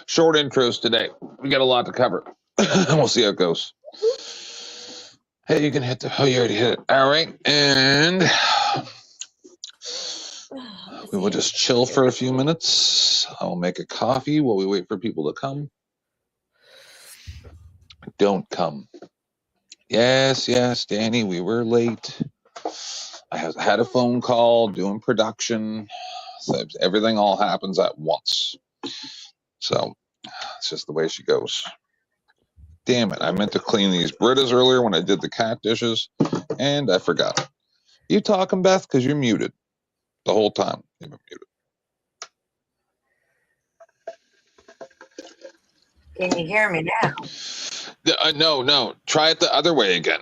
Short intros today. We got a lot to cover. We'll see how it goes. Hey, you can hit the. Oh, you already hit it. All right, and we will just chill for a few minutes. I'll make a coffee while we wait for people to come. Don't come. Yes, Danny, we were late. I had a phone call doing production. So everything all happens at once. So it's just the way she goes. Damn it, I meant to clean these Britas earlier when I did the cat dishes, and I forgot. You talking, Beth? Because you're muted the whole time. You've been muted. Can you hear me now? No. Try it the other way again.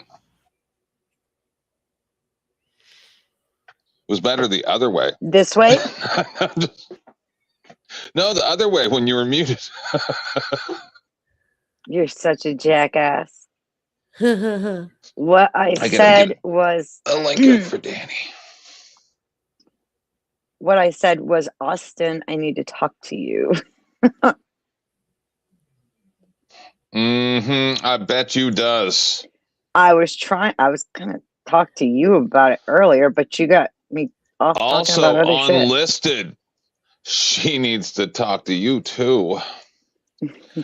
It was better the other way. This way? No, the other way when you were muted. You're such a jackass. What I said was a link for Danny. What I said was, Austin, I need to talk to you. I bet you does. I was gonna talk to you about it earlier, but you got me off talking about other shit. Also unlisted. She needs to talk to you too.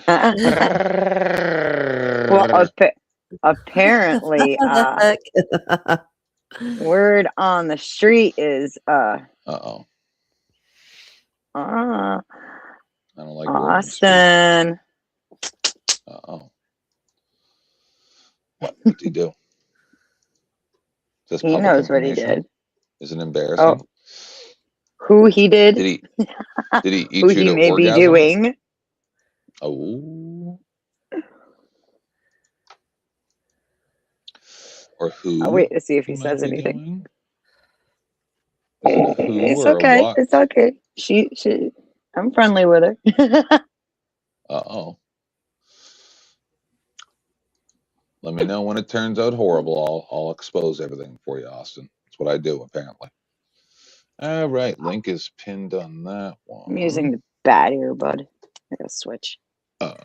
Well, apparently, word on the street is Uh-oh. I don't like Austin. Uh-oh. What did he do? He knows what he did. Is it embarrassing? Oh. Who he did? Did he eat who you he to may orgasm? Be doing? Oh. Or who? I'll wait to see if he says anything. It's okay. It's okay. She. I'm friendly with her. Uh-oh. Let me know when it turns out horrible. I'll expose everything for you, Austin. That's what I do, apparently. All right, link is pinned on that one. I'm using the bad earbud. I gotta switch. I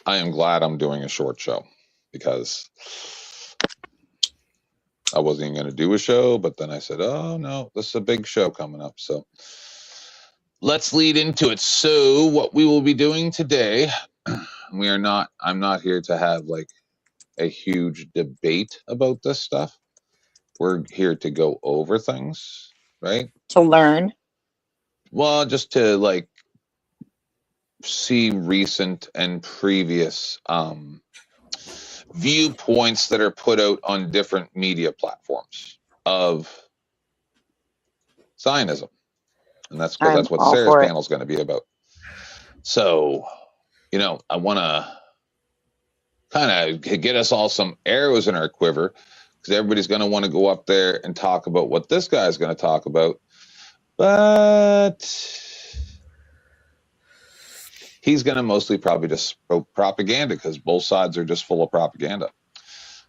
am glad I'm doing a short show because I wasn't even going to do a show, but then I said, oh, no, this is a big show coming up. So let's lead into it. So what we will be doing today, I'm not here to have like a huge debate about this stuff. We're here to go over things, right? To learn. Well, just to like see recent and previous viewpoints that are put out on different media platforms of Zionism. And that's because that's what Sarah's panel is going to be about. So, I want to kind of get us all some arrows in our quiver because everybody's going to want to go up there and talk about what this guy's going to talk about. But he's going to mostly probably just propaganda because both sides are just full of propaganda.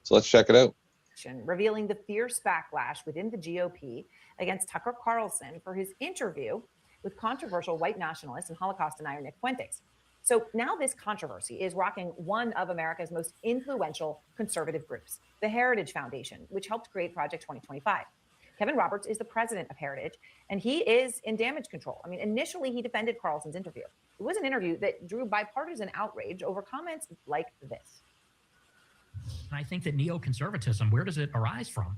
So let's check it out. Revealing the fierce backlash within the GOP against Tucker Carlson for his interview with controversial white nationalist and Holocaust denier Nick Fuentes. So now this controversy is rocking one of America's most influential conservative groups, the Heritage Foundation, which helped create Project 2025. Kevin Roberts is the president of Heritage, and he is in damage control. I mean, initially he defended Carlson's interview. It was an interview that drew bipartisan outrage over comments like this. I think that neoconservatism, where does it arise from?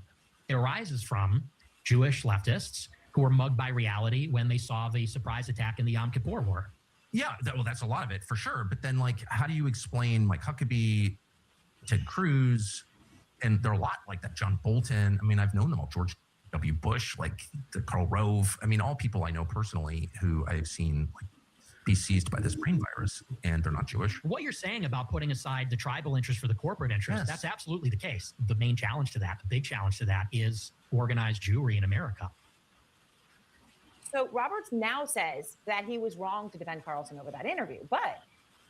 It arises from Jewish leftists who were mugged by reality when they saw the surprise attack in the Yom Kippur War. Yeah, that's a lot of it for sure. But then, how do you explain Mike Huckabee, Ted Cruz, and there are a lot like that, John Bolton. I mean, I've known them all, George W. Bush, the Karl Rove. I mean, all people I know personally who I've seen be seized by this brain virus, and they're not Jewish. What you're saying about putting aside the tribal interest for the corporate interest, yes, that's absolutely the case. The main challenge to that, the big challenge to that, is organized Jewry in America. So Roberts now says that he was wrong to defend Carlson over that interview, but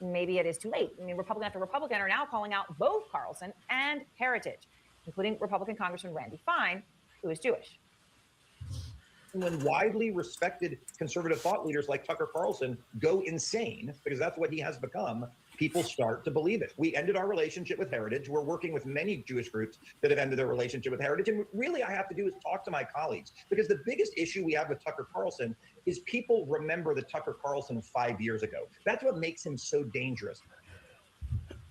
maybe it is too late. I mean, Republican after Republican are now calling out both Carlson and Heritage, including Republican Congressman Randy Fine, who is Jewish. when widely respected conservative thought leaders like Tucker Carlson go insane, because that's what he has become, people start to believe it. We ended our relationship with Heritage. We're working with many Jewish groups that have ended their relationship with Heritage. And really I have to do is talk to my colleagues, because the biggest issue we have with Tucker Carlson is people remember the Tucker Carlson 5 years ago. That's what makes him so dangerous.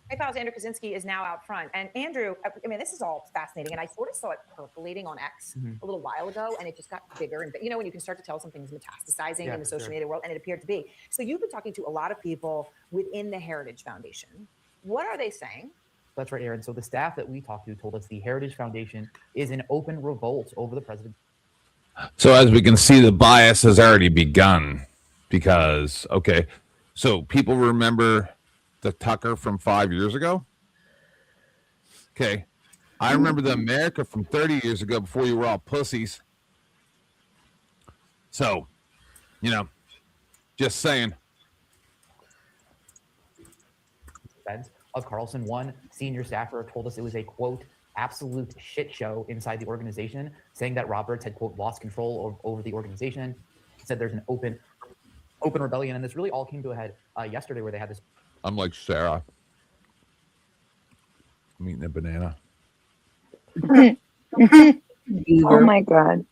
Hey, Files, Andrew Kaczynski is now out front. And Andrew, I mean, this is all fascinating. And I sort of saw it percolating on X a little while ago, and it just got bigger. And when you can start to tell something's metastasizing in the social media world, and it appeared to be. So you've been talking to a lot of people within the Heritage Foundation. What are they saying? That's right, Aaron. So the staff that we talked to told us the Heritage Foundation is in open revolt over the president. So as we can see, the bias has already begun because, okay, so people remember the Tucker from 5 years ago. Okay. I remember the America from 30 years ago before you were all pussies. So, just saying. Of Carlson, one senior staffer told us it was a, quote, absolute shit show inside the organization, saying that Roberts had, quote, lost control over the organization. He said there's an open rebellion. And this really all came to a head yesterday, where they had this. I'm like Sarah. I'm eating a banana. Oh my God.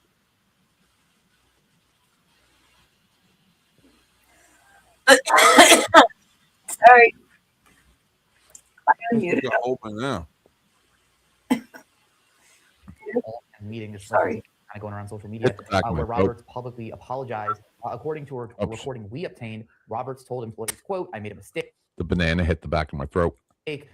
Sorry. Open now. Meeting this Sorry. kind of going around social media, where Roberts publicly apologized. According to a recording we obtained, Roberts told employees, quote, I made a mistake. The banana hit the back of my throat. I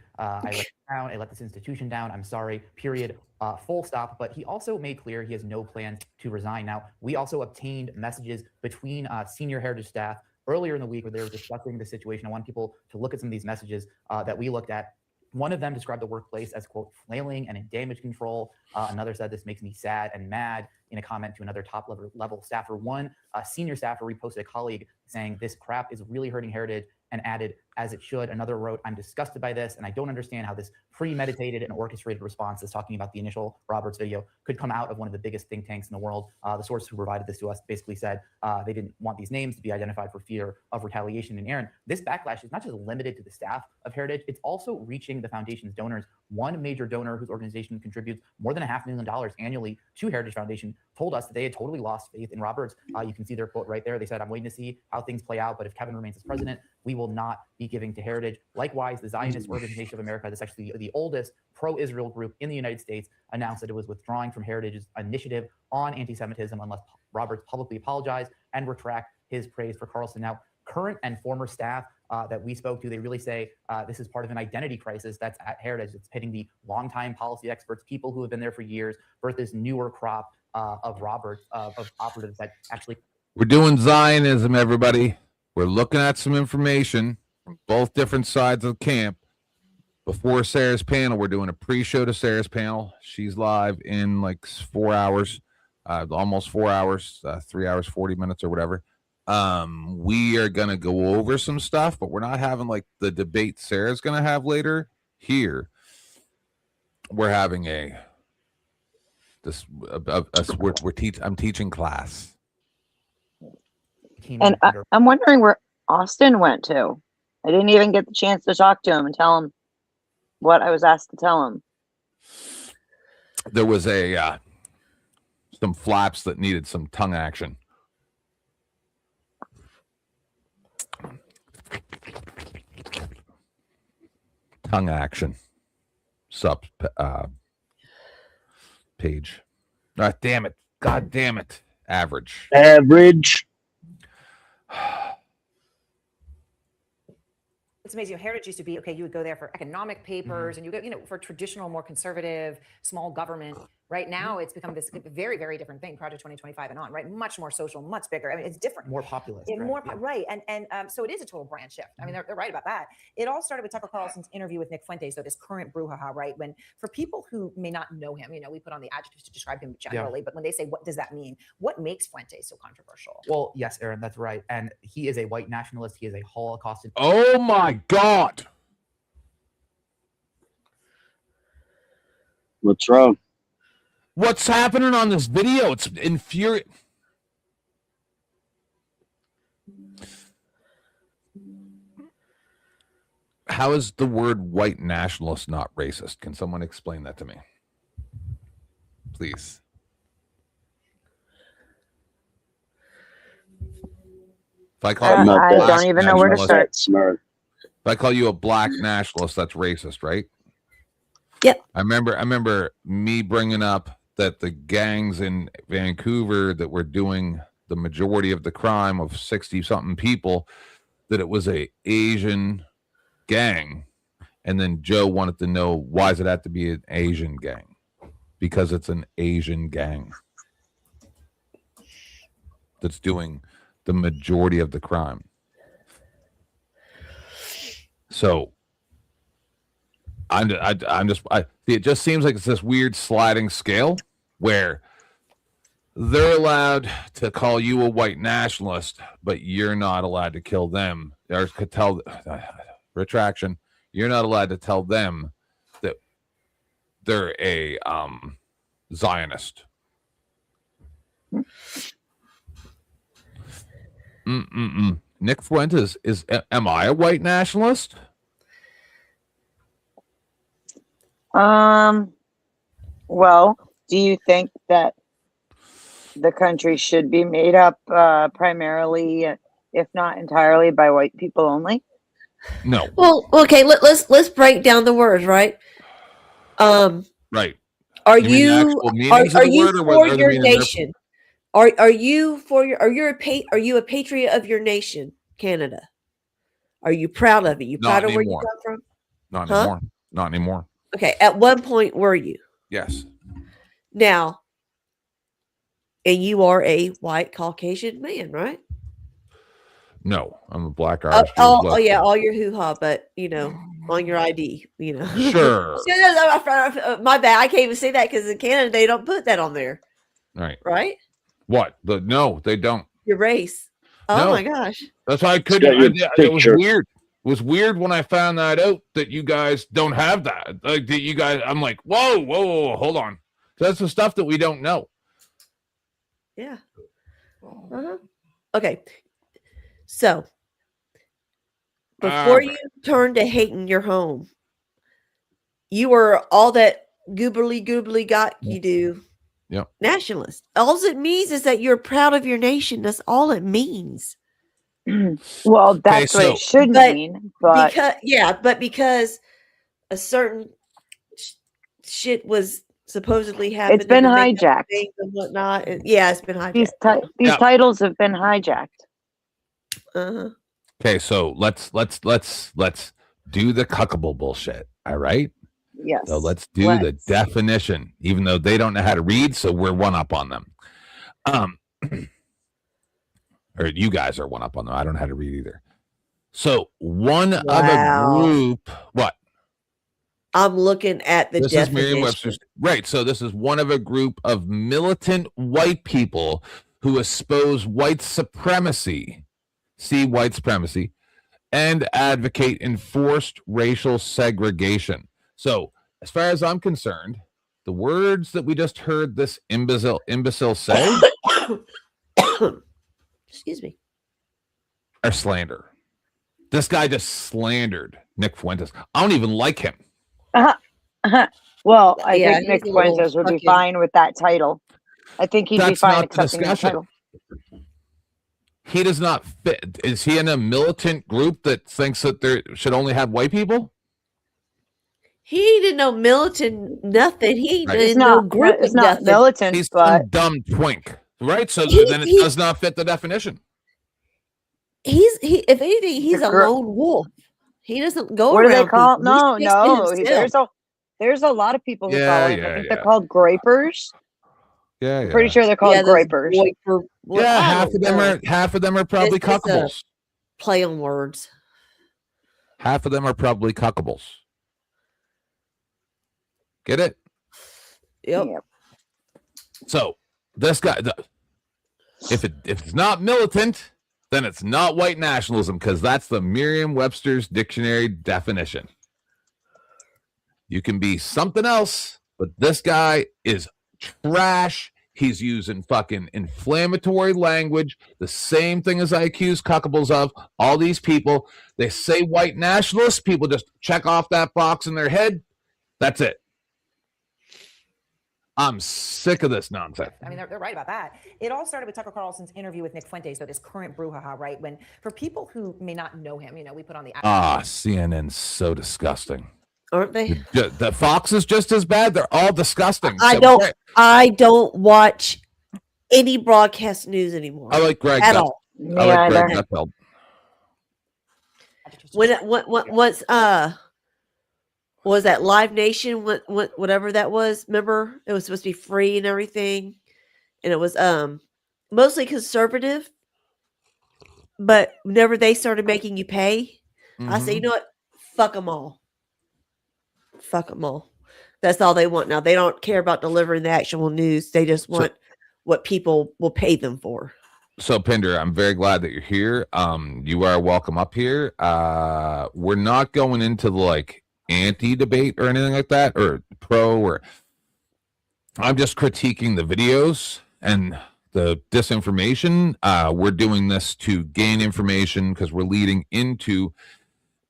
let you down. I let this institution down. I'm sorry, period, full stop. But he also made clear he has no plans to resign. Now, we also obtained messages between senior Heritage staff earlier in the week where they were discussing the situation. I want people to look at some of these messages that we looked at. One of them described the workplace as, quote, flailing and in damage control. Another said, this makes me sad and mad, in a comment to another top level staffer. One senior staffer reposted a colleague saying, this crap is really hurting Heritage, and added, as it should. Another wrote, I'm disgusted by this, and I don't understand how this premeditated and orchestrated response is talking about the initial Roberts video could come out of one of the biggest think tanks in the world. The source who provided this to us basically said they didn't want these names to be identified for fear of retaliation. And Aaron, this backlash is not just limited to the staff of Heritage, it's also reaching the foundation's donors. One major donor whose organization contributes more than $500,000 annually to Heritage Foundation told us that they had totally lost faith in Roberts. You can see their quote right there. They said, I'm waiting to see how things play out, but if Kevin remains as president, we will not be giving to Heritage. Likewise, the Zionist Organization of America, that's actually the oldest pro-Israel group in the United States, announced that it was withdrawing from Heritage's initiative on anti-Semitism unless Roberts publicly apologized and retract his praise for Carlson. Now, current and former staff that we spoke to, they really say this is part of an identity crisis that's at Heritage. It's pitting the longtime policy experts, people who have been there for years, versus this newer crop of Roberts, of operatives that actually. We're doing Zionism, everybody. We're looking at some information from both different sides of the camp. Before Sarah's panel, we're doing a pre-show to Sarah's panel. She's live in like 4 hours, almost 4 hours, 3 hours, 40 minutes or whatever. We are going to go over some stuff, but we're not having like the debate Sarah's going to have later here. We're having I'm teaching class. And I'm wondering where Austin went to. I didn't even get the chance to talk to him and tell him what I was asked to tell him. There was some flaps that needed some tongue action. Tongue action. Sub page. Damn it. God damn it. Average. It's amazing. Heritage used to be, okay, you would go there for economic papers and you go, for traditional, more conservative, small government. Right now, it's become this very, very different thing, Project 2025 and on, right? Much more social, much bigger. I mean, it's different. More populist. Right. And so it is a total brand shift. I mean, they're right about that. It all started with Tucker Carlson's interview with Nick Fuentes, so this current brouhaha, right? When, for people who may not know him, we put on the adjectives to describe him generally, but when they say, what does that mean? What makes Fuentes so controversial? Well, yes, Aaron, that's right. And he is a white nationalist. He is a Holocaust. Oh my God. What's wrong? What's happening on this video? It's infuriating. how is the word white nationalist not racist? Can someone explain that to me? Please. If I call you a I black don't even know where to nationalist- start. If I call you a black nationalist, that's racist, right? Yep. I remember me bringing up that the gangs in Vancouver that were doing the majority of the crime of 60-something people, that it was a Asian gang. And then Joe wanted to know, why does it have to be an Asian gang? Because it's an Asian gang that's doing the majority of the crime. So it just seems like it's this weird sliding scale where they're allowed to call you a white nationalist, but you're not allowed to kill them. Or could tell retraction. You're not allowed to tell them that they're a Zionist. Nick Fuentes am I a white nationalist? Well, do you think that the country should be made up primarily, if not entirely, by white people only? No. Well, okay, let's break down the words, right? Right. Are You mean the you actual meanings of are the you word, or for are the your meaning different? nation? Are you for your are you a patriot of your nation, Canada? Are you proud of it? You Not proud of where you anymore. come from? Not Huh? anymore. Not anymore. Okay, at one point were you? Yes. Now, and you are a white Caucasian man, right? No, I'm a black Irish. Jewish Oh, lesbian. yeah, all your hoo-ha, but on your ID, Sure. My bad. I can't even say that because in Canada they don't put that on there, Right. right? What? No, they don't. Your race. Oh No. my gosh. That's why I couldn't. It was weird. It was weird when I found that out, that you guys don't have that. Like that you guys, I'm like, whoa, hold on. That's the stuff that we don't know. Yeah. Uh-huh. Okay. So before you turn to hating your home, you were all that goobly got you do. Yep. Nationalist. All it means is that you're proud of your nation. That's all it means. Well, that's what it should mean, but because a certain shit was supposedly happening. it's been and they hijacked. things and whatnot. Yeah, it's been hijacked. These titles have been hijacked. Uh-huh. Okay, so let's do the cuckable bullshit. All right. Yes. So let's do the definition, even though they don't know how to read, so we're one up on them. Or you guys are one up on them. I don't know how to read either. So one of a group. What? I'm looking at the This definition. is Merriam-Webster's. Right. So this is one of a group of militant white people who espouse white supremacy. See white supremacy, and advocate enforced racial segregation. So, as far as I'm concerned, the words that we just heard this imbecile say excuse me, are slander. This guy just slandered Nick Fuentes. I don't even like him. Well, I think Nick he's a little Fuentes would be fucking- fine with that title. I think he'd be That's fine not the accepting that discussion. title. He does not fit. Is he in a militant group that thinks that there should only have white people? He didn't know militant nothing. He Right. didn't It's know not, group it's not nothing. militant, He's but some dumb twink, right? So He- then it he- does not fit the definition. If anything, he's The a gr- lone wolf. He doesn't go what do around they call? people. He No, sticks to no. himself. There's a lot of people who Yeah, call him. yeah, I think yeah. they're called grapers. Yeah, I'm pretty sure they're called those grapers. Groiper- well, Yeah, I half don't of them know. are probably It's just a- cuckables. Play on words. Half of them are probably cuckables. Get it? Yep. Yep. So this guy, if it's not militant, then it's not white nationalism, because that's the Merriam-Webster's dictionary definition. You can be something else, but this guy is trash. He's using fucking inflammatory language, the same thing as I accuse Cuckables of. All these people, they say white nationalists, people just check off that box in their head. That's it. I'm sick of this nonsense. I mean, they're right about that. It all started with Tucker Carlson's interview with Nick Fuentes, so this current brouhaha, right? When, for people who may not know him, you know, we put on the... CNN's so disgusting. Aren't they? The Fox is just as bad. They're all disgusting. I don't watch any broadcast news anymore. I like Greg at all. I like Greg Gutfeld. Once was that Live Nation? Whatever that was. Remember, it was supposed to be free and everything, and it was mostly conservative. But whenever they started making you pay, I say, you know what? Fuck them all. Fuck them all. That's all they want now. They don't care about delivering the actual news. They just want what people will pay them for. So, Pinder, I'm very glad that you're here. You are welcome up here. We're not going into the, like, anti-debate or anything like that, or pro, or I'm just critiquing the videos and the disinformation. We're doing this to gain information because we're leading into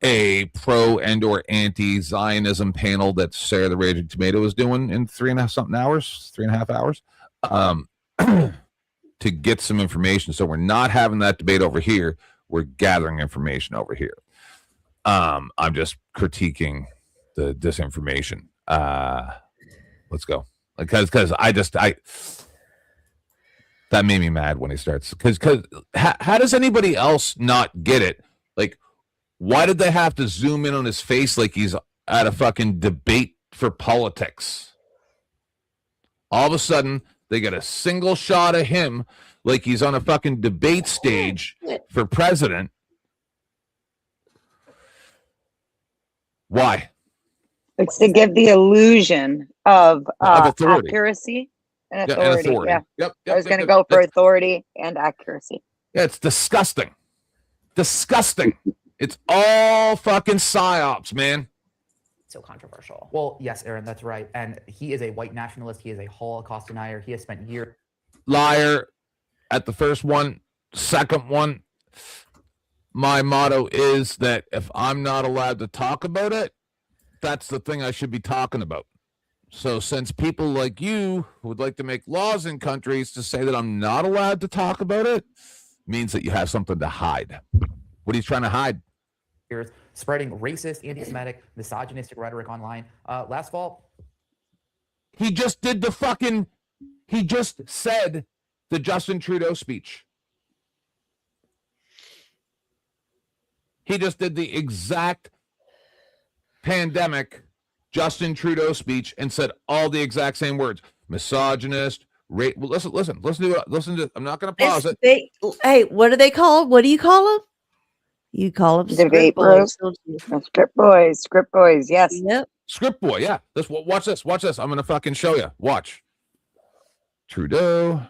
a pro and or anti-Zionism panel that Sarah the Raging Tomato is doing in 3.5 hours to get some information. So we're not having that debate over here. We're gathering information over here. I'm just critiquing the disinformation. Let's go. Because that made me mad when he starts. Because how does anybody else not get it? Like, why did they have to zoom in on his face like he's at a fucking debate for politics? All of a sudden, they get a single shot of him like he's on a fucking debate stage for president. Why? It's to give the illusion of authority. accuracy and Yeah, authority. and authority. Yeah. Yep. I was going to go for authority and accuracy. Yeah, it's disgusting. Disgusting. It's all fucking psyops, man. So controversial. Well, yes, Aaron, that's right. And he is a white nationalist. He is a Holocaust denier. He has spent years. Liar at the first one. Second one, my motto is that if I'm not allowed to talk about it, that's the thing I should be talking about. So since people like you would like to make laws in countries to say that I'm not allowed to talk about it, means that you have something to hide. What are you trying to hide? Spreading racist, anti-Semitic, misogynistic rhetoric online. Last fall, he just said the Justin Trudeau speech. He just did the exact pandemic Justin Trudeau speech and said all the exact same words. Misogynist, well, listen to it. I'm not going to pause it. Hey, what do they call them? What do you call them? You call them Debate bros. Script boys. Yes. Yep. Script boy. Yeah. Watch this. I'm going to fucking show you. Watch. Trudeau.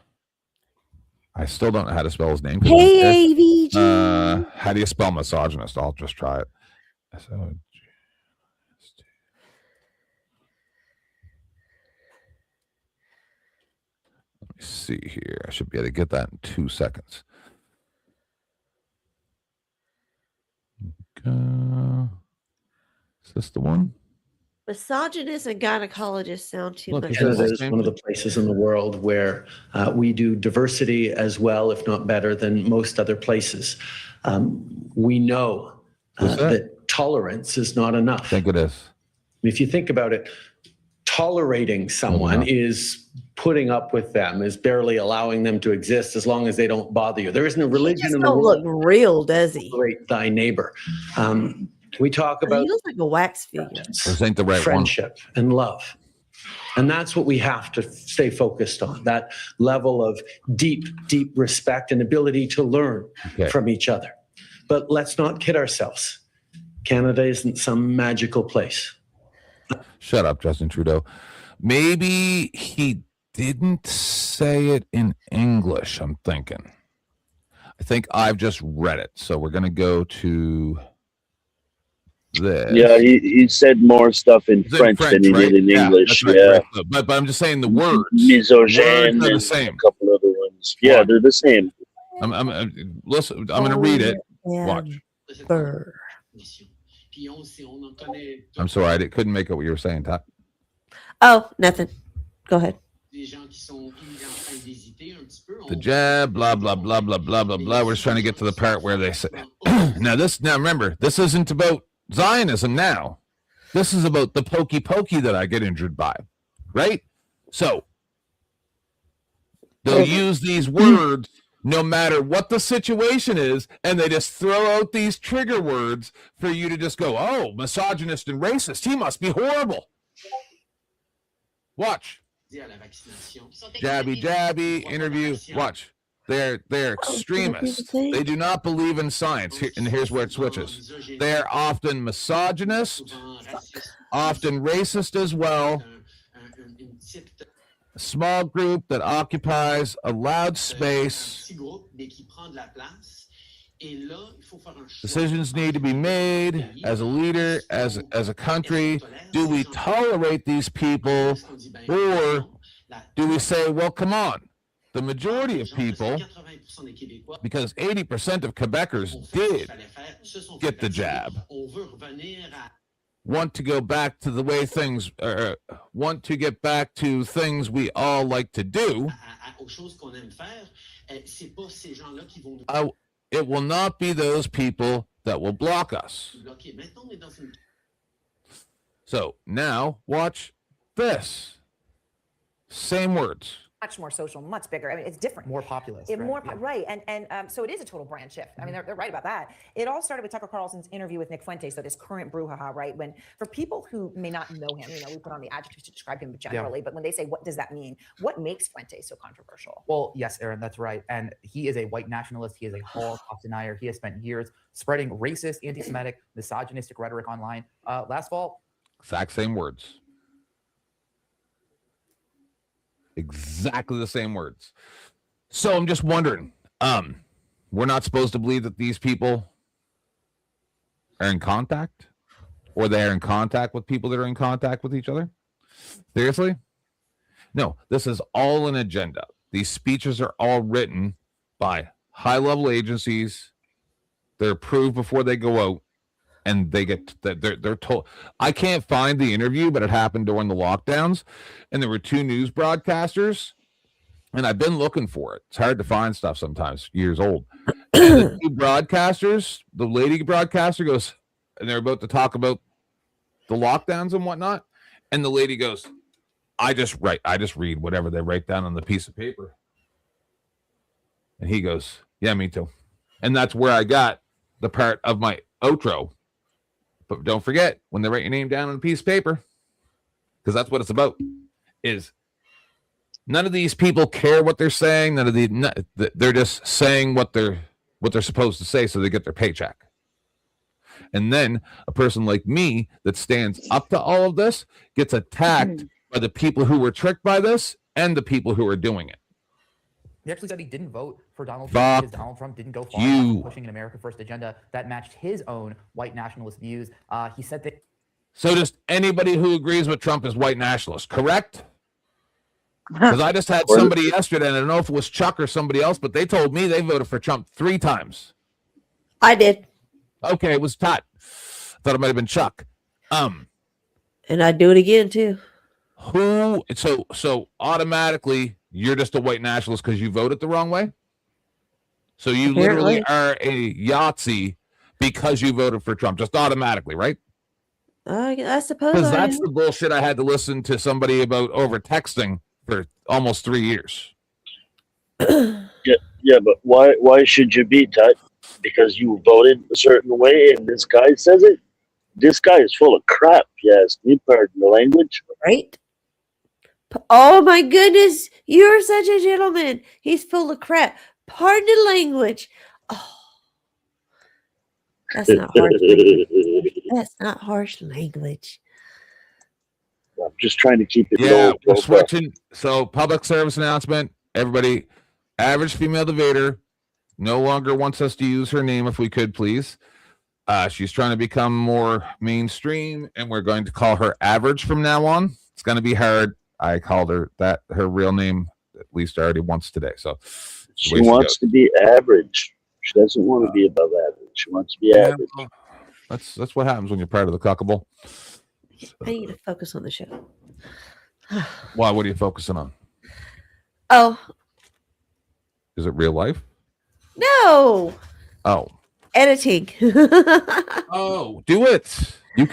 I still don't know how to spell his name. Hey, AVG. How do you spell misogynist? I'll just try it. Let me see here. I should be able to get that in 2 seconds. Is this the one? Misogynist and gynecologist sound too much. Canada is one of the places in the world where we do diversity as well, if not better, than most other places. We know that tolerance is not enough. I think it is. If you think about it, tolerating someone is putting up with them, is barely allowing them to exist as long as they don't bother you. There isn't a religion in the world. Look real, does he? Tolerate thy neighbor. We talk about he looks like a wax figure. This ain't the right friendship and love. And that's what we have to stay focused on, that level of deep, deep respect and ability to learn from each other. But let's not kid ourselves. Canada isn't some magical place. Shut up, Justin Trudeau. Maybe he didn't say it in English, I'm thinking. I think I've just read it. So we're going to go to this. Yeah, he said more stuff in It's French than he right? did in English. That's right, right. But I'm just saying the words. Misogyne Words are the and same. a couple other ones. Yeah, they're the same. Listen. I'm going to read it. Watch. Burr. I'm sorry, I couldn't make out what you were saying, Todd. Oh, nothing. Go ahead. The jab, blah blah blah blah blah blah blah. We're just trying to get to the part where they say. Now remember, this isn't about Zionism. Now, this is about the pokey that I get injured by, right? So they'll use these words no matter what the situation is, and they just throw out these trigger words for you to just go, "Oh, misogynist and racist. He must be horrible." Watch. Jabby, interview. Watch. They're extremists. They do not believe in science. And here's where it switches. They're often misogynist, often racist as well. A small group that occupies a loud space. Decisions need to be made as a leader, as a country. Do we tolerate these people, or do we say, well, come on, the majority of people, because 80% of Quebecers did get the jab, want to go back to the way things, want to get back to things we all like to do. It will not be those people that will block us. So now watch this. Same words. Much more social, much bigger. I mean, it's different. More populist. Right. And so it is a total brand shift. I mean, they're right about that. It all started with Tucker Carlson's interview with Nick Fuentes. So this current brouhaha, right? When, for people who may not know him, we put on the adjectives to describe him generally, but when they say, what does that mean? What makes Fuentes so controversial? Well, yes, Aaron, that's right. And he is a white nationalist. He is a Holocaust denier. He has spent years spreading racist, anti-Semitic, misogynistic rhetoric online. Last fall. Exact same words. Exactly the same words. So I'm just wondering, we're not supposed to believe that these people are in contact, or they are in contact with people that are in contact with each other? Seriously? No, this is all an agenda. These speeches are all written by high-level agencies. They're approved before they go out, and they get they're told. I can't find the interview, but it happened during the lockdowns, and there were two news broadcasters, and I've been looking for it. It's hard to find stuff sometimes, years old. And the two broadcasters, the lady broadcaster goes, and they're about to talk about the lockdowns and whatnot, and the lady goes, I just read whatever they write down on the piece of paper. And he goes, yeah, me too. And that's where I got the part of my outro. But don't forget, when they write your name down on a piece of paper, because that's what it's about, is none of these people care what they're saying. They're just saying what they're supposed to say so they get their paycheck. And then a person like me that stands up to all of this gets attacked by the people who were tricked by this and the people who are doing it. He actually said he didn't vote for Donald Trump because Donald Trump didn't go far enough pushing an America First agenda that matched his own white nationalist views. He said that. So just anybody who agrees with Trump is white nationalist, correct? Because I just had somebody yesterday, and I don't know if it was Chuck or somebody else, but they told me they voted for Trump 3 times. I did. Okay, it was Todd. Thought it might have been Chuck. And I'd do it again too. So automatically you're just a white nationalist because you voted the wrong way? So you literally are a Yahtzee because you voted for Trump, just automatically, right? I suppose. Because that's the bullshit I had to listen to somebody about over texting for almost 3 years. Yeah, but why should you be, Todd? Because you voted a certain way and this guy says it? This guy is full of crap, you ask me, pardon the language. Right? Oh my goodness, you're such a gentleman. He's full of crap. Pardon the language. Oh, that's not harsh language. That's not harsh language. I'm just trying to keep it low. We're switching. So public service announcement. Everybody, average female debater no longer wants us to use her name if we could, please. She's trying to become more mainstream, and we're going to call her Average from now on. It's going to be hard. I called her that, her real name, at least already once today. So she wants to be average. She doesn't want to be above average. She wants to be average. That's what happens when you're part of the Cuckable. I need to focus on the show. Why? What are you focusing on? Oh. Is it real life? No. Oh. Editing. Oh, do it. You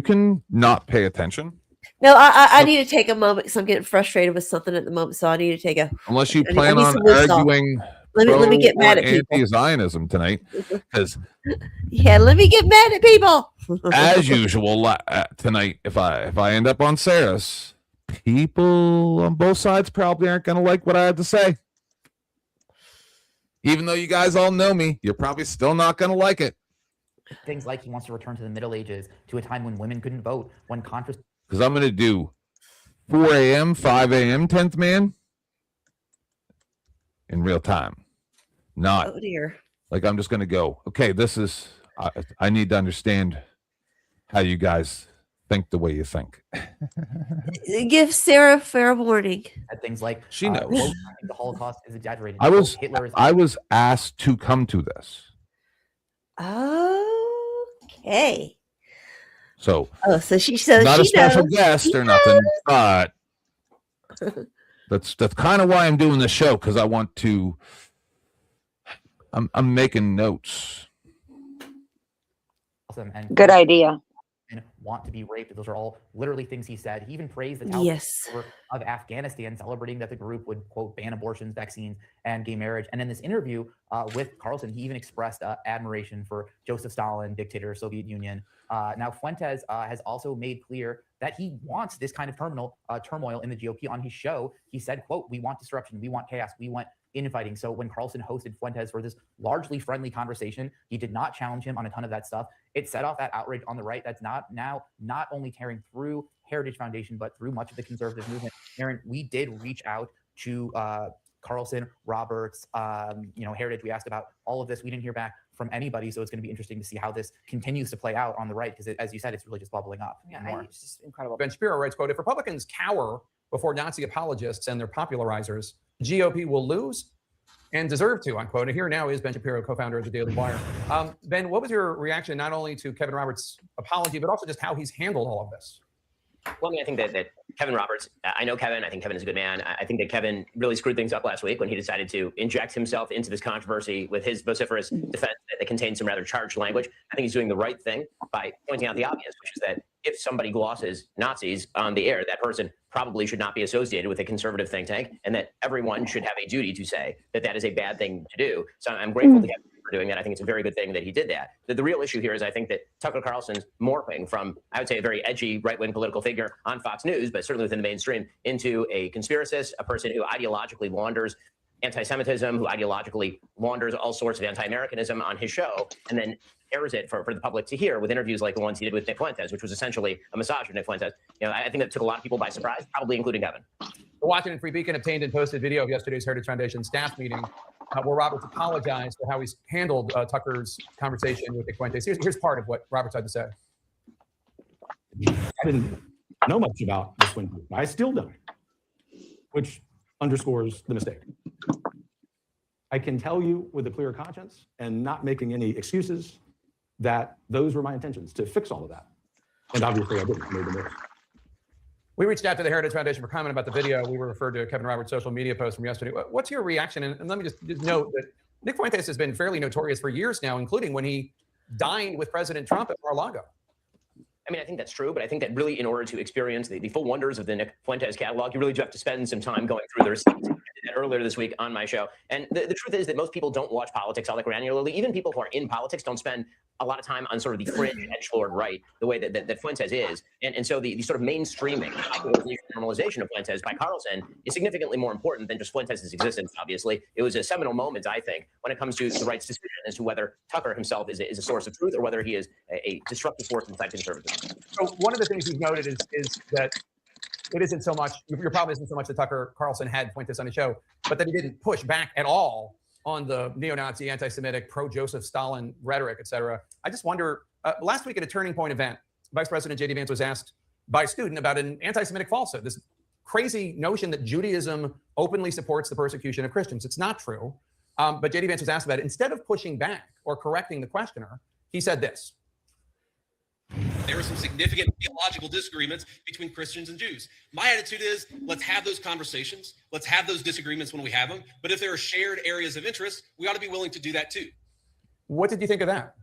can not pay attention. No, I need to take a moment because I'm getting frustrated with something at the moment. So I need to take a. Unless you plan on arguing. Let me get mad at people. Anti-Zionism tonight, because let me get mad at people. As usual tonight, if I end up on Saris, people on both sides probably aren't going to like what I have to say. Even though you guys all know me, you're probably still not going to like it. Things like he wants to return to the Middle Ages, to a time when women couldn't vote, when because I'm going to do 4 a.m., 5 a.m., 10th man in real time. Not oh dear. Like I'm just going to go, okay, this is, I need to understand how you guys think the way you think. Give Sarah fair warning. Things like she knows the Holocaust is exaggerated. I was asked to come to this. Okay. So she says not she a special knows. guest She or nothing, knows. but that's kind of why I'm doing the show, because I want to. I'm making notes. And good idea. And want to be raped. Those are all literally things he said. He even praised the Taliban of Afghanistan, celebrating that the group would, quote, ban abortions, vaccines, and gay marriage. And in this interview with Carlson, he even expressed admiration for Joseph Stalin, dictator of the Soviet Union. Now, Fuentes has also made clear that he wants this kind of turmoil in the GOP. On his show, he said, quote, "We want disruption, we want chaos, we want infighting." So when Carlson hosted Fuentes for this largely friendly conversation, he did not challenge him on a ton of that stuff. It set off that outrage on the right that's not only tearing through Heritage Foundation, but through much of the conservative movement. Aaron, we did reach out to Carlson, Roberts, Heritage. We asked about all of this. We didn't hear back from anybody. So it's going to be interesting to see how this continues to play out on the right, because as you said, it's really just bubbling up. It's just incredible. Ben Shapiro writes, quote, "If Republicans cower before Nazi apologists and their popularizers, the GOP will lose and deserve to," unquote. And here now is Ben Shapiro, co-founder of the Daily Wire. Ben, what was your reaction not only to Kevin Roberts' apology, but also just how he's handled all of this? Well, I mean, I think that Kevin Roberts, I know Kevin. I think Kevin is a good man. I think that Kevin really screwed things up last week when he decided to inject himself into this controversy with his vociferous defense that contained some rather charged language. I think he's doing the right thing by pointing out the obvious, which is that if somebody glosses Nazis on the air, that person probably should not be associated with a conservative think tank, and that everyone should have a duty to say that that is a bad thing to do. So I'm grateful to Kevin for doing that. I think it's a very good thing that he did that. The real issue here is I think that Tucker Carlson's morphing from, I would say, a very edgy right-wing political figure on Fox News, but certainly within the mainstream, into a conspiracist, a person who ideologically launders anti-Semitism, who ideologically launders all sorts of anti-Americanism on his show, and then airs it for the public to hear with interviews like the ones he did with Nick Fuentes, which was essentially a massage of Nick Fuentes. I think that took a lot of people by surprise, probably including Kevin. The Washington Free Beacon obtained and posted video of yesterday's Heritage Foundation staff meeting where Roberts apologized for how he's handled Tucker's conversation with Nick Fuentes. Here's part of what Roberts had to say. I didn't know much about this Winfrey. I still don't, which underscores the mistake. I can tell you with a clear conscience and not making any excuses that those were my intentions, to fix all of that. And obviously I didn't. Made the move. We reached out to the Heritage Foundation for comment about the video. We were referred to Kevin Roberts' social media post from yesterday. What's your reaction? And let me just note that Nick Fuentes has been fairly notorious for years now, including when he dined with President Trump at Mar-a-Lago. I mean, I think that's true, but I think that really in order to experience the full wonders of the Nick Fuentes catalog, you really do have to spend some time going through the receipts. I did that earlier this week on my show. And the truth is that most people don't watch politics all that granularly. Even people who are in politics don't spend a lot of time on sort of the fringe, edgelord right, the way that Fuentes is. And so the sort of mainstreaming, normalization of Fuentes by Carlson is significantly more important than just Fuentes' existence, obviously. It was a seminal moment, I think, when it comes to the right's decision as to whether Tucker himself is a source of truth or whether he is a disruptive force inside conservatism. So one of the things you've noted is that it isn't so much, your problem isn't so much that Tucker Carlson had Fuentes on his show, but that he didn't push back at all on the neo-Nazi, anti-Semitic, pro-Joseph Stalin rhetoric, et cetera. I just wonder, last week at a Turning Point event, Vice President J.D. Vance was asked by a student about an anti-Semitic falsehood, this crazy notion that Judaism openly supports the persecution of Christians. It's not true. But J.D. Vance was asked about it. Instead of pushing back or correcting the questioner, he said this. There are some significant theological disagreements between Christians and Jews. My attitude is, let's have those conversations. Let's have those disagreements when we have them. But if there are shared areas of interest, we ought to be willing to do that too. What did you think of that?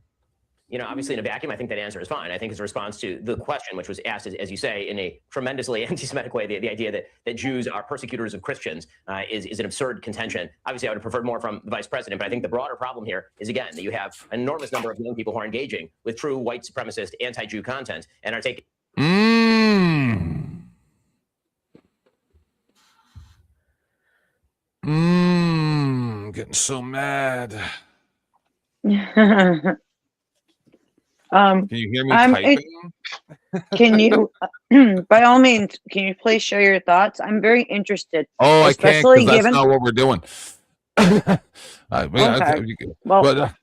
You know, obviously in a vacuum, I think that answer is fine. I think it's a response to the question, which was asked, as you say, in a tremendously anti-Semitic way, the idea that Jews are persecutors of Christians is an absurd contention. Obviously, I would have preferred more from the vice president, but I think the broader problem here is, again, that you have an enormous number of young people who are engaging with true white supremacist, anti-Jew content and are taking... Getting so mad. Can you hear me typing? Can you, by all means, can you please share your thoughts? I'm very interested. Oh, I can't, especially because that's given. not what we're doing. Okay. Well, but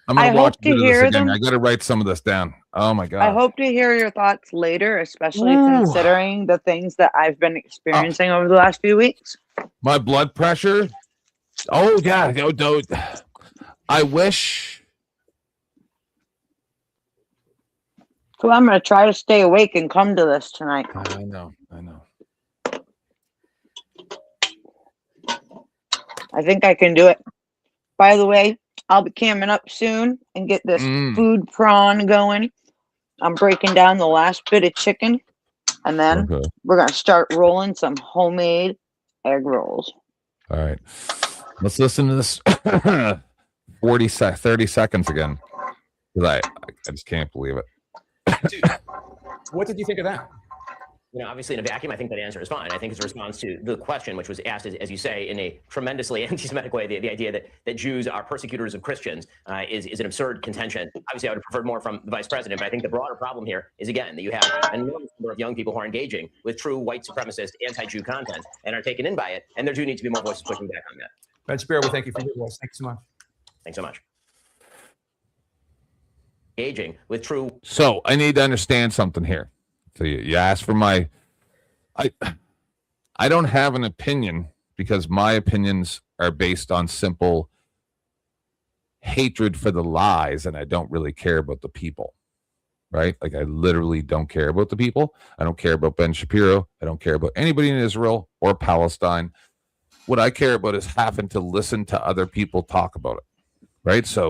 I'm I gonna watch hope to a bit of this hear again. them. I got to write some of this down. Oh my god! I hope to hear your thoughts later, especially Ooh. considering the things that I've been experiencing over the last few weeks. My blood pressure. Oh yeah. No, I wish. So I'm going to try to stay awake and come to this tonight. I know. I think I can do it. By the way, I'll be camming up soon and get this food prawn going. I'm breaking down the last bit of chicken, and then we're going to start rolling some homemade egg rolls. All right. Let's listen to this 30 seconds again. Because I just can't believe it. What did you think of that? You know, obviously in a vacuum, I think that answer is fine. I think it's a response to the question, which was asked, as you say, in a tremendously anti-Semitic way, the idea that Jews are persecutors of Christians is an absurd contention. Obviously, I would have preferred more from the vice president, but I think the broader problem here is, again, that you have an enormous number of young people who are engaging with true white supremacist, anti-Jew content and are taken in by it, and there do need to be more voices pushing back on that. Ben Shapiro, we thank you for your voice. Thank you so much. Thanks so much. Engaging with true. So I need to understand something here. So you asked for my. I don't have an opinion because my opinions are based on simple hatred for the lies, and I don't really care about the people. Right? Like I literally don't care about the people. I don't care about Ben Shapiro. I don't care about anybody in Israel or Palestine. What I care about is having to listen to other people talk about it. Right? So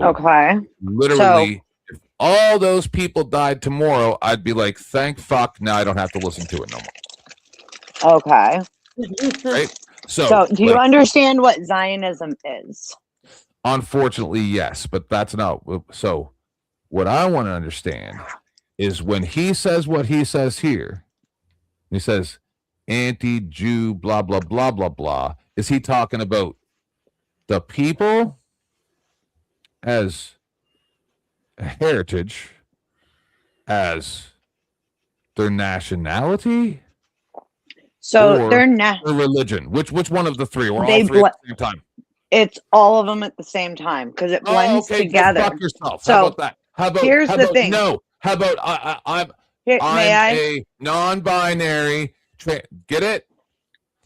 literally, if all those people died tomorrow, I'd be like, thank fuck, now I don't have to listen to it no more. Okay. Right? So do you understand what Zionism is? Unfortunately, yes, but that's not. So what I want to understand is when he says what he says here, he says anti-Jew, blah, blah, blah, blah, blah. Is he talking about the people as a heritage, as their nationality? So they're their religion. Which one of the three? Or all They three at the same time? It's all of them at the same time because it blends together. Go fuck yourself. So how about that? How about here's how the about, thing. No. How about I'm a non-binary. Get it?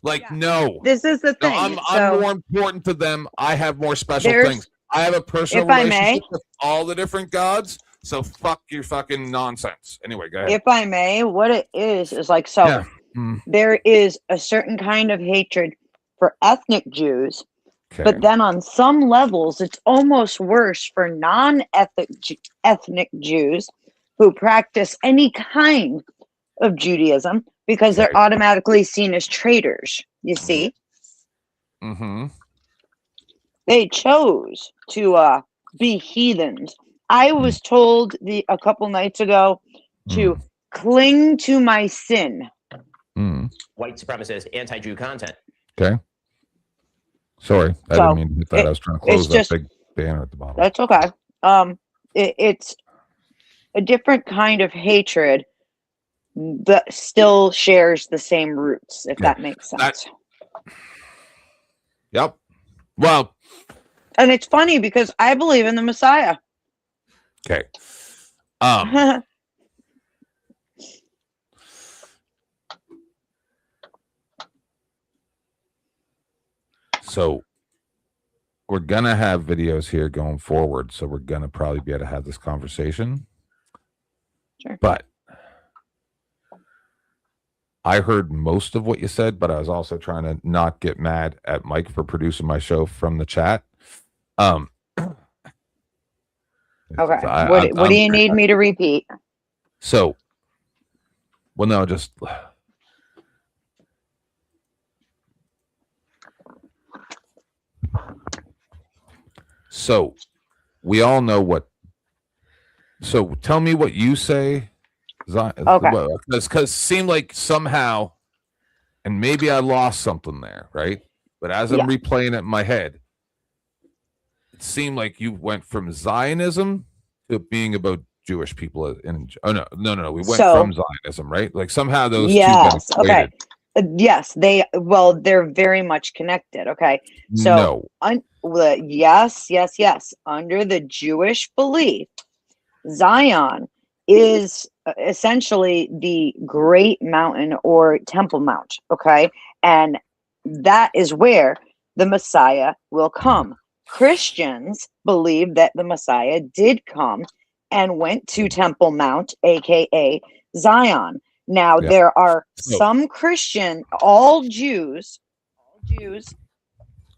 Like no. This is the thing. No, I'm more important to them. I have more special things. I have a personal if I relationship may, with all the different gods. So fuck your fucking nonsense. Anyway, go ahead. if I may, what it is like so. Yeah. There is a certain kind of hatred for ethnic Jews, but then on some levels, it's almost worse for non-ethnic Jews who practice any kind of Judaism because they're automatically seen as traitors. You see, they chose to be heathens. I was told a couple nights ago to cling to my sin. White supremacist, anti-Jew content. Okay. Sorry, I didn't mean to hit that. I was trying to close that big banner at the bottom. That's okay. It's a different kind of hatred that still shares the same roots, if that makes sense. Yep. Well, And it's funny because I believe in the Messiah. Okay. So we're gonna have videos here going forward, so we're gonna probably be able to have this conversation. Sure. But I heard most of what you said, but I was also trying to not get mad at Mike for producing my show from the chat. Okay. What do you need me to repeat? So, well, no, just so we all know what. So tell me what you say. Okay. Because it seemed like somehow, and maybe I lost something there, right? But as I'm replaying it in my head, it seemed like you went from Zionism to being about Jewish people. No. We went from Zionism, right? Like somehow those two got equated. Yes, they're very much connected. Okay. So yes. Under the Jewish belief, Zion is essentially the Great Mountain or Temple Mount. Okay. And that is where the Messiah will come. Christians believe that the Messiah did come and went to Temple Mount, aka Zion. Now there are some all Jews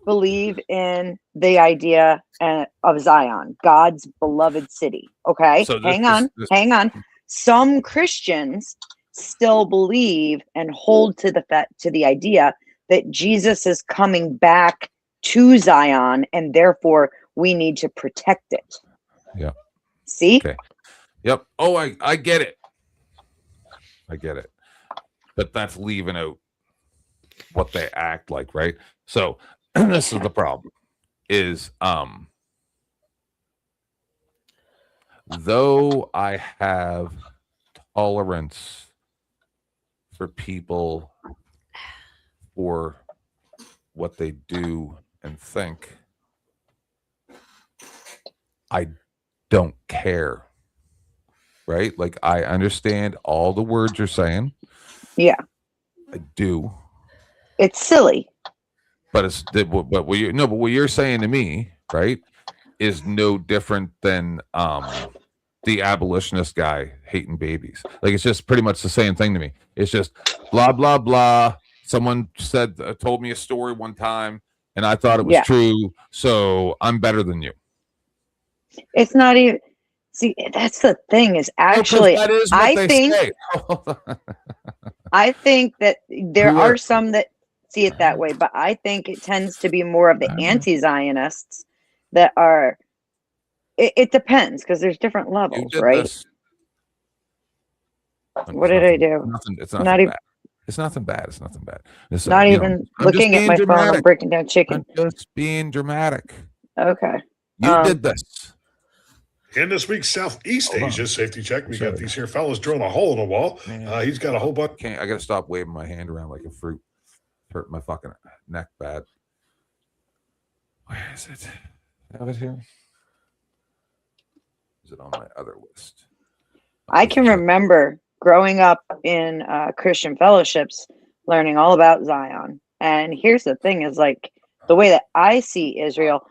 believe in the idea of Zion, God's beloved city. Okay, so hang on. Some Christians still believe and hold to the idea that Jesus is coming back to Zion, and therefore we need to protect it. Yeah. See? Okay. Yep. Oh, I get it. I get it. But that's leaving out what they act like, right? So this is the problem. Is though I have tolerance for people for what they do and think, I don't care, right? Like I understand all the words you're saying. Yeah, I do. It's silly, but what you're saying to me, right, is no different than the abolitionist guy hating babies. Like it's just pretty much the same thing to me. It's just blah blah blah. Someone told me a story one time, and I thought it was true, so I'm better than you. It's not even. See, that's the thing. Is actually, that is what they say. I think that there are some that see it that way, but I think it tends to be more of the anti-Zionists that are. It depends because there's different levels, right? What did I do? It's nothing bad. It's nothing bad. It's nothing bad. It's not even looking at my phone. I'm breaking down chicken. I'm just being dramatic. Okay. You did this. In this week's Southeast Asia safety check, we got these here fellas drilling a hole in the wall. He's got a whole bunch. I got to stop waving my hand around like a fruit. Hurt my fucking neck bad. Where is it? Have it here? Is it on my other list? I can remember growing up in Christian fellowships, learning all about Zion. And here's the thing: is like the way that I see Israel.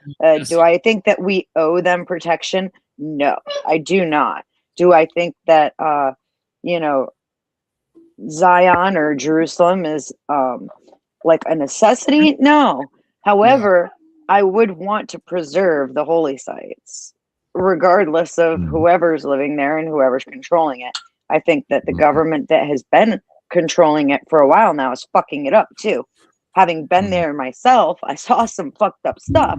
Do I think that we owe them protection? No, I do not. Do I think that Zion or Jerusalem is like a necessity? No. However, I would want to preserve the holy sites, regardless of whoever's living there and whoever's controlling it. I think that the government that has been controlling it for a while now is fucking it up too. Having been there myself, I saw some fucked up stuff.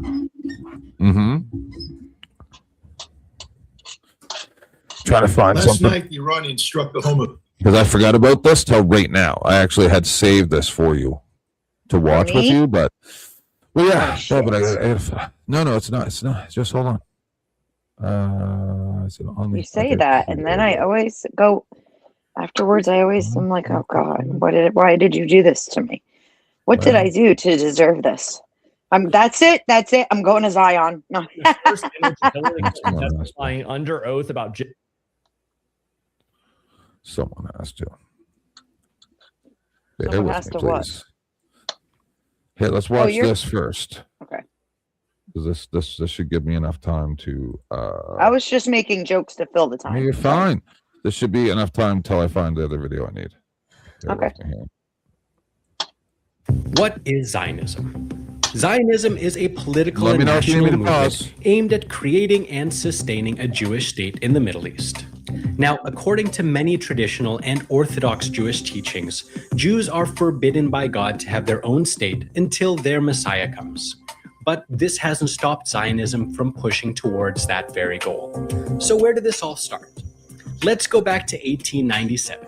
Trying to find something. Last night, the Iranians struck the home of. Because I forgot about this till right now. I actually had saved this for you to watch with you, but no, it's not. It's not. Just hold on. You say that, and then I always go afterwards. I'm like, oh God, why did you do this to me? What did I do to deserve this? That's it. I'm going to Zion. No. Testifying under oath about. Someone has to. Bear Someone with has me, to please. what? Here, let's Oh, watch you're- this first. Okay. Because this should give me enough time to. I was just making jokes to fill the time. You're fine. This should be enough time until I find the other video I need. Bear Okay. with me here. What is Zionism? Zionism is a political Let me and know if you need national me to pause. movement aimed at creating and sustaining a Jewish state in the Middle East. Now, according to many traditional and Orthodox Jewish teachings, Jews are forbidden by God to have their own state until their Messiah comes. But this hasn't stopped Zionism from pushing towards that very goal. So where did this all start? Let's go back to 1897.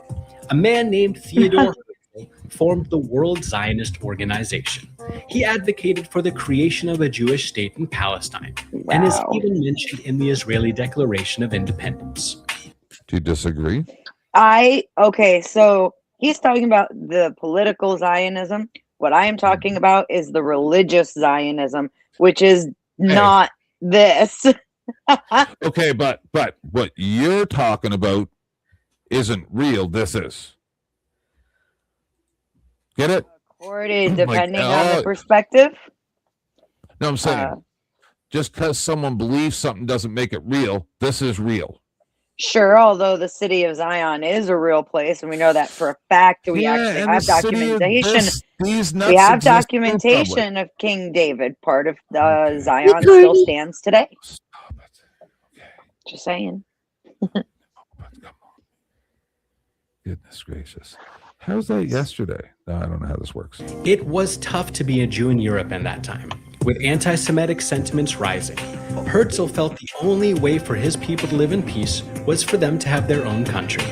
A man named Theodore Herzl formed the World Zionist Organization. He advocated for the creation of a Jewish state in Palestine and is even mentioned in the Israeli Declaration of Independence. Do you disagree? Okay, so he's talking about the political Zionism. What I am talking about is the religious Zionism, which is not this. Okay, but what you're talking about isn't real. This is. Get it? According, depending on the perspective. No, I'm saying just because someone believes something doesn't make it real. This is real. Sure, although the city of Zion is a real place, and we know that for a fact. We actually have documentation. We have documentation of King David. Part of Zion still stands today. Just saying. Goodness gracious. How was that yesterday? No, I don't know how this works. It was tough to be a Jew in Europe in that time. With anti-Semitic sentiments rising, Herzl felt the only way for his people to live in peace was for them to have their own country.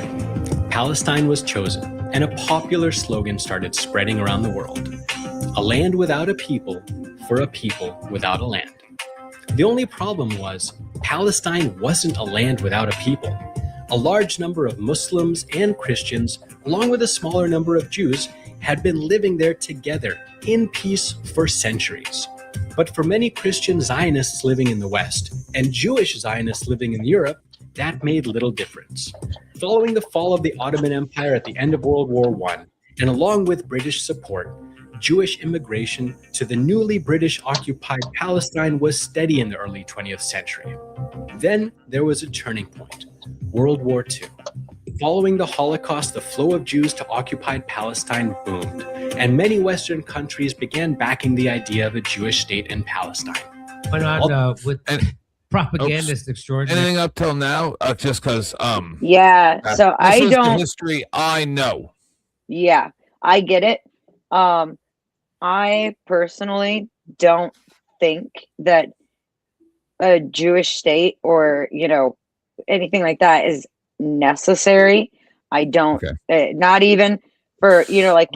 Palestine was chosen, and a popular slogan started spreading around the world. A land without a people for a people without a land. The only problem was, Palestine wasn't a land without a people. A large number of Muslims and Christians, along with a smaller number of Jews, had been living there together in peace for centuries. But for many Christian Zionists living in the West and Jewish Zionists living in Europe, that made little difference. Following the fall of the Ottoman Empire at the end of World War I, and along with British support, Jewish immigration to the newly British-occupied Palestine was steady in the early 20th century. Then there was a turning point, World War II. Following the Holocaust, the flow of Jews to occupied Palestine boomed, and many Western countries began backing the idea of a Jewish state in Palestine. But not with propagandist extraordinary. Anything up till now? Just because. Yeah. So I this is don't. the history I know. Yeah, I get it. I personally don't think that a Jewish state or anything like that is necessary. I don't. Not even for like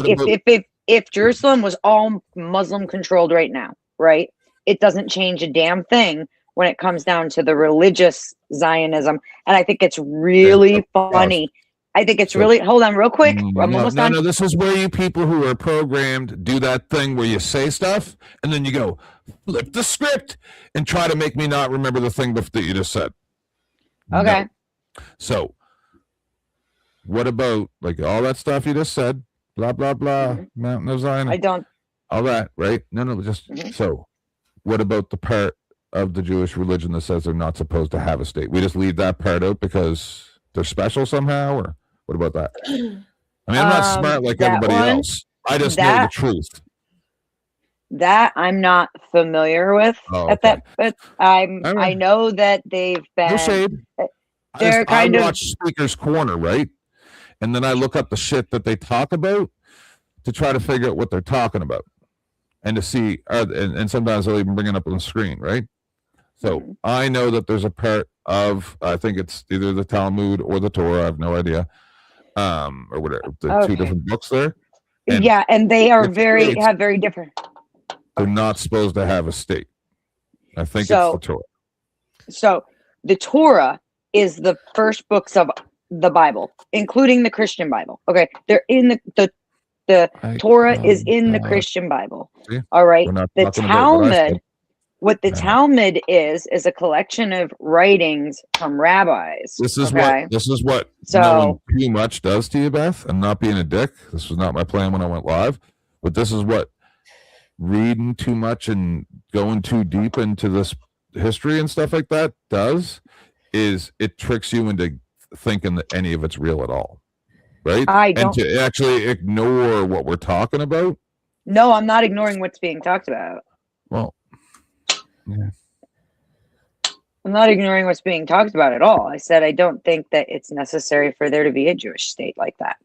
if Jerusalem was all Muslim controlled right now, right? It doesn't change a damn thing when it comes down to the religious Zionism, and I think it's really funny. I think it's really. Hold on, real quick. I'm almost done. No, this is where you people who are programmed do that thing where you say stuff and then you go flip the script and try to make me not remember the thing that you just said. Okay. No. So, what about like all that stuff you just said? Blah blah blah. Mountain of Zion. I don't. All that, right? No. Just so. What about the part of the Jewish religion that says they're not supposed to have a state? We just leave that part out because they're special somehow, or what about that? I mean, I'm not smart like everybody else. I just know the truth. That I'm not familiar with at that, but I know that they've been. No shade. They're kind of. I watch Speaker's Corner, right? And then I look up the shit that they talk about to try to figure out what they're talking about, and to see, and sometimes they'll even bring it up on the screen, right? So I know that there's a part of, I think it's either the Talmud or the Torah, I have no idea, or whatever, the two different books there. And and they are have very different. They're not supposed to have a state. I think it's the Torah. So the Torah is the first books of the Bible, including the Christian Bible. Okay, they're in the The I- Torah is in the Christian Bible. See? All right. We're not The talking about what I said. Talmud, what the Talmud is a collection of writings from rabbis. This is okay? what So- knowing too much does to you, Beth, and not being a dick. This was not my plan when I went live, but this is what reading too much and going too deep into this history and stuff like that does, is it tricks you into thinking that any of it's real at all, right? And to actually ignore what we're talking about. No, I'm not ignoring what's being talked about. Well, yeah. I'm not ignoring what's being talked about at all. I said I don't think that it's necessary for there to be a Jewish state like that.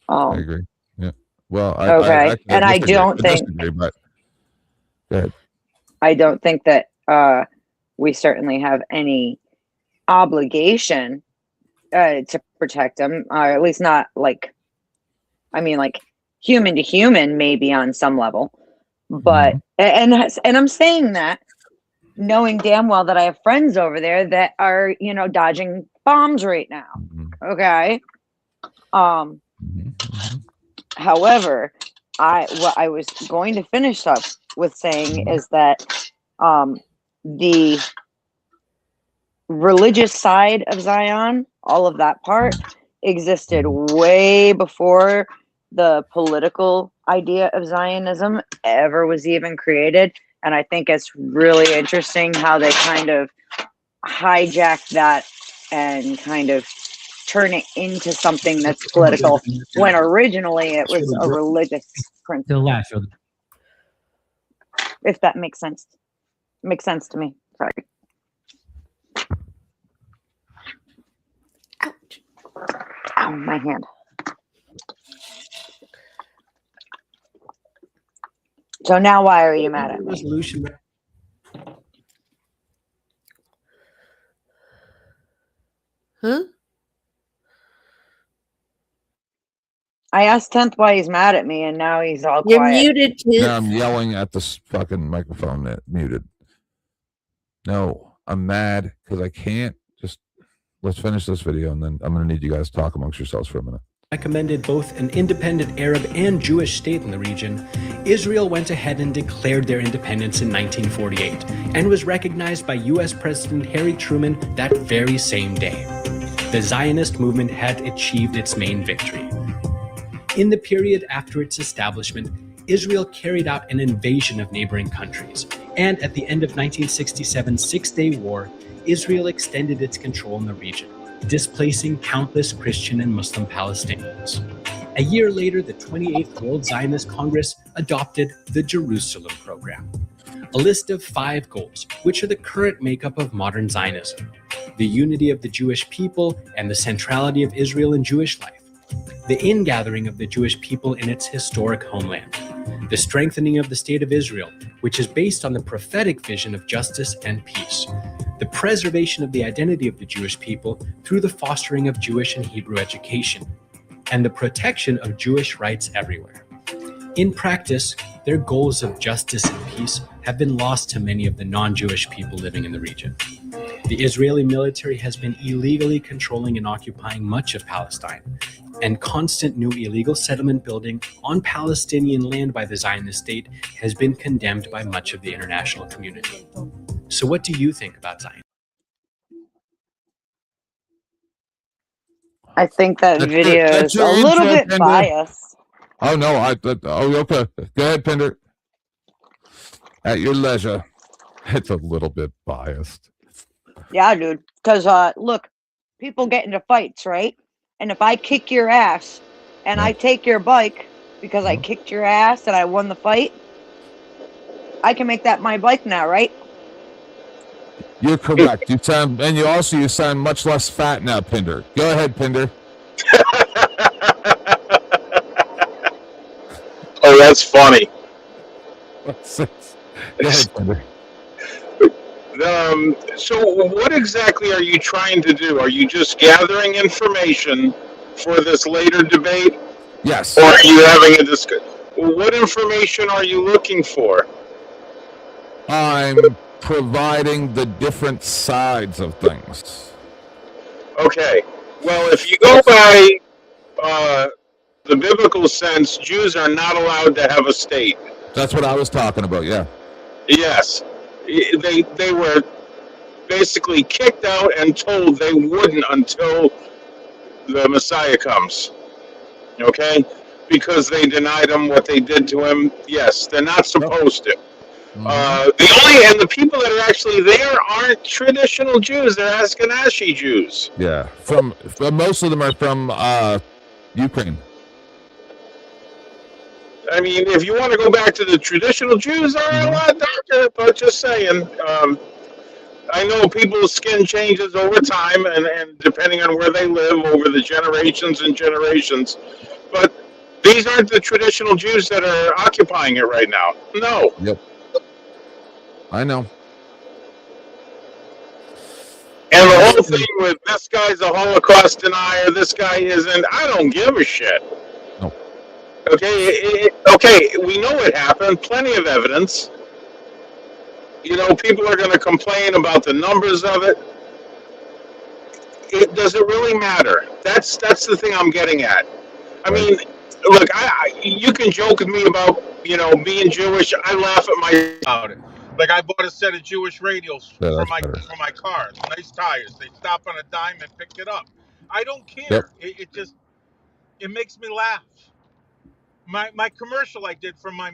I agree. Yeah. Well, Okay, and I don't think- disagree, but go ahead. I don't think that we certainly have any obligation to protect them, or at least not like, I mean, like human to human, maybe on some level. But and I'm saying that knowing damn well that I have friends over there that are, you know, dodging bombs right now. Okay. However, what I was going to finish up with saying is that the religious side of Zion, all of that part, existed way before the political idea of Zionism ever was even created. And I think it's really interesting how they kind of hijack that and kind of turn it into something that's political when originally it was a religious principle. If that makes sense. Makes sense to me. Sorry. Ouch. Ow, my hand. So now why are you mad at me? Resolution. Huh? I asked 10th why he's mad at me, and now he's all You're quiet. muted, Now I'm yelling at this fucking microphone that muted. No, I'm mad because I can't. Just let's finish this video, and then I'm going to need you guys to talk amongst yourselves for a minute. Recommended both an independent Arab and Jewish state in the region, Israel went ahead and declared their independence in 1948 and was recognized by U.S. President Harry Truman that very same day. The Zionist movement had achieved its main victory. In the period after its establishment, Israel carried out an invasion of neighboring countries, and at the end of 1967's Six-Day War, Israel extended its control in the region, displacing countless Christian and Muslim Palestinians. A year later, the 28th World Zionist Congress adopted the Jerusalem Program, a list of 5 goals, which are the current makeup of modern Zionism: the unity of the Jewish people and the centrality of Israel in Jewish life, the ingathering of the Jewish people in its historic homeland, the strengthening of the State of Israel, which is based on the prophetic vision of justice and peace, the preservation of the identity of the Jewish people through the fostering of Jewish and Hebrew education, and the protection of Jewish rights everywhere. In practice, their goals of justice and peace have been lost to many of the non-Jewish people living in the region. The Israeli military has been illegally controlling and occupying much of Palestine, and constant new illegal settlement building on Palestinian land by the Zionist state has been condemned by much of the international community. So what do you think about Zion? I think that video that's is a your little intro, bit Pender. biased. Oh no, okay. Go ahead, Pender. At your leisure. It's a little bit biased. Yeah, dude. Because look, people get into fights, right? And if I kick your ass and I take your bike because I kicked your ass and I won the fight, I can make that my bike now, right? You're correct. You sound much less fat now, Pender. Go ahead, Pender. Oh, that's funny. Go ahead, Pender. So what exactly are you trying to do? Are you just gathering information for this later debate? Yes. Or are you having a discussion? What information are you looking for? I'm providing the different sides of things. Okay. Well, if you go by the biblical sense, Jews are not allowed to have a state. That's what I was talking about. Yeah. Yes, they were basically kicked out and told they wouldn't until the Messiah comes. Okay, because they denied him what they did to him. Yes, they're not supposed to. The people that are actually there aren't traditional Jews. They're Ashkenazi Jews. Yeah, from most of them are from Ukraine. I mean, if you want to go back to the traditional Jews, are a lot darker. But just saying, I know people's skin changes over time, and depending on where they live over the generations and generations. But these aren't the traditional Jews that are occupying it right now. No. Yep. I know. And the whole thing with this guy's a Holocaust denier, this guy isn't, I don't give a shit. No. Okay, we know it happened, plenty of evidence. You know, people are going to complain about the numbers of it. Does it really matter? That's the thing I'm getting at. I mean, look, you can joke with me about, being Jewish. I laugh at about it. Like, I bought a set of Jewish radials for my car. Nice tires. They stop on a dime and pick it up. I don't care. Yep. It makes me laugh. My commercial I did for my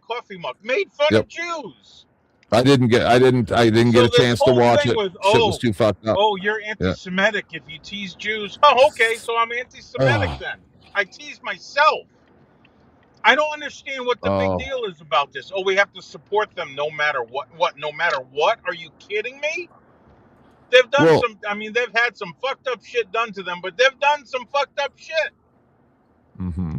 coffee mug, made fun of Jews. I didn't get a chance to watch it. Shit was too fucked up. Oh, you're anti-Semitic if you tease Jews. Oh, okay, so I'm anti-Semitic then. I tease myself. I don't understand what the big deal is about this. Oh, we have to support them no matter what. No matter what? Are you kidding me? They've done they've had some fucked up shit done to them, but they've done some fucked up shit. Mm-hmm.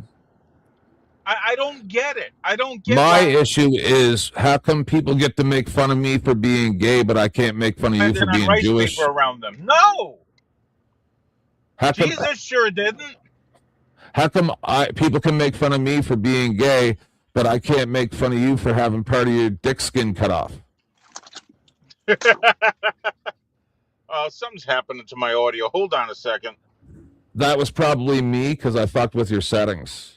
I don't get it. I don't get My issue is, how come people get to make fun of me for being gay, but I can't make fun of you for being Jewish? Around them. No. How come, Jesus sure didn't. How come people can make fun of me for being gay, but I can't make fun of you for having part of your dick skin cut off? Something's happening to my audio. Hold on a second. That was probably me because I fucked with your settings.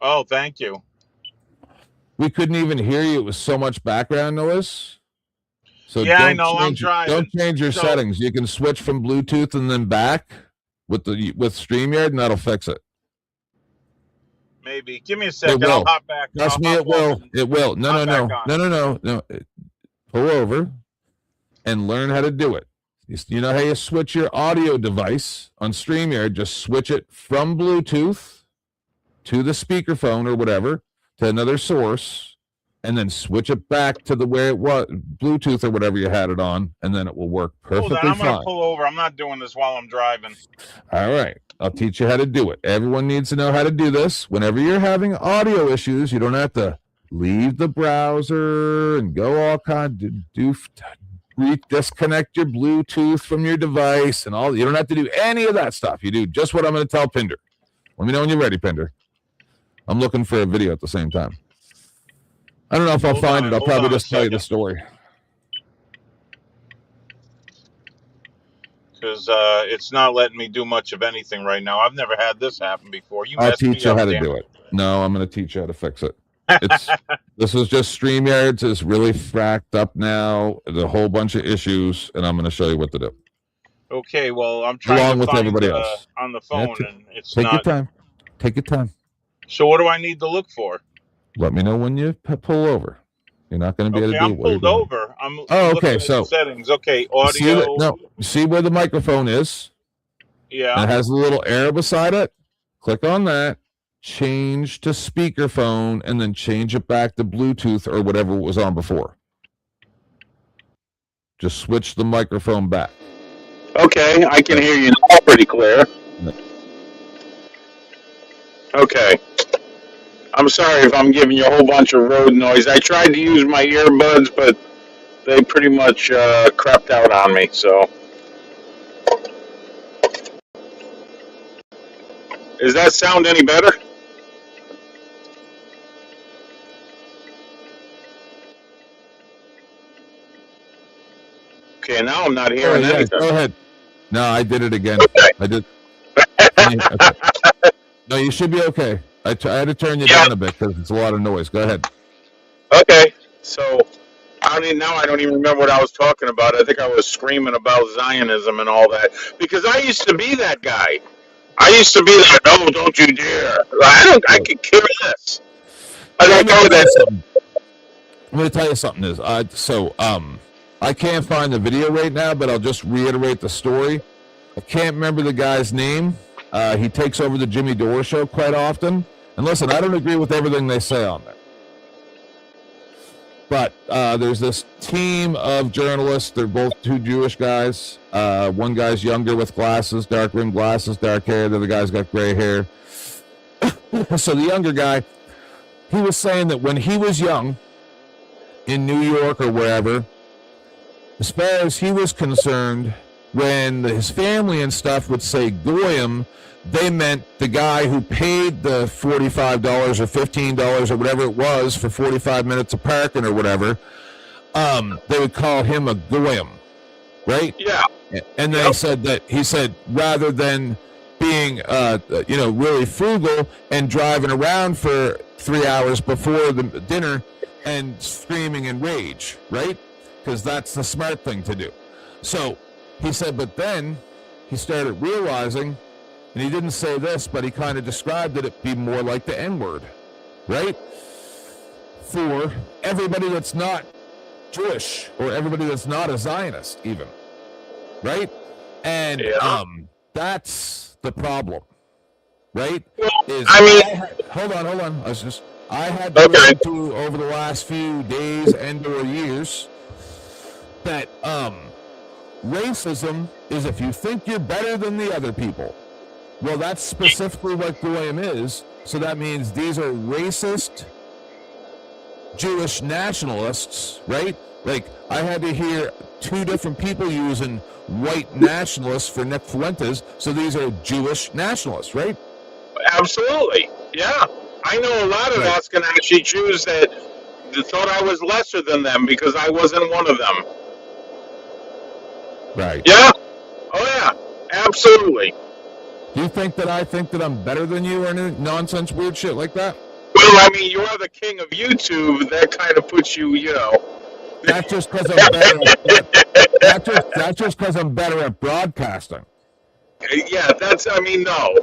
Oh, thank you. We couldn't even hear you. It was so much background noise. So yeah, I know. I'm driving. Don't change your settings. You can switch from Bluetooth and then back with StreamYard, and that'll fix it. Maybe. Give me a second. I'll hop back. Trust me, it will. It will. No. Pull over and learn how to do it. You know how you switch your audio device on StreamYard? Just switch it from Bluetooth to the speakerphone or whatever, to another source, and then switch it back to where it was, Bluetooth or whatever you had it on, and then it will work perfectly fine. I'm going to pull over. I'm not doing this while I'm driving. All right. I'll teach you how to do it. Everyone needs to know how to do this. Whenever you're having audio issues, you don't have to leave the browser and go all disconnect your Bluetooth from your device and all. You don't have to do any of that stuff. You do just what I'm going to tell Pinder. Let me know when you're ready, Pinder. I'm looking for a video at the same time. I don't know if I'll find it. I'll probably just tell you the story. Because it's not letting me do much of anything right now. I've never had this happen before. I'll teach you how to do it. No, I'm going to teach you how to fix it. This is just StreamYard. It's really fracked up now. There's a whole bunch of issues, and I'm going to show you what to do. Okay, well, I'm trying to find everybody else on the phone, and it's not. Take your time. Take your time. So what do I need to look for? Let me know when you pull over. You're not going to be able to do it. I'm pulled over. I'm okay. So settings. Okay, audio. See where the microphone is? Yeah. It has a little arrow beside it. Click on that. Change to speakerphone, and then change it back to Bluetooth or whatever it was on before. Just switch the microphone back. Okay, I can hear you now pretty clear. Okay. I'm sorry if I'm giving you a whole bunch of road noise. I tried to use my earbuds, but they pretty much crapped out on me, so. Does that sound any better? Okay, now I'm not hearing anything. Go ahead. No, I did it again. Okay. I did. Okay. No, you should be okay. I had to turn you down a bit because it's a lot of noise. Go ahead. Okay, so I don't even remember what I was talking about. I think I was screaming about Zionism and all that because I used to be that guy. I used to be that. No, don't you dare! I could care less. I don't know that. I'm going to tell you something. I can't find the video right now, but I'll just reiterate the story. I can't remember the guy's name. He takes over the Jimmy Dore show quite often. And listen, I don't agree with everything they say on there. But there's this team of journalists. They're both two Jewish guys. One guy's younger with glasses, dark rimmed glasses, dark hair. The other guy's got gray hair. So the younger guy, he was saying that when he was young in New York or wherever, as far as he was concerned, when his family and stuff would say goyim, they meant the guy who paid the $45 or $15 or whatever it was for 45 minutes of parking or whatever. They would call him a goyim, right? Yeah. And they said that he said rather than being really frugal and driving around for 3 hours before the dinner and screaming in rage, right? Because that's the smart thing to do. So he said, but then he started realizing, and he didn't say this, but he kind of described it, it'd be more like the N-word, right? For everybody that's not Jewish or everybody that's not a Zionist even, right? And that's the problem, right? Hold on. I had to learn to over the last few days and or years that racism is if you think you're better than the other people. Well, that's specifically what goyim is. So that means these are racist Jewish nationalists, right? Like, I had to hear two different people using white nationalists for Nick Fuentes. So these are Jewish nationalists, right? Absolutely. Yeah. I know a lot of Ashkenazi Jews that thought I was lesser than them because I wasn't one of them. Right. Yeah. Oh, yeah. Absolutely. Do you think that I think that I'm better than you or any nonsense weird shit like that? Well, I mean, you are the king of YouTube. That kind of puts you, That's just because I'm better. That's just because I'm better at broadcasting. Yeah, no.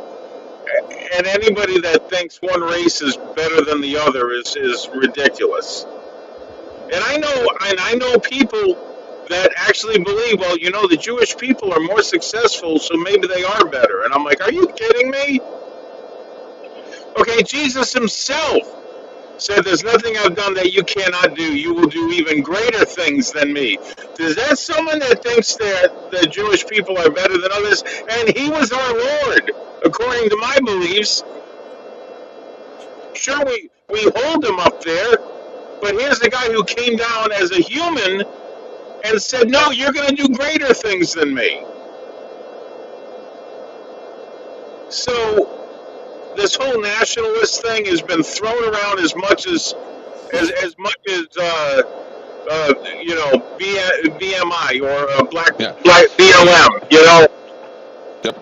And anybody that thinks one race is better than the other is ridiculous. And I know people that actually believe, well, the Jewish people are more successful, so maybe they are better. And I'm like, are you kidding me? Okay, Jesus himself said, there's nothing I've done that you cannot do. You will do even greater things than me. Is that someone that thinks that the Jewish people are better than others? And he was our Lord, according to my beliefs. Sure, we hold him up there, but here's the guy who came down as a human and said, no, you're going to do greater things than me. So this whole nationalist thing has been thrown around as much as BMI or black BLM, Yep.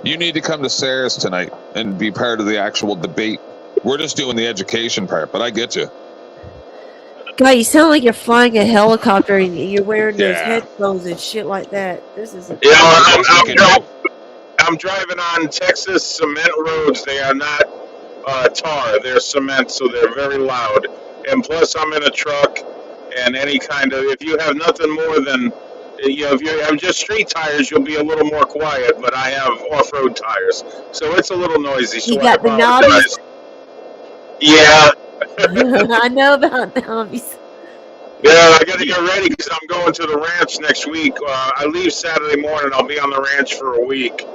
You need to come to Sarah's tonight and be part of the actual debate. We're just doing the education part, but I get you. God, you sound like you're flying a helicopter and you're wearing those headphones and shit like that. This is I'm driving on Texas cement roads. They are not tar. They're cement, so they're very loud. And plus, I'm in a truck, and if you have nothing more than, if you have just street tires, you'll be a little more quiet, but I have off-road tires. So it's a little noisy. So you got the knobbies? Yeah. I know about knobbies. Yeah, I got to get ready because I'm going to the ranch next week. I leave Saturday morning. I'll be on the ranch for a week.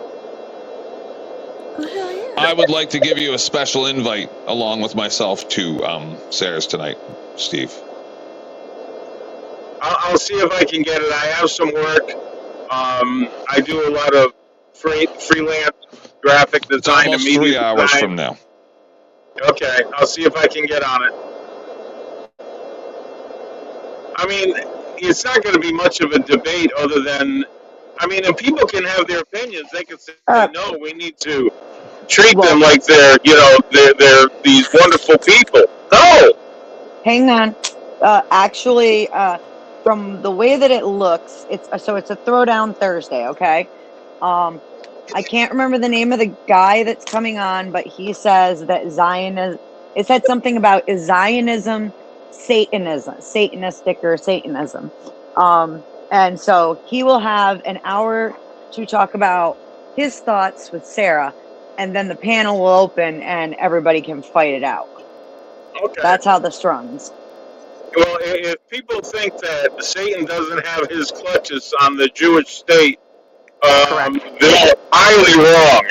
I would like to give you a special invite along with myself to Sarah's tonight, Steve. I'll see if I can get it. I have some work. I do a lot of freelance graphic design and media 3 hours design. from now. Okay, I'll see if I can get on it. I mean, it's not going to be much of a debate other than, and people can have their opinions. They can say, no, we need to treat them like they're they're these wonderful people. No. Hang on. Actually, from the way that it looks, it's a Throwdown Thursday. Okay. I can't remember the name of the guy that's coming on, but he says that Zionism. It said something about is Zionism, Satanism, Satanistic or Satanism. And so he will have an hour to talk about his thoughts with Sarah, and then the panel will open and everybody can fight it out. Okay. That's how this runs. Well, if people think that Satan doesn't have his clutches on the Jewish state, they're highly wrong.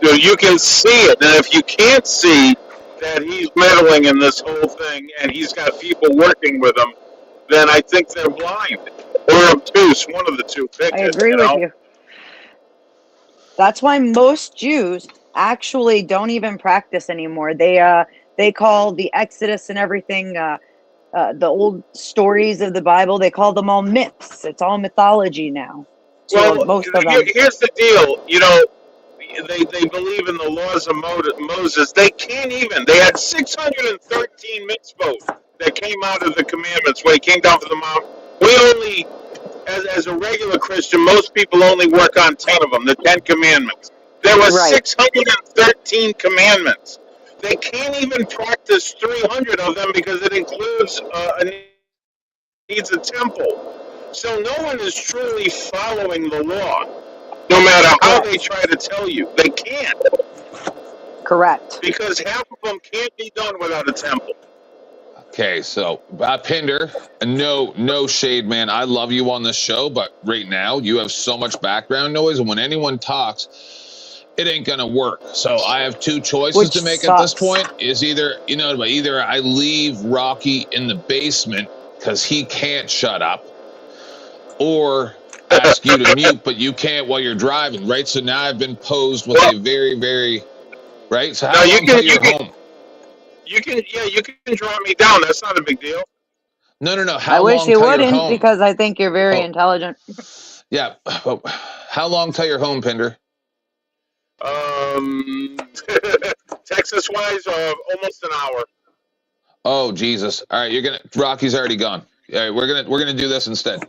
You can see it, and if you can't see that he's meddling in this whole thing and he's got people working with him, then I think they're blind or obtuse. One of the two. Pick I agree with you. That's why most Jews actually don't even practice anymore. They call the Exodus and everything, the old stories of the Bible, they call them all myths. It's all mythology now. Well, most of them. Here's the deal. You know, they believe in the laws of Moses. They can't even. They had 613 mitzvot that came out of the commandments when he came down from the mountain. We only, as a regular Christian, most people only work on 10 of them, the 10 commandments. There were 613 commandments. They can't even practice 300 of them because it includes needs a temple. So no one is truly following the law, no matter how they try to tell you. They can't. Correct. Because half of them can't be done without a temple. Okay, so Pinder, no shade, man. I love you on this show, but right now you have so much background noise, and when anyone talks, it ain't gonna work. So I have two choices to make at this point. Is either I leave Rocky in the basement because he can't shut up, or ask you to mute, but you can't while you're driving, right? So now I've been posed with a very, very right. So how long till you're home? You can drop me down. That's not a big deal. No. I wish you wouldn't, because I think you're very intelligent. Yeah. How long till you're home, Pinder? Texas-wise, almost an hour. Oh Jesus! All right, Rocky's already gone. All right, we're gonna do this instead.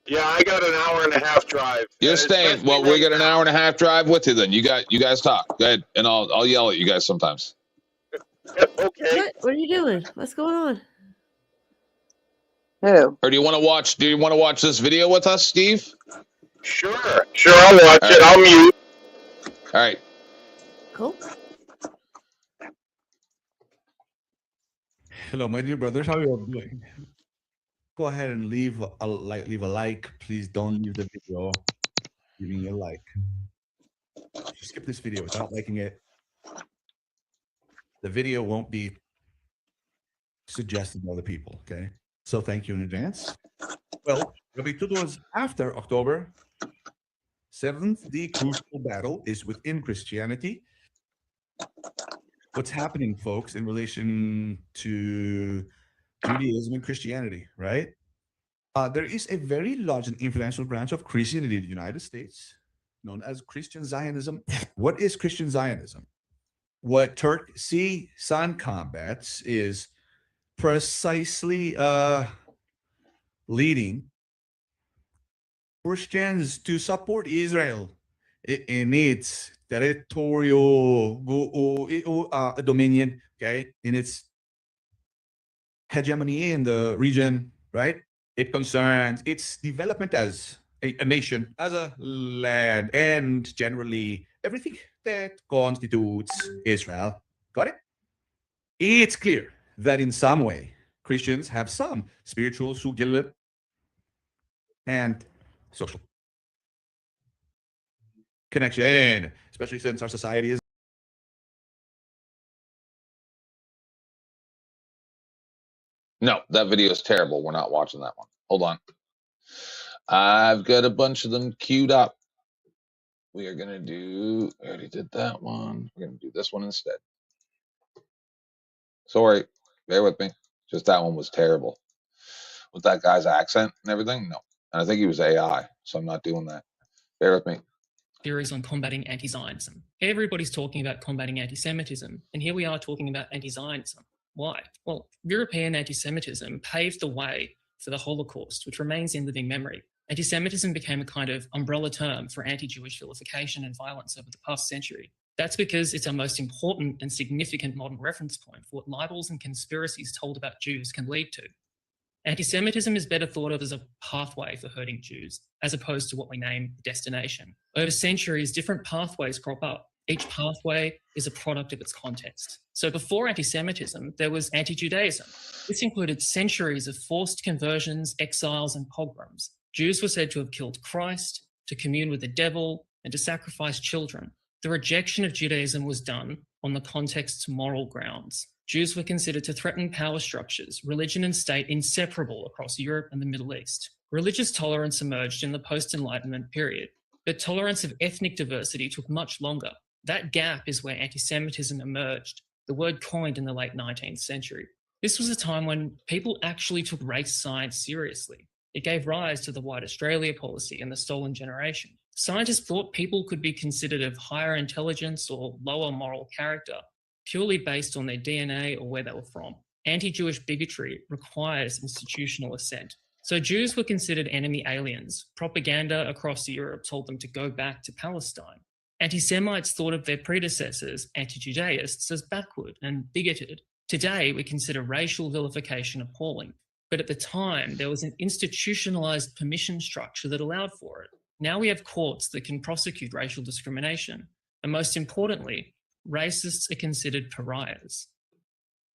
Yeah, I got an hour and a half drive. You're staying. Well, we got an hour and a half drive with you. Then you guys talk. Go ahead, and I'll yell at you guys sometimes. Okay. What are you doing? What's going on? Who? Or do you want to watch? Do you want to watch this video with us, Steve? Sure. I'll watch it. I'll mute. All right. Cool. Hello, my dear brothers. How are you all doing? Go ahead and leave a like. Please don't leave the video giving you a like. Just skip this video without liking it. The video won't be suggested to other people, okay? So thank you in advance. Well, Rabbi Tudo was after October 7th. The crucial battle is within Christianity. What's happening, folks, in relation to Judaism and Christianity, right? There is a very large and influential branch of Christianity in the United States known as Christian Zionism. What is Christian Zionism? What Turk C. Sun combats is precisely leading Christians to support Israel in its territorial dominion, okay, in its hegemony in the region, right? It concerns its development as a nation, as a land, and generally everything that constitutes Israel. Got it? It's clear that in some way Christians have some spiritual, sugilat, and social connection, especially since our society is No, that video is terrible. We're not watching that one. Hold on. I've got a bunch of them queued up. We are going to do, I already did that one. We're going to do this one instead. Sorry, bear with me. Just that one was terrible. with that guy's accent and everything. No, and I think he was AI, so I'm not doing that. Bear with me. Theories on combating anti-Zionism. Everybody's talking about combating anti-Semitism, and here we are talking about anti-Zionism. Why? Well, European anti-Semitism paved the way for the Holocaust, which remains in living memory. Anti-Semitism became a kind of umbrella term for anti-Jewish vilification and violence over the past century. That's because it's our most important and significant modern reference point for what libels and conspiracies told about Jews can lead to. Anti-Semitism is better thought of as a pathway for hurting Jews, as opposed to what we name destination. Over centuries, different pathways crop up. Each pathway is a product of its context. So before anti-Semitism, there was anti-Judaism. This included centuries of forced conversions, exiles, and pogroms. Jews were said to have killed Christ, to commune with the devil, and to sacrifice children. The rejection of Judaism was done on the context's moral grounds. Jews were considered to threaten power structures, religion and state inseparable across Europe and the Middle East. Religious tolerance emerged in the post-Enlightenment period, but tolerance of ethnic diversity took much longer. That gap is where anti-Semitism emerged, the word coined in the late 19th century. This was a time when people actually took race science seriously. It gave rise to the White Australia policy and the Stolen Generation. Scientists thought people could be considered of higher intelligence or lower moral character purely based on their DNA or where they were from. Anti-Jewish bigotry requires institutional assent. So Jews were considered enemy aliens. Propaganda across Europe told them to go back to Palestine. Anti-Semites thought of their predecessors, anti-Judaists, as backward and bigoted. Today, we consider racial vilification appalling. But at the time, there was an institutionalized permission structure that allowed for it. Now we have courts that can prosecute racial discrimination. And most importantly, racists are considered pariahs.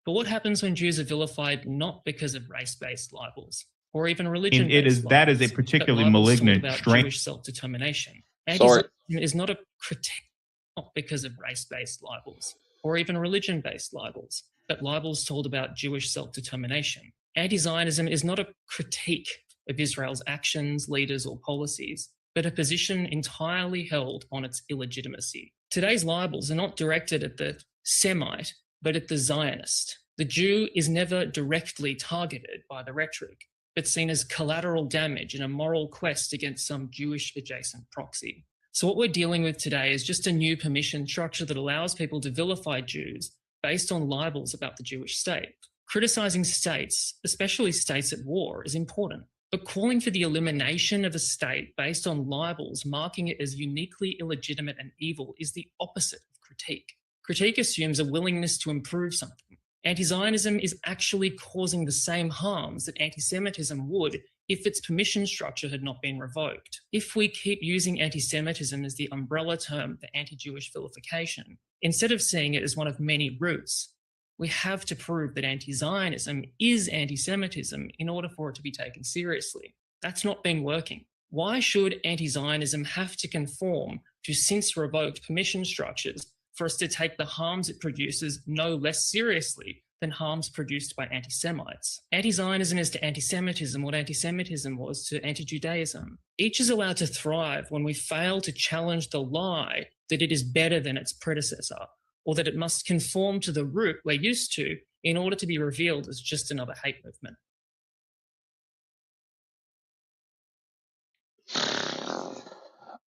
But what happens when Jews are vilified not because of race-based libels or even religion-based that is a particularly malignant strain. Jewish self-determination. Anti-Semitism is not a critique, not because of race-based libels or even religion-based libels, but libels told about Jewish self-determination. Anti-Zionism is not a critique of Israel's actions, leaders, or policies, but a position entirely held on its illegitimacy. Today's libels are not directed at the Semite, but at the Zionist. The Jew is never directly targeted by the rhetoric, but seen as collateral damage in a moral quest against some Jewish-adjacent proxy. So what we're dealing with today is just a new permission structure that allows people to vilify Jews based on libels about the Jewish state. Criticizing states, especially states at war, is important. But calling for the elimination of a state based on libels, marking it as uniquely illegitimate and evil, is the opposite of critique. Critique assumes a willingness to improve something. Anti-Zionism is actually causing the same harms that anti-Semitism would if its permission structure had not been revoked. If we keep using anti-Semitism as the umbrella term for anti-Jewish vilification, instead of seeing it as one of many roots, we have to prove that anti-Zionism is anti-Semitism in order for it to be taken seriously. That's not been working. Why should anti-Zionism have to conform to since revoked permission structures for us to take the harms it produces no less seriously than harms produced by anti-Semites? Anti-Zionism is to anti-Semitism what anti-Semitism was to anti-Judaism. Each is allowed to thrive when we fail to challenge the lie that it is better than its predecessor, or that it must conform to the root we're used to in order to be revealed as just another hate movement.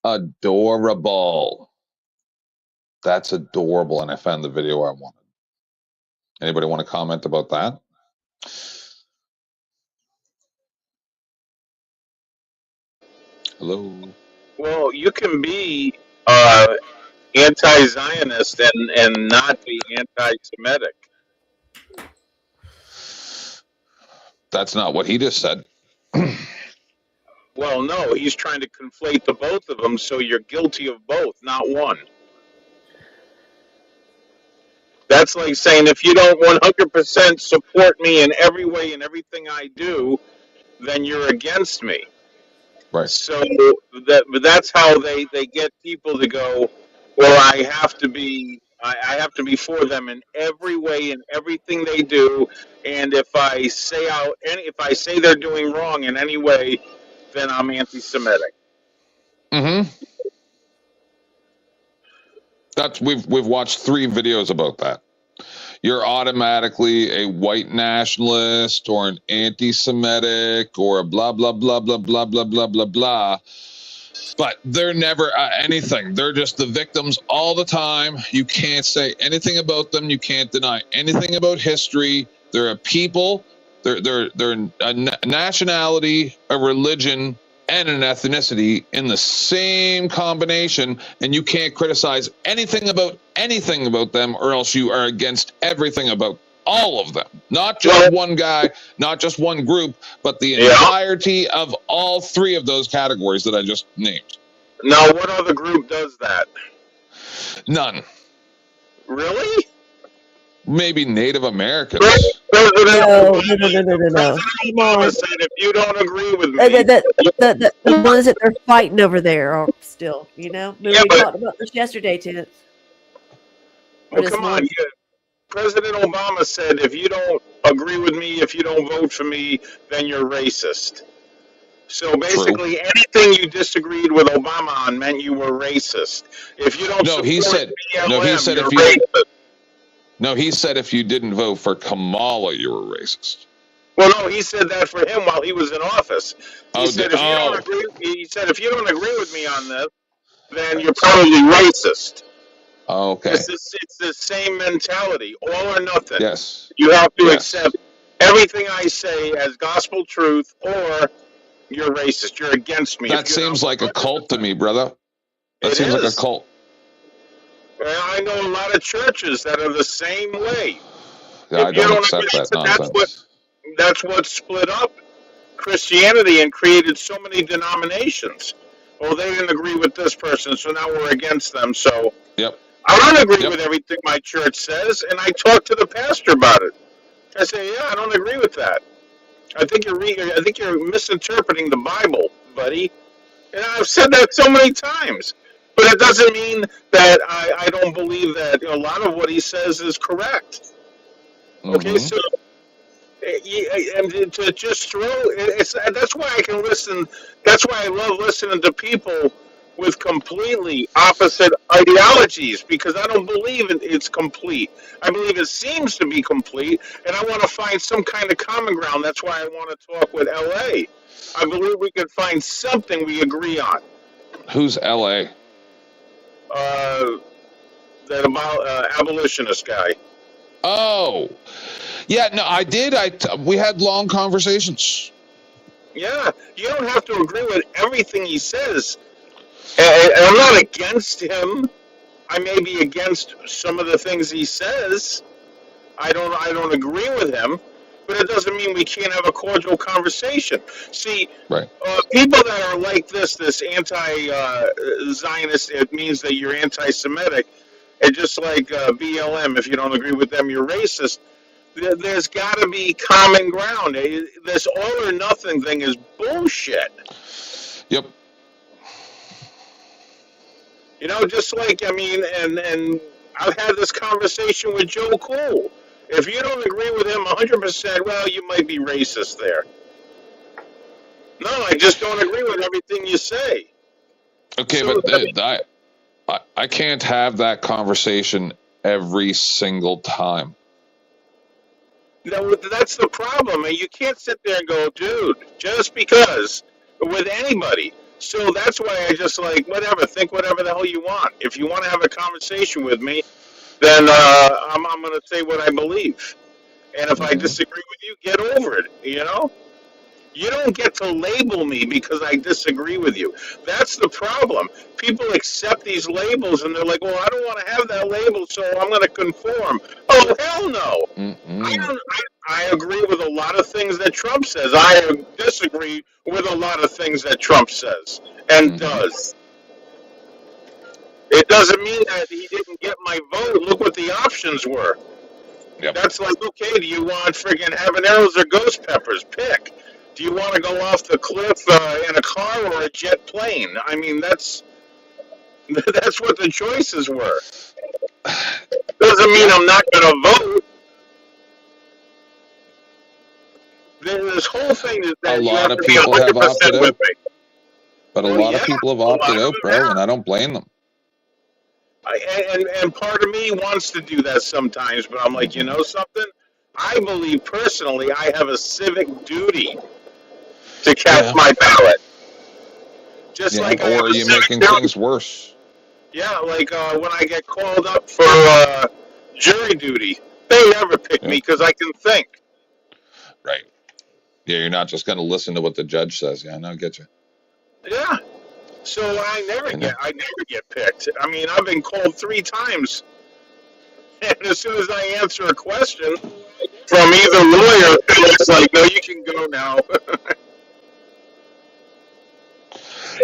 Adorable. That's adorable, and I found the video I wanted. Anybody want to comment about that? Hello? Well, you can be anti-Zionist and not be anti-Semitic. That's not what he just said. Well, no, he's trying to conflate the both of them, so you're guilty of both, not one. That's like saying if you don't 100% support me in every way and everything I do, then you're against me. Right. So that's how they get people to go, well, I have to be for them in every way and everything they do, and if I say they're doing wrong in any way, then I'm anti-Semitic. Mm-hmm. We've watched 3 videos about that. you're automatically a white nationalist or an anti-Semitic or a blah, blah, blah, blah, blah, blah, blah, blah, blah. But they're never anything. They're just the victims all the time. You can't say anything about them. You can't deny anything about history. They're a people. They're a nationality, a religion, and an ethnicity in the same combination, and you can't criticize anything about them, or else you are against everything about all of them. Not just one guy, not just one group, but the entirety of all three of those categories that I just named. Now, what other group does that? None. Really? Maybe Native Americans. No. Obama said, if you don't agree with me, The ones that they're fighting over there are still, we talked about this yesterday, Terrence. Well, come on. President Obama said, if you don't agree with me, if you don't vote for me, then you're racist. So basically, anything you disagreed with Obama on meant you were racist. If you don't support BLM, you're racist. No, he said if you didn't vote for Kamala, you were racist. Well, no, he said that for him while he was in office. He said if you don't agree with me on this, then you're probably racist. Okay. It's the same mentality, all or nothing. Yes. You have to accept everything I say as gospel truth, or you're racist. You're against me. That seems like a cult to me, brother. That seems like a cult. I know a lot of churches that are the same way. Yeah, I don't accept that nonsense. That's what split up Christianity and created so many denominations. Well, they didn't agree with this person, so now we're against them. So I don't agree with everything my church says, and I talk to the pastor about it. I say, I don't agree with that. I think you're misinterpreting the Bible, buddy. And I've said that so many times. But it doesn't mean that I don't believe that a lot of what he says is correct. Okay, so and to just throw that's why I can listen. That's why I love listening to people with completely opposite ideologies, because I don't believe it's complete. I believe it seems to be complete, and I want to find some kind of common ground. That's why I want to talk with LA. I believe we can find something we agree on. Who's LA? That abolitionist guy. Oh, yeah. No, I did. We had long conversations. Yeah, you don't have to agree with everything he says. And I'm not against him. I may be against some of the things he says. I don't agree with him, but it doesn't mean we can't have a cordial conversation. See, people that are like this anti-Zionist, it means that you're anti-Semitic. And just like BLM, if you don't agree with them, you're racist. There's got to be common ground. This all or nothing thing is bullshit. Yep. Just like, and I've had this conversation with Joe Cool. If you don't agree with him 100%, well, you might be racist there. No, I just don't agree with everything you say. Okay, so, but I can't have that conversation every single time. No, that's the problem. And you can't sit there and go, dude, just because, with anybody. So that's why I just whatever, think whatever the hell you want. If you want to have a conversation with me, then I'm going to say what I believe. And if I disagree with you, get over it, You don't get to label me because I disagree with you. That's the problem. People accept these labels and they're like, well, I don't want to have that label, so I'm going to conform. Oh, hell no. I agree with a lot of things that Trump says. I disagree with a lot of things that Trump says and does. It doesn't mean that he didn't get my vote. Look what the options were. Yep. That's like, okay, do you want friggin' habaneros or ghost peppers? Pick. Do you want to go off the cliff in a car or a jet plane? That's what the choices were. Doesn't mean I'm not going to vote. This whole thing is that a lot of people have opted out. But a lot of people have opted out, bro, and I don't blame them. And part of me wants to do that sometimes, but I'm like, you know something? I believe personally I have a civic duty to cast my ballot. Just like I have or a are you civic making duty. things worse? Yeah, like when I get called up for jury duty, they never pick me because I can think. Right. Yeah, you're not just going to listen to what the judge says. Yeah, no, I get you. Yeah. So I never get picked. I mean, I've been called 3 times. And as soon as I answer a question from either lawyer, it's like, no, you can go now.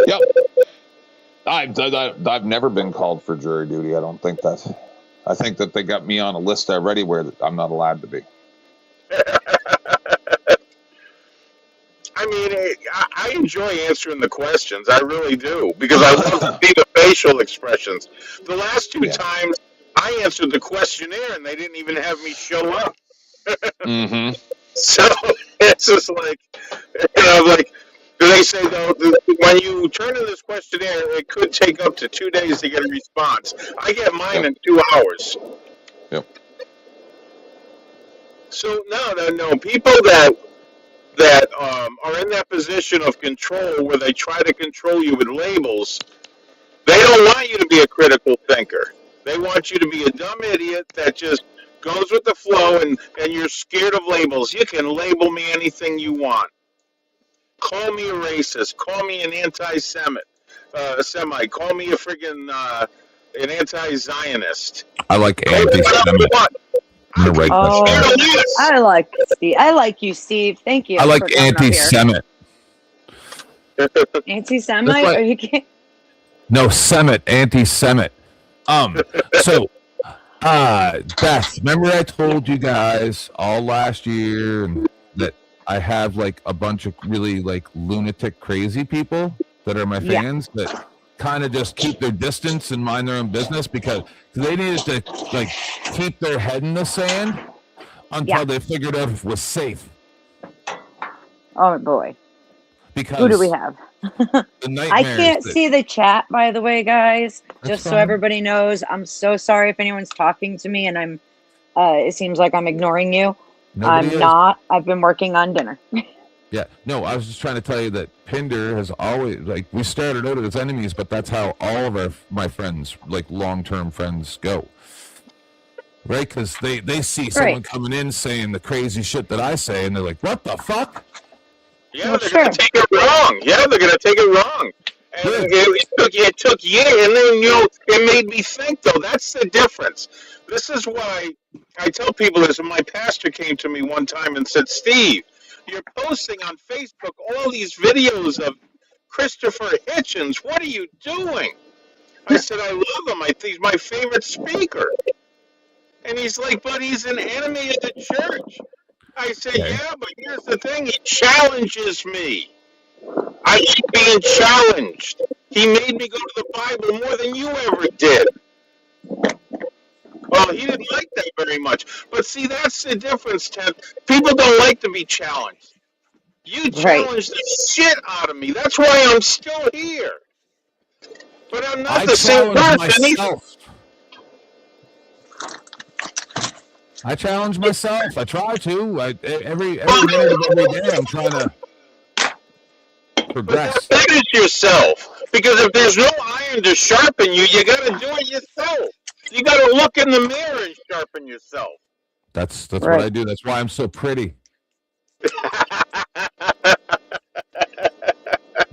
Yep. I've never been called for jury duty. I don't think that. I think that they got me on a list already where I'm not allowed to be. I mean, I enjoy answering the questions. I really do. Because I love to see the facial expressions. The last 2 times, I answered the questionnaire and they didn't even have me show up. Mm-hmm. So it's just like, like, they say, though, when you turn in this questionnaire, it could take up to 2 days to get a response. I get mine in 2 hours. Yep. So, no, people that are in that position of control where they try to control you with labels, they don't want you to be a critical thinker. They want you to be a dumb idiot that just goes with the flow and you're scared of labels. You can label me anything you want. Call me a racist. Call me an anti-Semite. Call me a friggin' an anti-Zionist. I like anti-Semite. I like Steve. I like you, Steve. Thank you. I like for coming up here. anti-Semite. Anti-Semite? Like- Are you kidding? No, Semite, anti-Semite. So, Beth, remember I told you guys all last year that I have like a bunch of really like lunatic crazy people that are my fans that kind of just keep their distance and mind their own business because they needed to like keep their head in the sand until they figured out if it was safe. Oh boy. Because who do we have? The I can't see the chat, by the way, guys. Just so fine. everybody knows, I'm so sorry if anyone's talking to me and I'm. It seems like I'm ignoring you. Nobody I'm is. not. I've been working on dinner. Yeah, no, I was just trying to tell you that Pinder has always, like, we started out as enemies, but that's how all of my friends, like, long-term friends go. Right? Because they see someone coming in saying the crazy shit that I say, and they're like, what the fuck? Yeah, they're going to take it wrong. Yeah, they're going to take it wrong. And it took years, and then, it made me think, though. That's the difference. This is why I tell people this. My pastor came to me one time and said, Steve, you're posting on Facebook all these videos of Christopher Hitchens. What are you doing? I said, I love him. He's my favorite speaker. And he's like, but he's an enemy of the church. I said, yeah, but here's the thing. He challenges me. I like being challenged. He made me go to the Bible more than you ever did. Well, he didn't like that very much. But see, that's the difference, Ted. People don't like to be challenged. You challenged the shit out of me. That's why I'm still here. But I'm not the same person either. I challenge myself. I try to. Every minute of every day, I'm trying to progress. That is yourself. Because if there's no iron to sharpen you, you got to do it yourself. You got to look in the mirror and sharpen yourself. That's what I do. That's why I'm so pretty.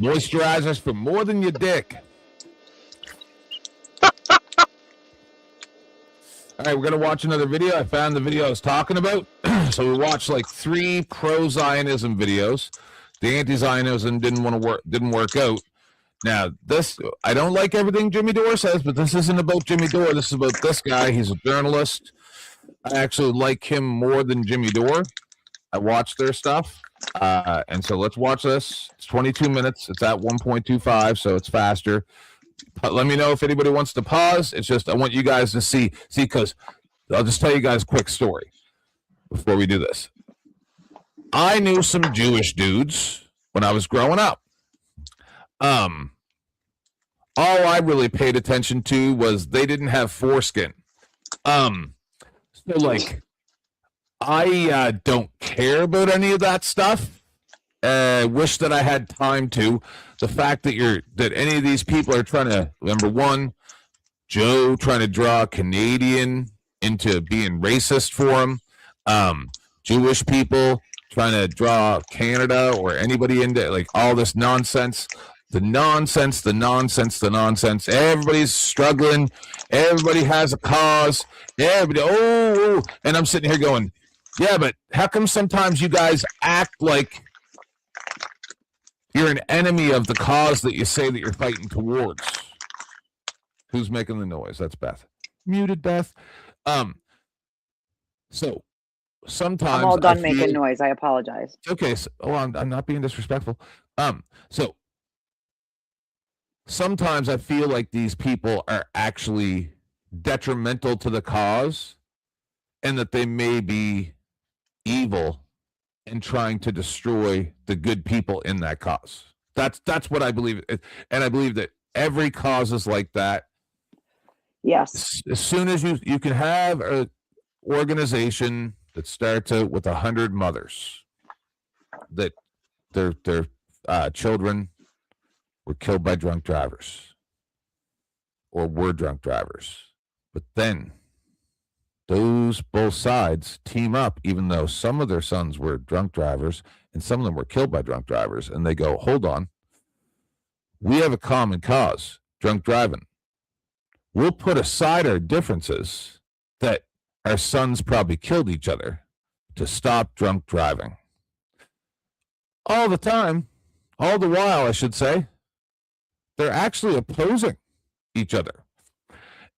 Moisturizers for more than your dick. All right, we're going to watch another video. I found the video I was talking about. So we watched like 3 pro-Zionism videos. The anti-Zionism didn't work out. Now, this, I don't like everything Jimmy Dore says, but this isn't about Jimmy Dore. This is about this guy. He's a journalist. I actually like him more than Jimmy Dore. I watch their stuff. And so let's watch this. It's 22 minutes. It's at 1.25, so it's faster. But let me know if anybody wants to pause. It's just I want you guys to see, because I'll just tell you guys a quick story before we do this. I knew some Jewish dudes when I was growing up. all I really paid attention to was they didn't have foreskin. So like, I don't care about any of that stuff. Wish that I had time to. The fact that any of these people are trying to, number one, Joe trying to draw a Canadian into being racist for him. Jewish people trying to draw Canada or anybody into like all this nonsense. The nonsense. Everybody's struggling. Everybody has a cause. Everybody, and I'm sitting here going, yeah, but how come sometimes you guys act like you're an enemy of the cause that you say that you're fighting towards? Who's making the noise? That's Beth. Muted Beth. So sometimes I'm all done making noise. I apologize. Okay. So, I'm not being disrespectful. So sometimes I feel like these people are actually detrimental to the cause, and that they may be evil and trying to destroy the good people in that cause. That's what I believe, and I believe that every cause is like that. Yes. As soon as you can have an organization that starts out with 100 mothers that their children were killed by drunk drivers or were drunk drivers, but then those both sides team up, even though some of their sons were drunk drivers and some of them were killed by drunk drivers, and they go, hold on, we have a common cause, drunk driving. We'll put aside our differences that our sons probably killed each other to stop drunk driving. All the time, all the while, I should say, they're actually opposing each other.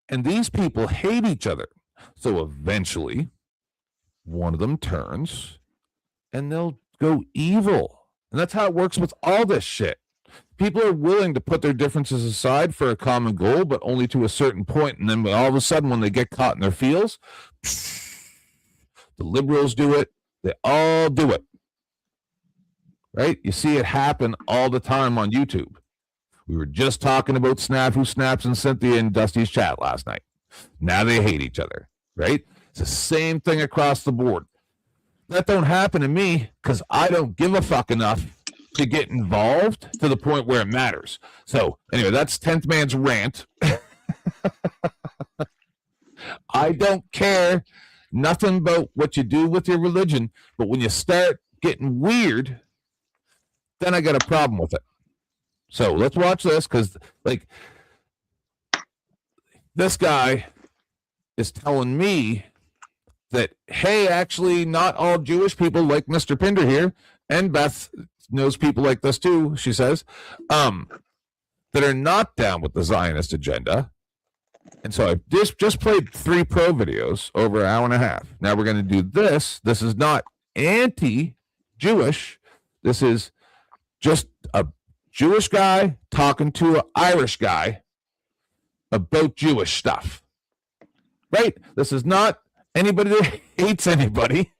And these people hate each other. So eventually, one of them turns and they'll go evil. And that's how it works with all this shit. People are willing to put their differences aside for a common goal, but only to a certain point. And then all of a sudden, when they get caught in their feels, the liberals do it. They all do it. Right? You see it happen all the time on YouTube. We were just talking about Snafu Snaps and Cynthia in Dusty's chat last night. Now they hate each other, right? It's the same thing across the board. That don't happen to me because I don't give a fuck enough to get involved to the point where it matters. So anyway, that's 10th Man's rant. I don't care nothing about what you do with your religion, but when you start getting weird, then I got a problem with it. So let's watch this, because like this guy is telling me that, hey, actually not all Jewish people like Mr. Pinder here, and Beth knows people like this too, she says, that are not down with the Zionist agenda. And so I just played 3 pro videos over an hour and a half. Now we're going to do this. This is not anti-Jewish. This is just a Jewish guy talking to an Irish guy about Jewish stuff. Right? This is not anybody that hates anybody.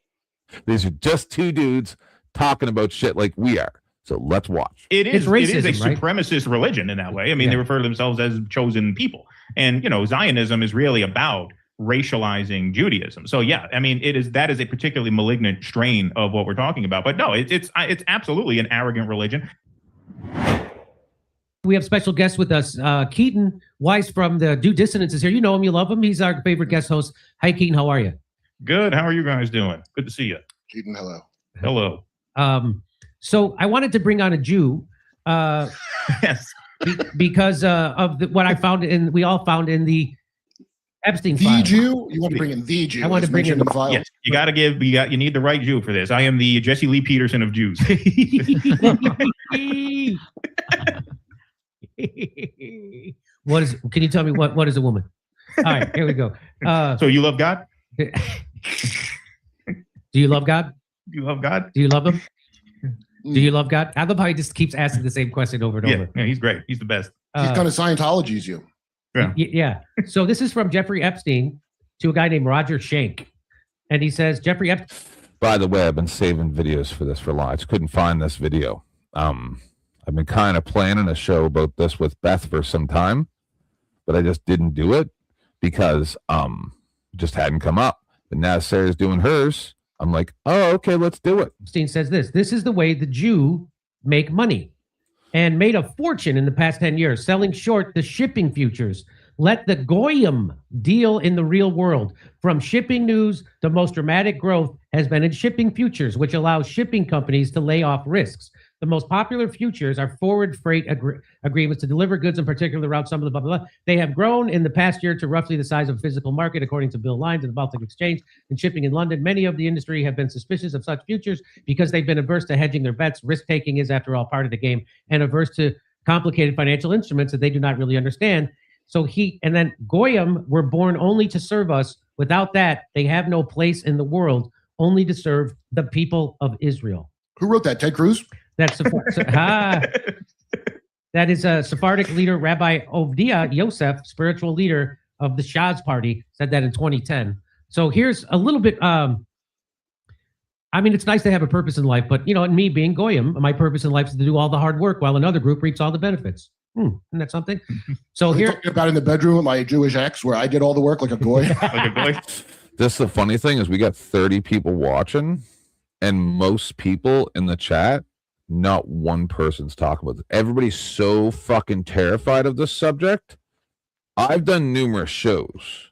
These are just 2 dudes talking about shit like we are. So let's watch. It is a right? supremacist religion in that way. I mean, they refer to themselves as chosen people. And, you know, Zionism is really about racializing Judaism. So, yeah, I mean, that is a particularly malignant strain of what we're talking about. But no, it's absolutely an arrogant religion. We have special guests with us. Keaton Weiss from the Due Dissonance is here. You know him, you love him. He's our favorite guest host. Hi, Keaton. How are you? Good. How are you guys doing? Good to see you. Keaton, hello. Hello. So I wanted to bring on a Jew. Yes. Because of what I found we all found in the Epstein file. The Jew? You want to bring in the Jew? I want to bring in the file. Yes, you need the right Jew for this. I am the Jesse Lee Peterson of Jews. Can you tell me what is a woman? All right, here we go. So you love God? Do you love God? You love God? Do you love him? Do you love God? I love how he just keeps asking the same question over and over. Yeah, he's great. He's the best. He's kind of Scientology's you. Yeah. Yeah. So this is from Jeffrey Epstein to a guy named Roger Schenck. And he says, Jeffrey Epstein. By the way, I've been saving videos for this for long. I just couldn't find this video. I I've been kind of planning a show about this with Beth for some time, but I just didn't do it because just hadn't come up. But now Sarah's doing hers. I'm like, oh, okay, let's do it. Epstein says this is the way the Jew make money and made a fortune in the past 10 years, selling short the shipping futures. Let the Goyim deal in the real world. From shipping news, the most dramatic growth has been in shipping futures, which allows shipping companies to lay off risks. The most popular futures are forward freight agreements to deliver goods in particular routes, some of the blah, blah, blah. They have grown in the past year to roughly the size of a physical market, according to Bill Lyons of the Baltic Exchange and Shipping in London. Many of the industry have been suspicious of such futures because they've been averse to hedging their bets. Risk-taking is, after all, part of the game, and averse to complicated financial instruments that they do not really understand. So and then Goyim were born only to serve us. Without that, they have no place in the world, only to serve the people of Israel. Who wrote that? Ted Cruz? That's that is a Sephardic leader, Rabbi Ovdia Yosef, spiritual leader of the Shas party, said that in 2010. So here's a little bit. I mean, it's nice to have a purpose in life, but and me being Goyim, my purpose in life is to do all the hard work while another group reaps all the benefits. Isn't that something? So here, talking about in the bedroom with my Jewish ex, where I did all the work like a goy. This the funny thing is we got 30 people watching, and most people in the chat, not one person's talking about it. Everybody's so fucking terrified of this subject. I've done numerous shows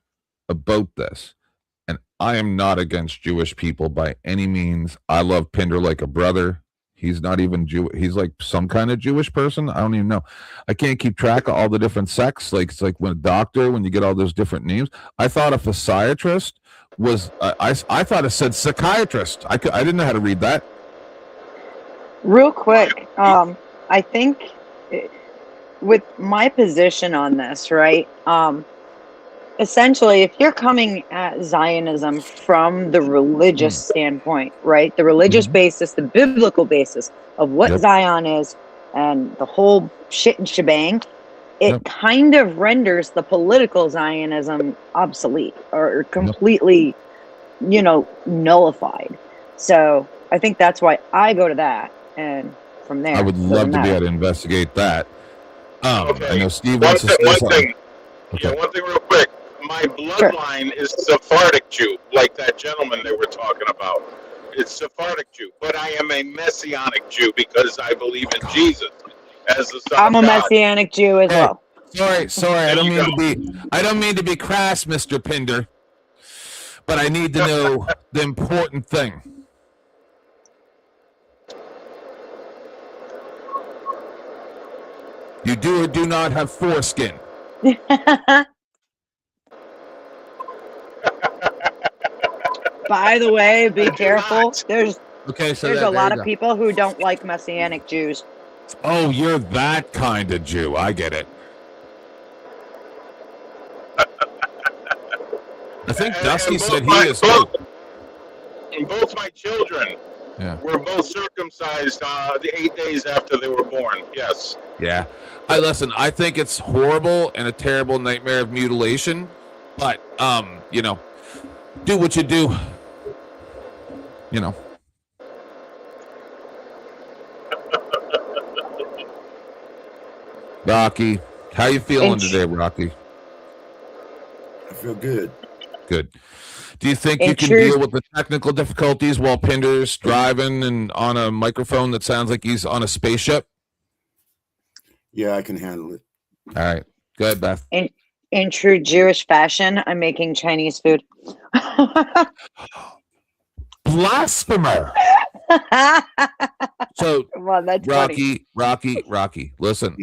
about this, and I am not against Jewish people by any means. I love Pinder like a brother. He's not even Jew. He's like some kind of Jewish person. I don't even know. I can't keep track of all the different sects. Like it's like when a doctor, when you get all those different names. I thought a physiatrist was. I thought it said psychiatrist. I didn't know how to read that. Real quick, I think with my position on this, right? Essentially, if you're coming at Zionism from the religious standpoint, right? The religious basis, the biblical basis of what Zion is and the whole shit and shebang, it kind of renders the political Zionism obsolete or completely, nullified. So I think that's why I go to that. And from there, I would love to be able to investigate that. I know Steve wants to say something. Yeah, one thing real quick. My bloodline is Sephardic Jew, like that gentleman they were talking about. It's Sephardic Jew, but I am a Messianic Jew because I believe in Jesus as the Son I'm of a God. Messianic Jew as well. Sorry. I don't mean to be crass, Mr. Pinder, but I need to know the important thing. You do or do not have foreskin. By the way, be careful. There's a lot of people who don't like Messianic Jews. Oh, you're that kind of Jew. I get it. I think Dusty said he is too. And both my children were both circumcised the 8 days after they were born. Yes. Yeah. Listen, I think it's horrible and a terrible nightmare of mutilation, but do what you do. Rocky, how you feeling today, Rocky? I feel good. Good. Do you think you can deal with the technical difficulties while Pinder's driving and on a microphone that sounds like he's on a spaceship? Yeah, I can handle it. All right. Go ahead, Beth. In true Jewish fashion, I'm making Chinese food. Blasphemer. So, that's Rocky, listen,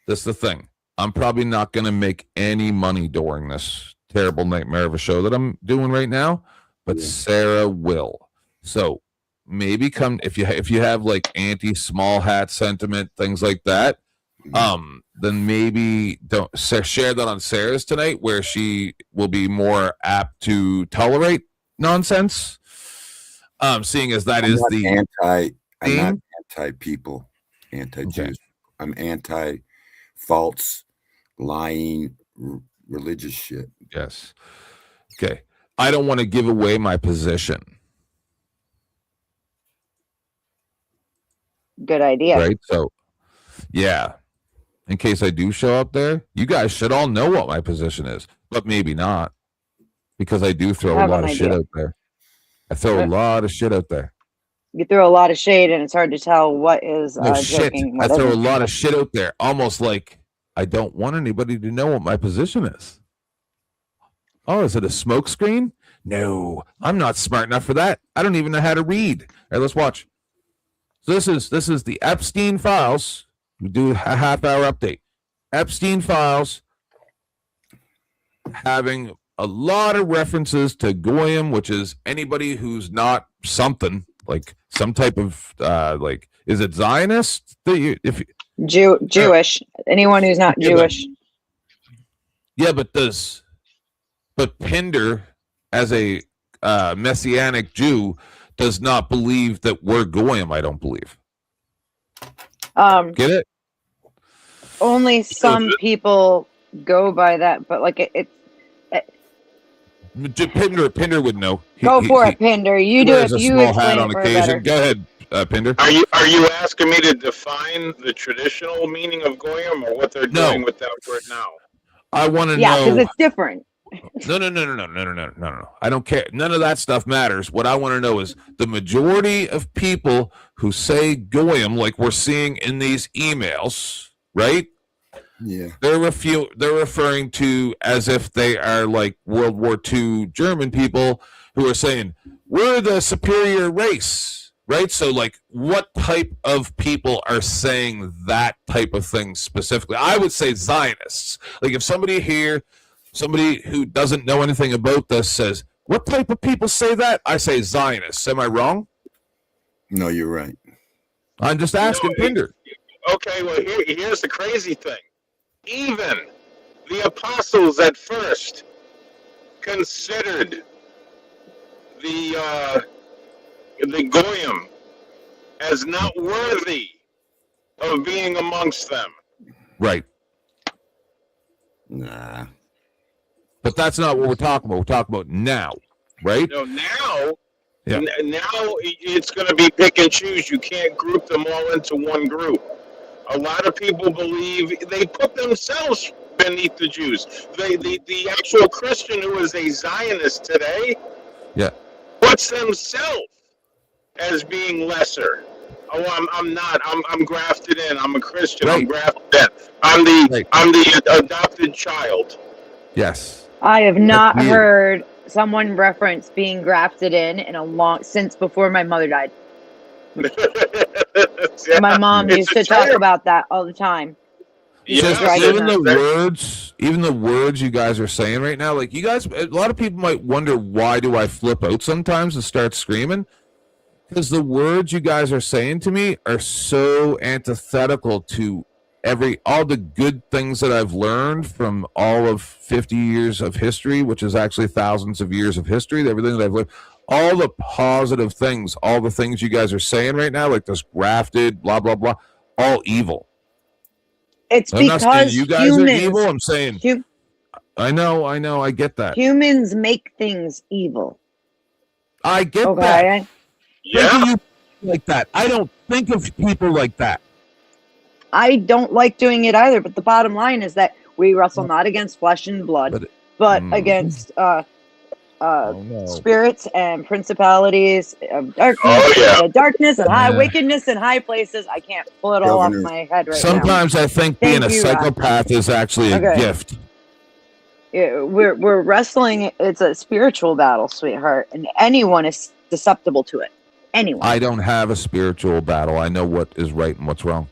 this is the thing. I'm probably not going to make any money during this terrible nightmare of a show that I'm doing right now, but Sarah will. So maybe come if you have like anti-small hat sentiment, things like that, then maybe don't share that on Sarah's tonight, where she will be more apt to tolerate nonsense. Seeing as that is the I'm not anti-people, anti-Jews. Okay. I'm anti-false, lying, religious shit. Yes. Okay. I don't want to give away my position. Good idea. Right. So Yeah. In case I do show up there, you guys should all know what my position is, but maybe not, because I do throw a lot of shit out there. I throw a lot of shit out there. You throw a lot of shade, and it's hard to tell what is No shit. joking. I throw a lot of shit out there, almost like I don't want anybody to know what my position is. Oh, is it a smoke screen? No, I'm not smart enough for that. I don't even know how to read. All right, let's watch. So this is the Epstein files. We do a half-hour update. Epstein files having a lot of references to Goyim, which is anybody who's not something, like some type of like, is it Zionist? Jewish. Anyone who's not Jewish. But Pinder, as a Messianic Jew, does not believe that we're Goyim, I don't believe. Get it? Only some people go by that, but like Pinder would know. Go for it, Pinder. You do it. A You small hat explain on it for occasion. better. Go ahead, Pinder. Are you asking me to define the traditional meaning of Goyim or what they're doing with that word now? I want to Yeah, know. because it's different. No. I don't care. None of that stuff matters. What I want to know is the majority of people who say Goyim, like we're seeing in these emails, right? Yeah. They're referring to as if they are like World War II German people who are saying, we're the superior race, right? So like what type of people are saying that type of thing specifically? I would say Zionists. Like if somebody who doesn't know anything about this says, what type of people say that? I say Zionists. Am I wrong? No, you're right. I'm just asking Pinder. Okay, well, here's the crazy thing. Even the apostles at first considered the Goyim as not worthy of being amongst them. Right. Nah. But that's not what we're talking about. We're talking about now, right? No, now, Yeah. now it's going to be pick and choose. You can't group them all into one group. A lot of people believe they put themselves beneath the Jews. The actual Christian who is a Zionist today puts themselves as being lesser. Oh, I'm not. I'm grafted in. I'm a Christian. I'm grafted in. I'm the adopted child. Yes. I have not That's weird. heard someone reference being grafted in since before my mother died. My mom used to talk about that all the time. Even the words you guys are saying right now, like you guys, a lot of people might wonder why do I flip out sometimes and start screaming? Because the words you guys are saying to me are so antithetical to all the good things that I've learned from all of 50 years of history, which is actually thousands of years of history, everything that I've learned, all the positive things, all the things you guys are saying right now, like this grafted, blah, blah, blah, all evil. It's I'm not saying because you guys are evil. I'm saying, I know, I get that. Humans make things evil. I get Okay. that. Think of you like that. I don't think of people like that. I don't like doing it either, but the bottom line is that we wrestle not against flesh and blood, but against spirits and principalities of darkness, darkness and high wickedness in high places. I can't pull it all off my head right Sometimes now. I think being a Thank you, psychopath is actually a gift. Yeah, we're wrestling. It's a spiritual battle, sweetheart, and anyone is susceptible to it. Anyone. I don't have a spiritual battle. I know what is right and what's wrong.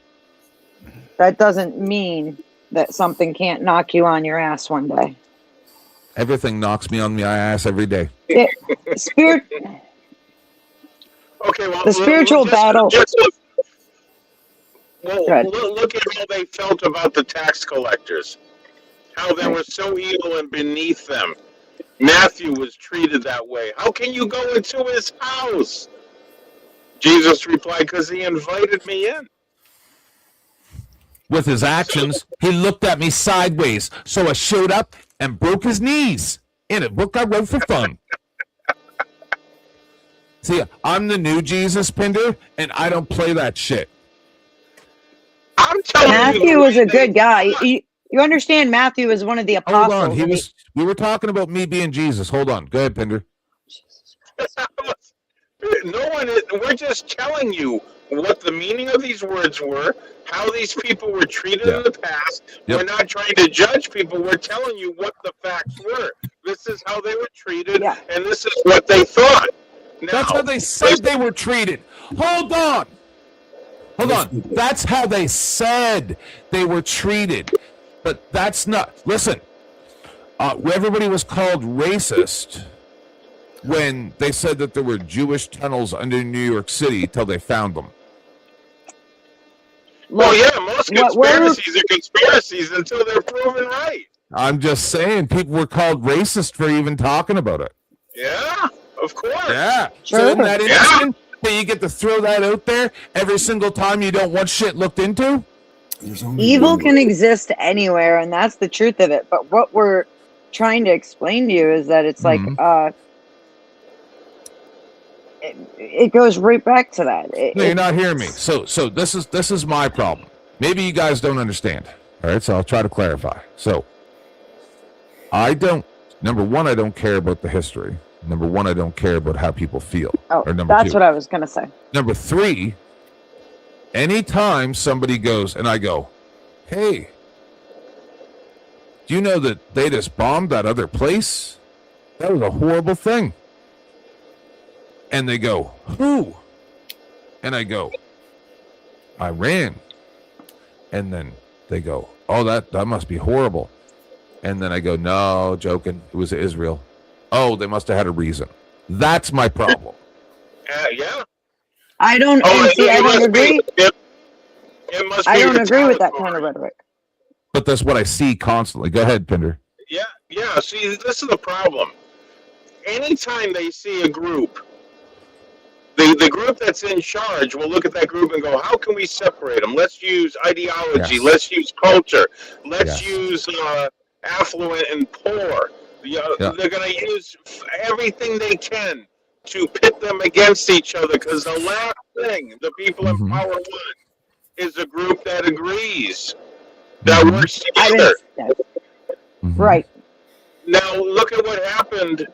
That doesn't mean that something can't knock you on your ass one day. Everything knocks me on my ass every day. Okay, well, The spiritual battle. Look at how they felt about the tax collectors. How they were so evil and beneath them. Matthew was treated that way. How can you go into his house? Jesus replied, because he invited me in. With his actions, he looked at me sideways, so I showed up and broke his knees in a book I wrote for fun. See, I'm the new Jesus, Pinder, and I don't play that shit. I'm I'm telling Matthew was a good guy. You understand? Matthew was one of the apostles. Hold on. and We were talking about me being Jesus. Hold on. Go ahead, Pinder. No one is, we're just telling you what the meaning of these words were, how these people were treated in the past. We're not trying to judge people. We're telling you what the facts were. This is how they were treated, and this is what they thought. Now, That's how they said they were treated. Hold on. Hold on. That's how they said they were treated. But that's not. Listen, everybody was called racist when they said that there were Jewish tunnels under New York City till they found them. Well, yeah, most conspiracies are conspiracies until they're proven right. I'm just saying, people were called racist for even talking about it. Yeah, of course. Yeah. So isn't that interesting that you get to throw that out there every single time you don't want shit looked into? Evil can exist anywhere, and that's the truth of it. But what we're trying to explain to you is that it's like it goes right back to that. No, you're not hearing me. So this is my problem. Maybe you guys don't understand. All right, so I'll try to clarify. So number one, I don't care about the history. Number one, I don't care about how people feel. Oh, or number that's two. what I was gonna say. Number three, anytime somebody goes and I go, hey, do you know that they just bombed that other place? That was a horrible thing. And they go, who? And I go, Iran. And then they go, oh, that must be horrible. And then I go, no, joking. It was Israel. Oh, they must have had a reason. That's my problem. Yeah. I don't. Oh, see, I don't agree. It must be I don't agree with that kind of rhetoric. But that's what I see constantly. Go ahead, Pinder. Yeah. See, this is the problem. Anytime they see a group, the group that's in charge will look at that group and go, how can we separate them? Let's use ideology. Yes. Let's use culture. Let's use affluent and poor. They're going to use everything they can to pit them against each other, because the last thing the people in power want is a group that agrees, that works together. Right. Now, look at what happened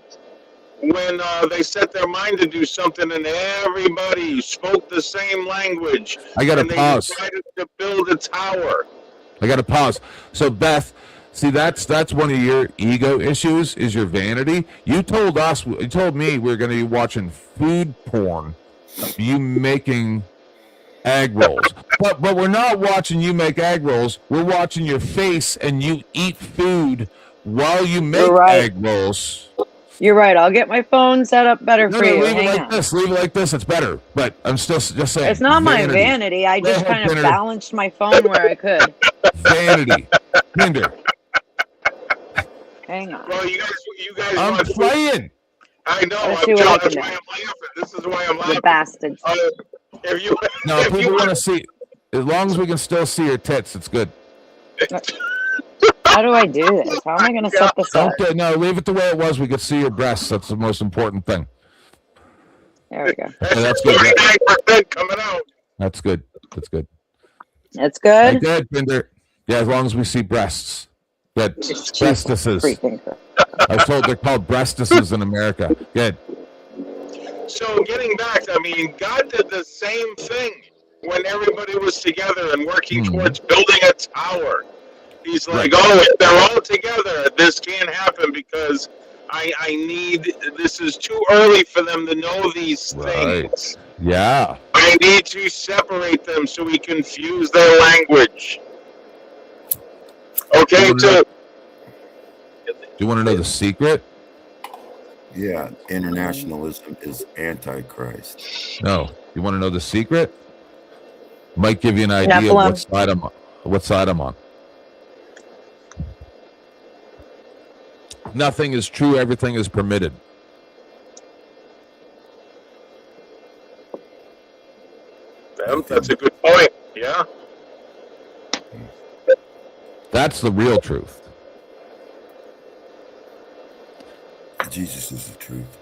when they set their mind to do something and everybody spoke the same language. I got to pause. They decided to build a tower. I got to pause. So, Beth, see, that's one of your ego issues, is your vanity. You told me we're going to be watching food porn, you making egg rolls. But we're not watching you make egg rolls. We're watching your face and you eat food while you make egg rolls. You're right. I'll get my phone set up better for you. Leave it Hang like on. this. Leave it like this. It's better. But I'm still just saying. It's not my vanity. I just kind of balanced my phone where I could. Vanity. Pinder. Hang on. Well, you guys I'm want playing. I know. Let's see what I can That's why I'm laughing. This is why I'm laughing. You bastards. If you, No, if people you want to see. As long as we can still see your tits, it's good. How do I do this? How am I going to set this up? Okay, no, leave it the way it was. We could see your breasts. That's the most important thing. There we go. Okay, that's good. 49% coming out. That's good. That's good. That's good. Good, Pinder. Yeah, as long as we see breasts. Good. Breastises. I was told they're called breastises in America. Good. So getting back, I mean, God did the same thing when everybody was together and working towards building a tower. He's like, oh, if they're all together, this can't happen because I need, this is too early for them to know these things. Yeah. I need to separate them so we confuse their language. Okay, Do you want to know the secret? Yeah, internationalism is antichrist. No. You want to know the secret? Might give you an idea of what side I'm on. Nothing is true, everything is permitted. That's a good point. Yeah. That's the real truth. Jesus is the truth.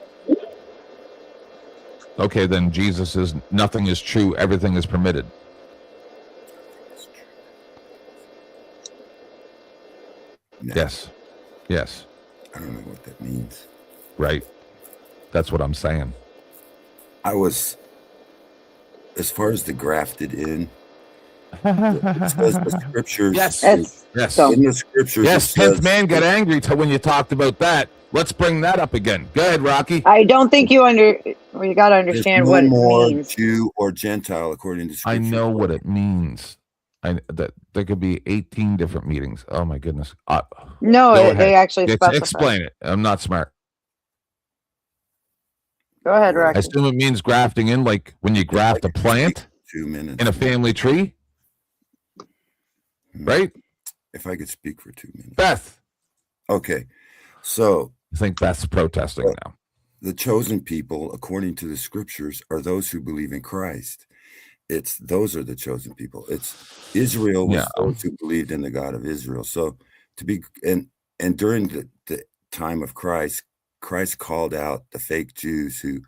Okay, then Jesus is nothing is true, everything is permitted. No. Yes. Yes. I don't know what that means. Right. That's what I'm saying. I was, as far as the grafted in, it says the scriptures. Yes. Yes. In the scriptures. Yes. 10th man got angry when you talked about that. Let's bring that up again. Go ahead, Rocky. I don't think you got to understand what it means. Jew or Gentile according to scripture. I know what it means. That there could be 18 different meetings. Oh my goodness. No, they actually specify. Explain it. I'm not smart. Go ahead, Rocky. I assume it means grafting in, like when you graft a plant 2 minutes in a family tree, right? If I could speak for 2 minutes. Beth. Okay. So I think Beth's protesting now. The chosen people, according to the scriptures, are those who believe in Christ. Those are the chosen people. It's Israel was those who believed in the God of Israel. So and during the time of Christ called out the fake Jews who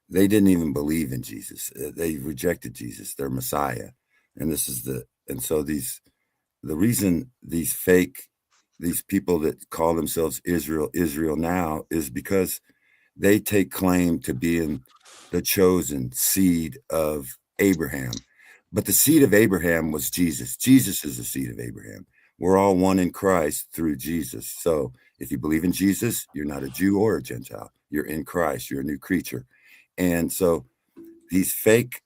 they didn't even believe in Jesus. They rejected Jesus, their Messiah. And so the reason these people that call themselves Israel now is because they take claim to being the chosen seed of Abraham. But the seed of Abraham was Jesus. Jesus is the seed of Abraham. We're all one in Christ through Jesus. So if you believe in Jesus, you're not a Jew or a Gentile. You're in Christ. You're a new creature. And so these fake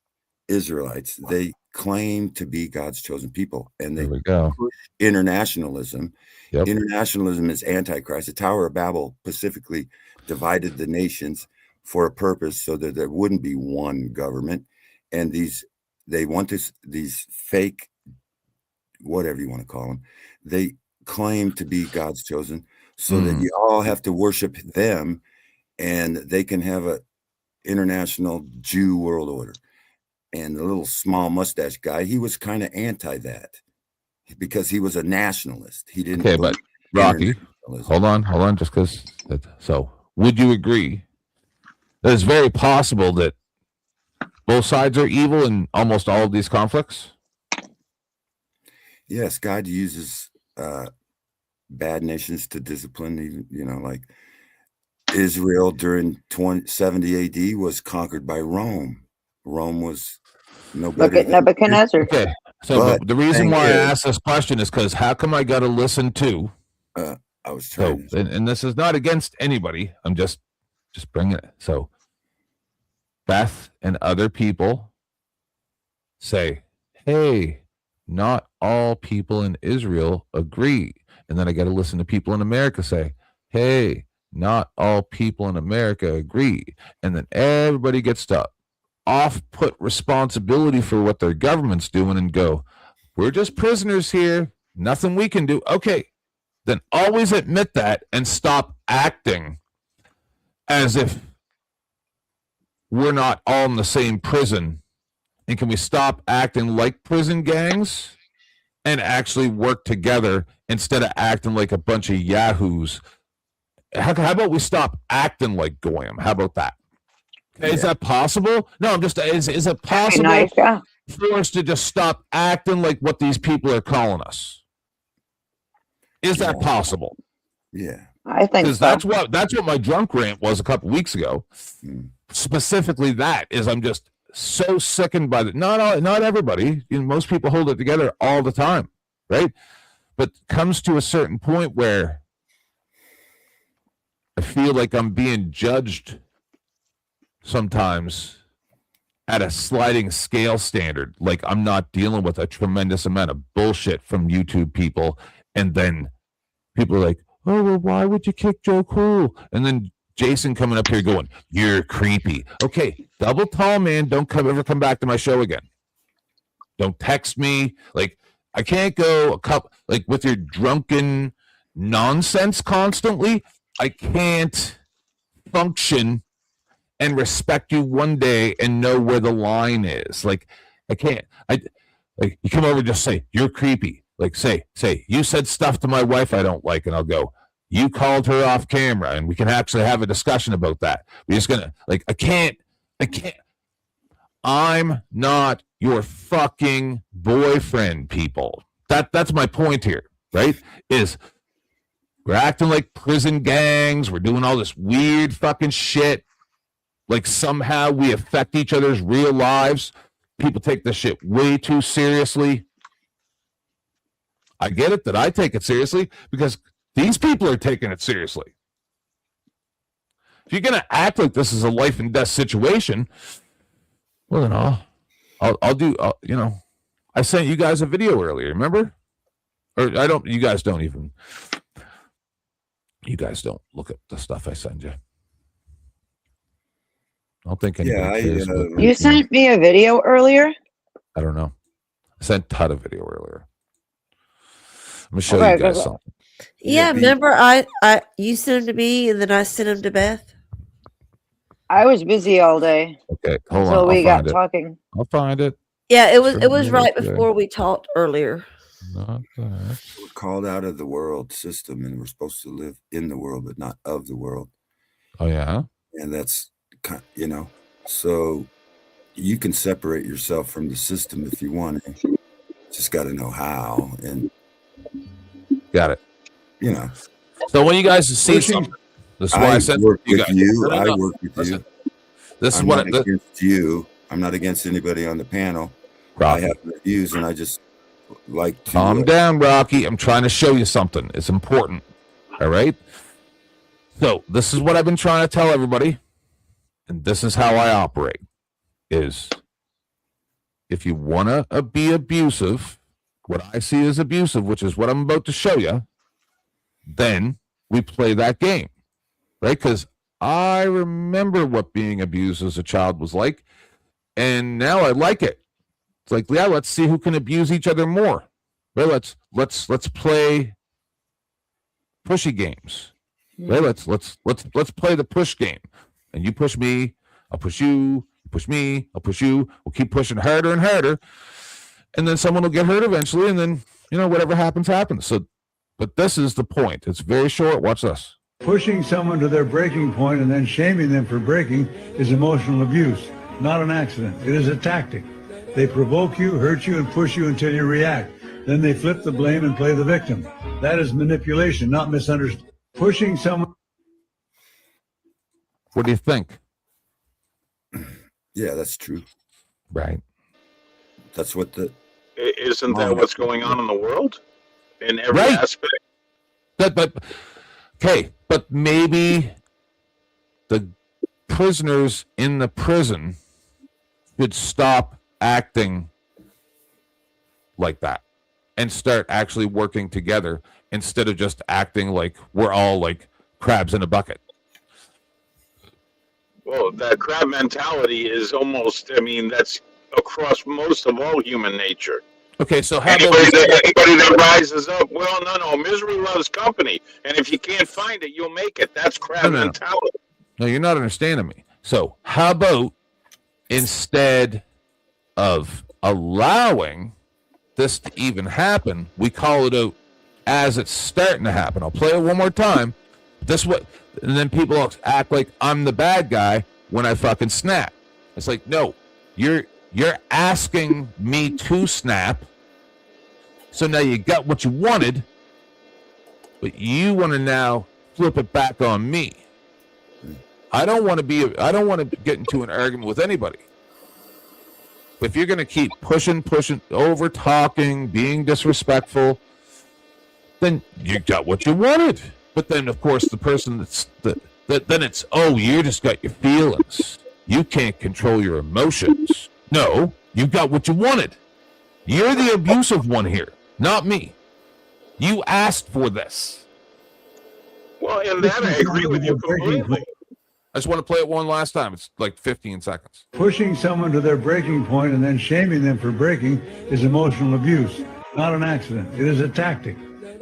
Israelites, they claim to be God's chosen people, and they push internationalism. Yep. Internationalism is antichrist. The Tower of Babel specifically divided the nations for a purpose so that there wouldn't be one government. And they want these fake, whatever you want to call them, they claim to be God's chosen so that you all have to worship them and they can have a international Jew world order. And the little small mustache guy, he was kind of anti that because he was a nationalist. He didn't. Okay, but Rocky, hold on, just because. So, would you agree that it's very possible that both sides are evil in almost all of these conflicts? Yes, God uses bad nations to discipline. Even, like Israel during 70 AD was conquered by Rome. Rome was no better. Look at Nebuchadnezzar. Okay, so the reason why I asked this question is because how come I got to listen to? I was trying. And this is not against anybody. I'm just bringing it. So Beth and other people say, "Hey, not all people in Israel agree," and then I got to listen to people in America say, "Hey, not all people in America agree," and then everybody gets to put responsibility for what their government's doing and go, "We're just prisoners here. Nothing we can do." Okay, then always admit that and stop acting as if we're not all in the same prison. And can we stop acting like prison gangs and actually work together instead of acting like a bunch of yahoos? How about we stop acting like Goyim? How about that? Is that possible? No, I'm just, is it possible for us to just stop acting like what these people are calling us? Is that possible? Yeah. I think so. That's what my drunk rant was a couple weeks ago. Specifically that is I'm just so sickened by that. Not everybody. Most people hold it together all the time, right? But comes to a certain point where I feel like I'm being judged sometimes at a sliding scale standard. Like I'm not dealing with a tremendous amount of bullshit from YouTube people. And then people are like, "Oh, well, why would you kick Joe Cool?" And then Jason coming up here going, "You're creepy." Okay, double tall, man. Don't ever come back to my show again. Don't text me. Like, I can't go with your drunken nonsense constantly. I can't function and respect you one day and know where the line is. Like, I can't. You come over and just say, "You're creepy." Like, say, "You said stuff to my wife I don't like," and I'll go, "You called her off camera," and we can actually have a discussion about that. We're just gonna I can't. I'm not your fucking boyfriend, people. That's my point here, right? Is We're acting like prison gangs. We're doing all this weird fucking shit. Like somehow we affect each other's real lives. People take this shit way too seriously. I get it that I take it seriously because these people are taking it seriously. If you're going to act like this is a life and death situation, well, then I'll do, you know, I sent you guys a video earlier, remember? Or you guys don't look at the stuff I send you. I don't think anybody cares. You sent me a video earlier? I don't know. I sent Todd a video earlier. I'm going to show you guys something. Yeah, remember you sent him to me and then I sent him to Beth? I was busy all day. Okay, hold on. Until we got it. talking. I'll find it. Yeah, it was right before we talked earlier. Not that. We're called out of the world system and we're supposed to live in the world, but not of the world. Oh, yeah? And that's, you know, so you can separate yourself from the system if you want to. Just got to know how. And got it. You know. So when you guys see something, this is why I said work you with guys. you. I work with you. This is I'm what not against you. I'm not against anybody on the panel. Rocky. I have my views, and I just like to Calm down, Rocky. I'm trying to show you something. It's important. All right. So this is what I've been trying to tell everybody, and this is how I operate: is if you want to be abusive, what I see as abusive, which is what I'm about to show you, then we play that game, right? Because I remember what being abused as a child was like, and now I like it. It's like, yeah, let's see who can abuse each other more. Right? Let's play pushy games. Right? Let's play the push game. And you push me, I'll push you. You push me, I'll push you. We'll keep pushing harder and harder, and then someone will get hurt eventually, and then whatever happens happens. So, but this is the point. It's very short. Watch this. Pushing someone to their breaking point and then shaming them for breaking is emotional abuse, not an accident. It is a tactic. They provoke you, hurt you, and push you until you react. Then they flip the blame and play the victim. That is manipulation, not misunderstanding. Pushing someone. What do you think? Yeah, that's true. Right. That's what the. Isn't that what's going on in the world? In every aspect? But maybe the prisoners in the prison should stop acting like that and start actually working together instead of just acting like we're all like crabs in a bucket. Well, that crab mentality is almost, that's across most of all human nature. Okay, so how anybody that rises up, no, misery loves company. And if you can't find it, you'll make it. That's crab mentality. No, you're not understanding me. So how about instead of allowing this to even happen, we call it out as it's starting to happen. I'll play it one more time. And then people act like I'm the bad guy when I fucking snap. It's like, no, you're asking me to snap. So now you got what you wanted, but you want to now flip it back on me. I don't want to get into an argument with anybody. But if you're going to keep pushing, over talking, being disrespectful, then you got what you wanted. But then, of course, the person then it's, you just got your feelings. You can't control your emotions. No, you got what you wanted. You're the abusive one here, not me. You asked for this. Well, in that I agree with you completely. I just want to play it one last time. It's like 15 seconds. Pushing someone to their breaking point and then shaming them for breaking is emotional abuse, not an accident. It is a tactic.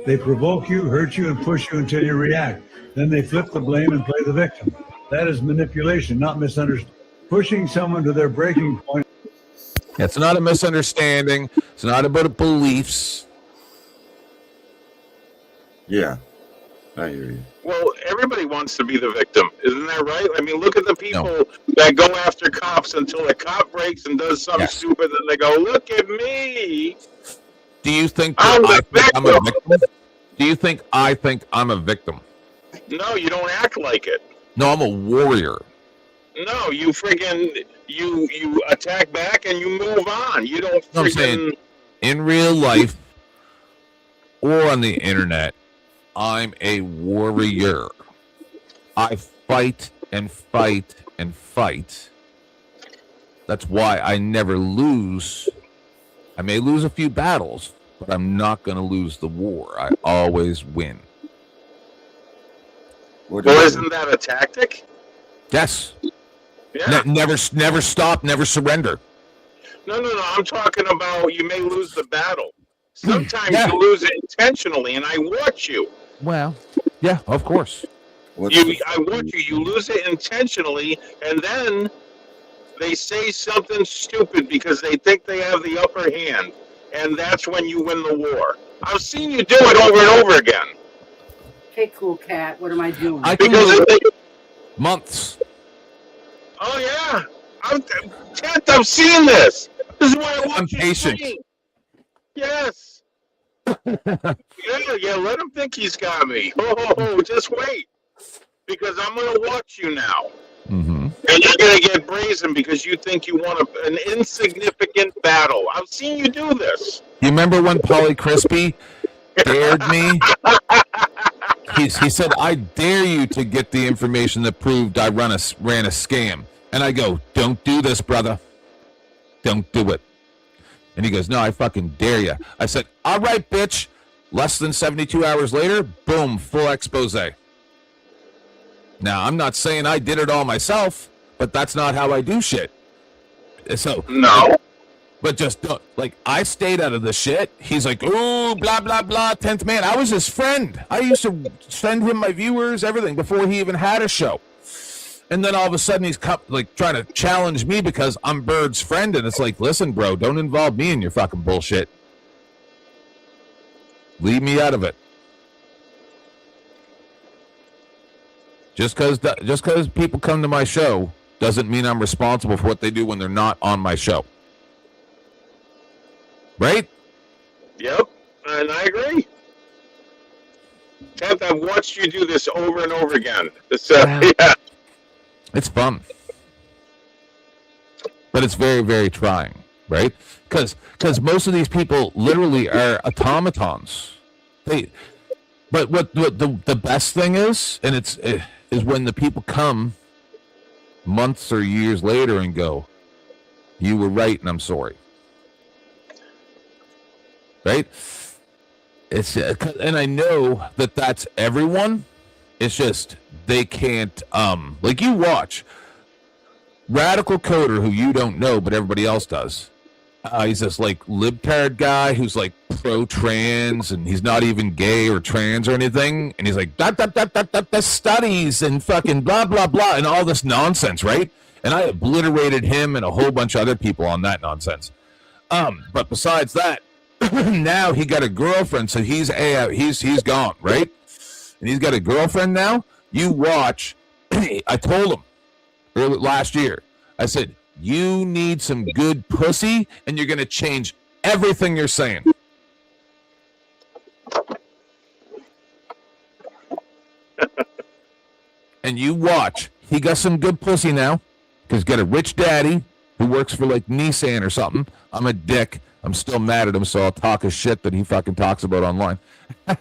They provoke you, hurt you, and push you until you react. Then they flip the blame and play the victim. That is manipulation, not misunderstanding. Pushing someone to their breaking point. It's not a misunderstanding. It's not about beliefs. Yeah, I hear you. Well, everybody wants to be the victim. Isn't that right? Look at the people that go after cops until a cop breaks and does something stupid, and they go, look at me. Do you think I'm a victim? Do you think I'm a victim? No, you don't act like it. No, I'm a warrior. No, you friggin' you attack back and you move on. You don't No, I'm saying in real life or on the internet, I'm a warrior. I fight and fight and fight. That's why I never lose. I may lose a few battles, but I'm not going to lose the war. I always win. Well, isn't that a tactic? Yes. Yeah. Never stop, never surrender. No. I'm talking about you may lose the battle. Sometimes you lose it intentionally, and I watch you. Well, yeah, of course. I watch you. You lose it intentionally, and then they say something stupid because they think they have the upper hand, and that's when you win the war. I've seen you do it over and over again. Okay, cool cat. What am I doing? Months. Oh yeah, I've seen this. This is why I watch I'm patient. Yes. yeah. Let him think he's got me. Oh, just wait, because I'm gonna watch you now. Mm-hmm. And you're gonna get brazen because you think you won an insignificant battle. I've seen you do this. You remember when Polly Crispy dared me? He said, "I dare you to get the information that proved I ran a scam." And I go, "Don't do this, brother. Don't do it." And he goes, "No, I fucking dare you." I said, "All right, bitch." Less than 72 hours later, boom, full expose. Now, I'm not saying I did it all myself, but that's not how I do shit. So no. But just don't, like, I stayed out of the shit. He's like, "Ooh, blah, blah, blah, 10th man." I was his friend. I used to send him my viewers, everything, before he even had a show. And then all of a sudden he's like trying to challenge me because I'm Bird's friend. And it's like, listen, bro, don't involve me in your fucking bullshit. Leave me out of it. Just because people come to my show doesn't mean I'm responsible for what they do when they're not on my show. Right? Yep, and I agree. Ted, I've watched you do this over and over again. Yeah. It's fun. But it's very, very trying, right? Because most of these people literally are automatons. But what the best thing is, and is when the people come months or years later and go, "You were right, and I'm sorry." Right? And I know that that's everyone. It's just they can't. Like, you watch Radical Coder, who you don't know, but everybody else does. He's this like libtard guy who's like pro-trans, and he's not even gay or trans or anything. And he's like the studies and fucking blah blah blah and all this nonsense, right? And I obliterated him and a whole bunch of other people on that nonsense. But besides that, now he got a girlfriend, so he's gone, right? And he's got a girlfriend now. You watch. I told him last year. I said, "You need some good pussy, and you're going to change everything you're saying." And you watch. He got some good pussy now, because he's got a rich daddy who works for like Nissan or something. I'm a dick. I'm still mad at him, so I'll talk his shit that he fucking talks about online. You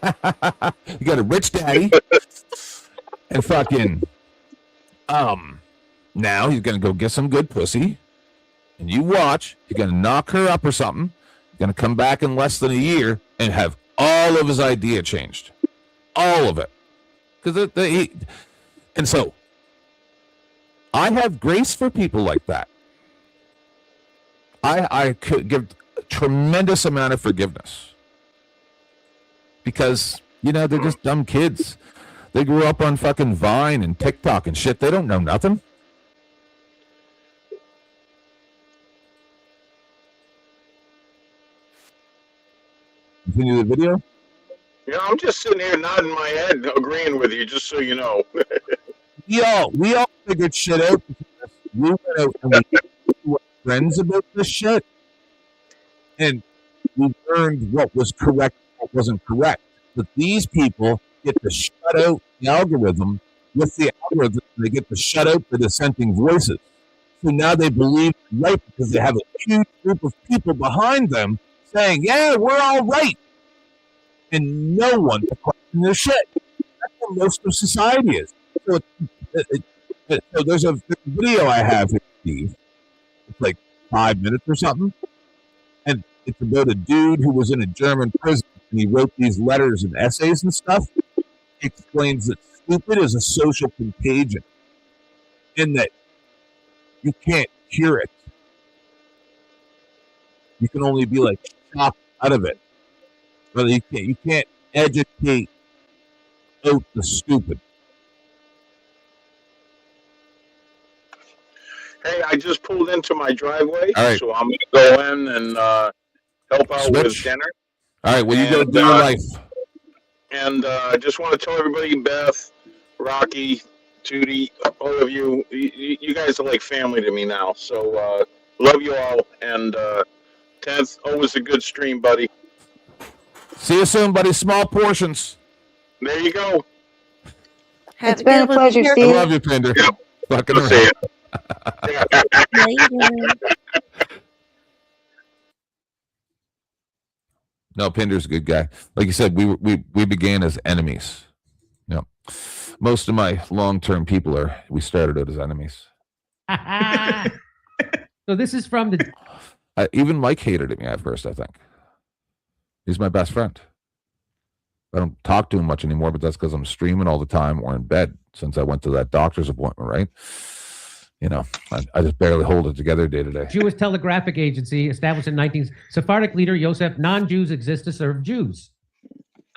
got a rich daddy, and fucking, now he's gonna go get some good pussy, and you watch. He's gonna knock her up or something. He's gonna come back in less than a year and have all of his idea changed, all of it, because and so I have grace for people like that. I could give a tremendous amount of forgiveness because, they're just dumb kids. They grew up on fucking Vine and TikTok and shit. They don't know nothing. Continue the video? Yeah, I'm just sitting here nodding my head, agreeing with you, just so you know. We all figured shit out. We went out and we were friends about this shit. And we learned what was correct and what wasn't correct. But these people get to shut out the algorithm. With the algorithm, they get to shut out the dissenting voices. So now they believe they're right because they have a huge group of people behind them saying, yeah, we're all right. And no one to question their shit. That's what most of society is. So, so there's a video I have here, Steve. It's like 5 minutes or something. And it's about a dude who was in a German prison and he wrote these letters and essays and stuff. He explains that stupid is a social contagion and that you can't cure it. You can only be like shocked out of it. But you can't educate out the stupid. Hey, I just pulled into my driveway, All right. so I'm going to go in and help out with Switch. dinner. All right, well, you go do your life. And I just want to tell everybody, Beth, Rocky, Tootie, all of you, you guys are like family to me now. So love you all. And 10th, always a good stream, buddy. See you soon, buddy. Small portions. There you go. It's been a pleasure, I Steve. love you, Pinder. Yep. Fucking We'll see around. No, Pinder's a good guy. Like you said, we began as enemies. You know, most of my long-term people we started out as enemies. So this is from the. Even Mike hated me at first, I think. He's my best friend. I don't talk to him much anymore, but that's because I'm streaming all the time or in bed since I went to that doctor's appointment, right? You know, I just barely hold it together day to day. Jewish Telegraphic Agency, established in 19... Sephardic leader Yosef, non-Jews exist to serve Jews.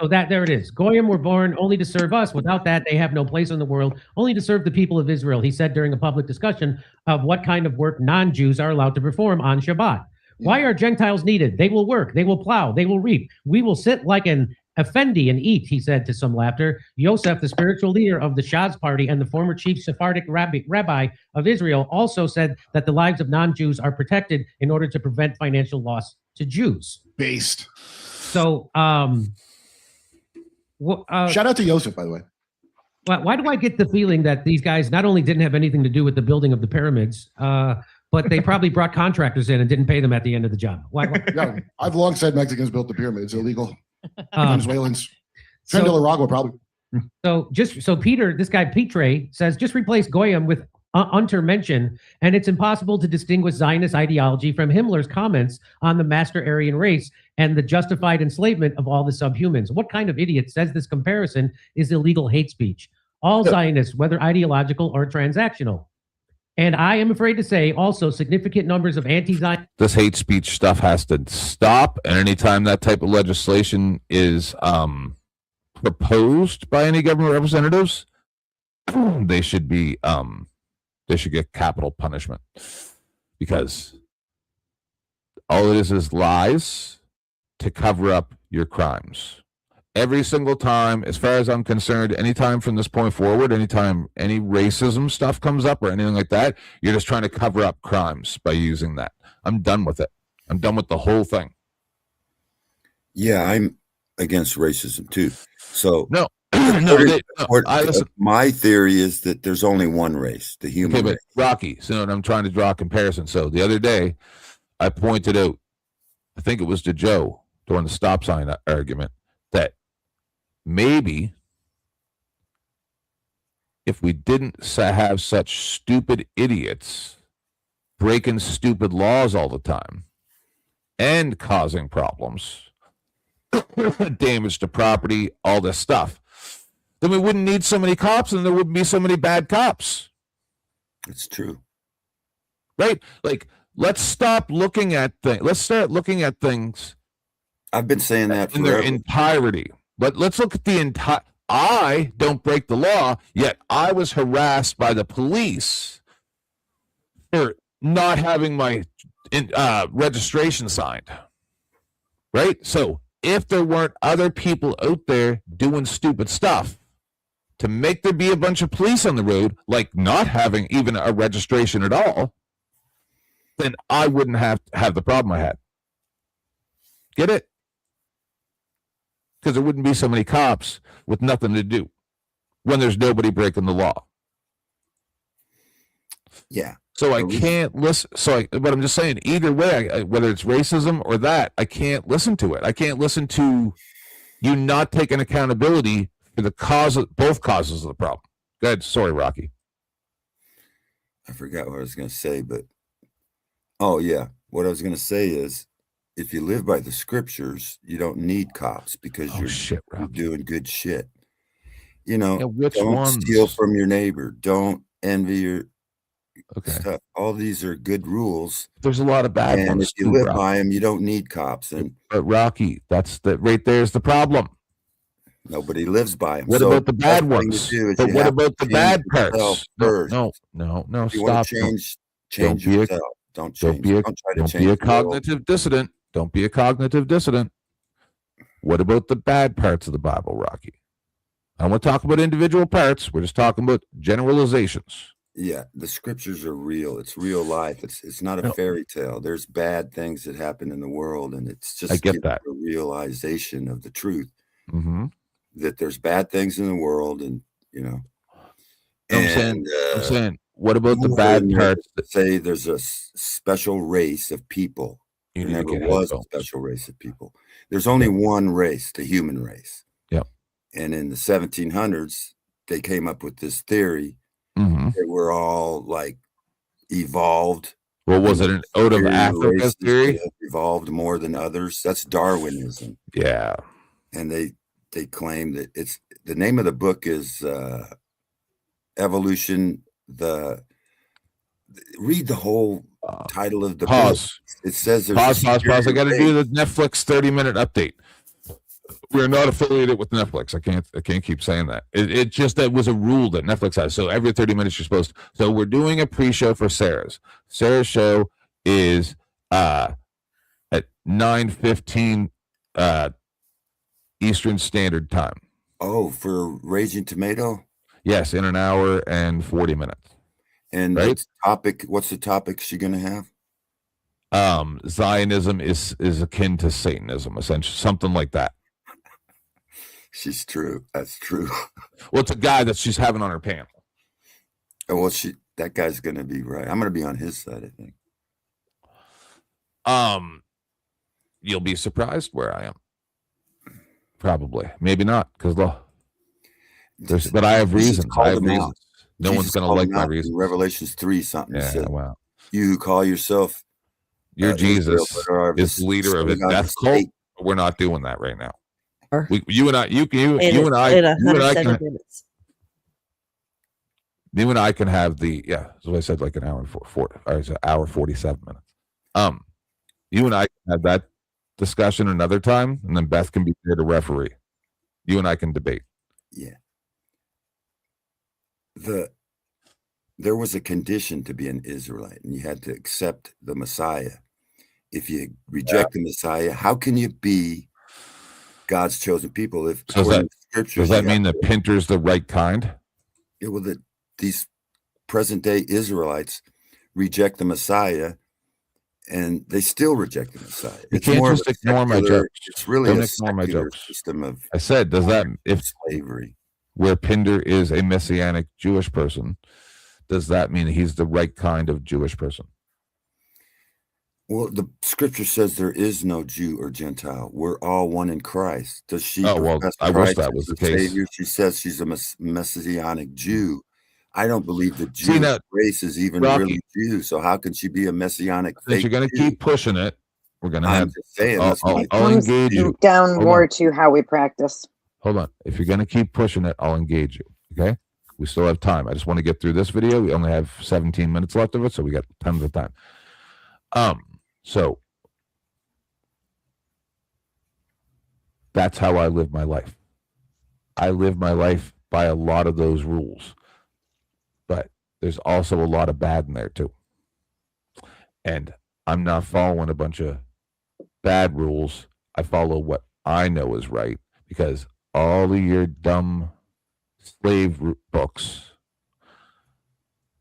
So there it is. Goyim were born only to serve us. Without that, they have no place in the world, only to serve the people of Israel, he said during a public discussion of what kind of work non-Jews are allowed to perform on Shabbat. Why are Gentiles needed? They will work, they will plow, they will reap. We will sit like an effendi and eat, he said to some laughter. Yosef, the spiritual leader of the Shas party and the former chief Sephardic rabbi of Israel, also said that the lives of non-Jews are protected in order to prevent financial loss to Jews. Based. So, shout out to Yosef, by the way. Why do I get the feeling that these guys not only didn't have anything to do with the building of the pyramids, but they probably brought contractors in and didn't pay them at the end of the job? Why? Yeah, I've long said Mexicans built the pyramids. Illegal. Venezuelans. Trinidad, probably. So Peter, this guy Petre says, just replace Goyim with Untermenschen, and it's impossible to distinguish Zionist ideology from Himmler's comments on the master Aryan race and the justified enslavement of all the subhumans. What kind of idiot says this comparison is illegal hate speech? All Zionists, whether ideological or transactional. And I am afraid to say also significant numbers of anti-Zionist. This hate speech stuff has to stop. And anytime that type of legislation is proposed by any government representatives, they should be they should get capital punishment, because all it is lies to cover up your crimes. Every single time, as far as I'm concerned, anytime from this point forward, anytime any racism stuff comes up or anything like that, you're just trying to cover up crimes by using that. I'm done with it. I'm done with the whole thing. Yeah, I'm against racism too. So no, my theory is that there's only one race, the human race. Rocky, so I'm trying to draw a comparison. So the other day, I pointed out, I think it was to Joe during the stop sign argument, that maybe if we didn't have such stupid idiots breaking stupid laws all the time and causing problems, damage to property, all this stuff, then we wouldn't need so many cops and there wouldn't be so many bad cops. It's true. Right? Like, let's stop looking at things. Let's start looking at things. I've been saying that in their entirety. But let's look at the entire. I don't break the law, yet I was harassed by the police for not having my registration signed. Right? So if there weren't other people out there doing stupid stuff to make there be a bunch of police on the road, like not having even a registration at all, then I wouldn't have the problem I had. Get it? because there wouldn't be so many cops with nothing to do when there's nobody breaking the law. Yeah. So I can't listen. But I'm just saying, either way, whether it's racism or that, I can't listen to it. I can't listen to you not taking accountability for the both causes of the problem. Go ahead. Sorry, Rocky. I forgot what I was going to say, but oh yeah, what I was going to say is, if you live by the scriptures, you don't need cops because you're doing good shit. You know, don't steal from your neighbor. Don't envy your stuff. All these are good rules. There's a lot of bad ones. And if you live by them, you don't need cops. But Rocky, right there's the problem. Nobody lives by them. What about the bad ones? But what about the bad parts? No. If you Stop. want to change yourself. Don't change. Don't be a cognitive dissident. Don't be a cognitive dissident. What about the bad parts of the Bible, Rocky? I don't want to talk about individual parts. We're just talking about generalizations. Yeah, the scriptures are real. It's real life. It's not a fairy tale. There's bad things that happen in the world, and it's just a realization of the truth. Mm-hmm. That there's bad things in the world, and you know. I'm saying, what about the bad parts? That say there's a special race of people. There never was a special race of people. There's only one race, the human race. Yep. And in the 1700s, they came up with this theory. Mm-hmm. They were all like evolved. Well, was it an out of Africa theory? Evolved more than others. That's Darwinism. Yeah. And they claim that it's the name of the book is Evolution. Read the whole title of the book. It says there's pause. I got to do the Netflix 30-minute update. We're not affiliated with Netflix. I can't keep saying that. It just that was a rule that Netflix has. So every 30 minutes you're supposed to. So we're doing a pre-show for Sarah's. Sarah's show is at 9:15 Eastern Standard Time. Oh, for Raging Tomato? Yes, in an hour and 40 minutes. And what's the topic she gonna have? Zionism is akin to Satanism, essentially, something like that. She's true. That's true. Well, it's a guy that she's having on her panel. Oh, well, that guy's gonna be right. I'm gonna be on his side, I think. You'll be surprised where I am. Probably, maybe not, because but I have reasons. No one's going to like my reasons. Revelations 3 something. Yeah, said, wow. You who call yourself Jesus is leader of a death cult. We're not doing that right now. You and I can have the So I said like an hour and it's an hour 47 minutes. You and I can have that discussion another time, and then Beth can be there to referee. You and I can debate. Yeah. There was a condition to be an Israelite, and you had to accept the Messiah. If you reject the Messiah, how can you be God's chosen people? If does that mean that Pinter's the right kind? Yeah, well, these present day Israelites reject the Messiah, and they still reject the Messiah. You can't just ignore my jokes. It's really Don't a ignore my jokes. System of. I said, does that if slavery? Where Pinder is a Messianic Jewish person, does that mean he's the right kind of Jewish person? Well, the scripture says there is no Jew or Gentile. We're all one in Christ. Does she? Oh, well, I wish that was the case. Savior? She says she's a Messianic Jew. I don't believe the Jewish race is even really Jew. So how can she be a Messianic? If you're going to keep pushing it, we're going to have. I'll engage you. Down more to how we practice. Hold on. If you're going to keep pushing it, I'll engage you. Okay? We still have time. I just want to get through this video. We only have 17 minutes left of it, so we got tons of time. So that's how I live my life. I live my life by a lot of those rules, but there's also a lot of bad in there too. And I'm not following a bunch of bad rules. I follow what I know is right, because all of your dumb slave books